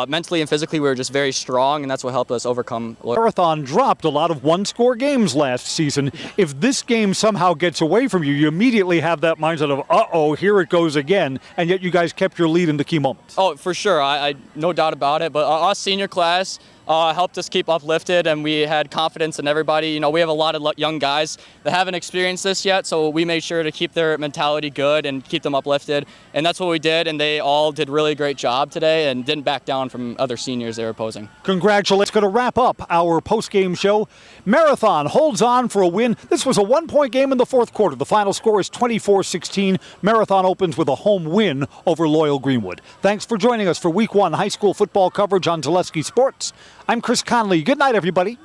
mentally and physically. We were just very strong, and that's what helped us overcome. Marathon dropped a lot of 1-score games last season. If this game somehow gets away from you, you immediately have that mindset of, uh-oh, here it goes again, and yet you guys kept your lead in the key moments. Oh, for sure. I no doubt about it, but our senior class helped us keep uplifted, and we had confidence in everybody. We have a lot of young guys that haven't experienced this yet, so we made sure to keep their mentality good and keep them uplifted, and that's what we did, and they all did really great job today and didn't back down from other seniors they were opposing. Congratulations. Going to wrap up our post-game show. Marathon holds on for a win. This was a 1-point game in the 4th quarter. The final score is 24-16. Marathon opens with a home win over Loyal Greenwood. Thanks for joining us for Week 1 high school football coverage on Zaleski Sports. I'm Chris Conley. Good night, everybody.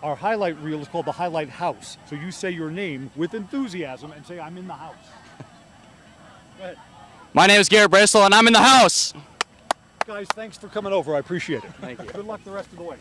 Our highlight reel is called the Highlight House. So you say your name with enthusiasm and say, I'm in the house. Go ahead. My name is Garrett Bracewell, and I'm in the house. Guys, thanks for coming over. I appreciate it. Thank you. Good luck the rest of the way.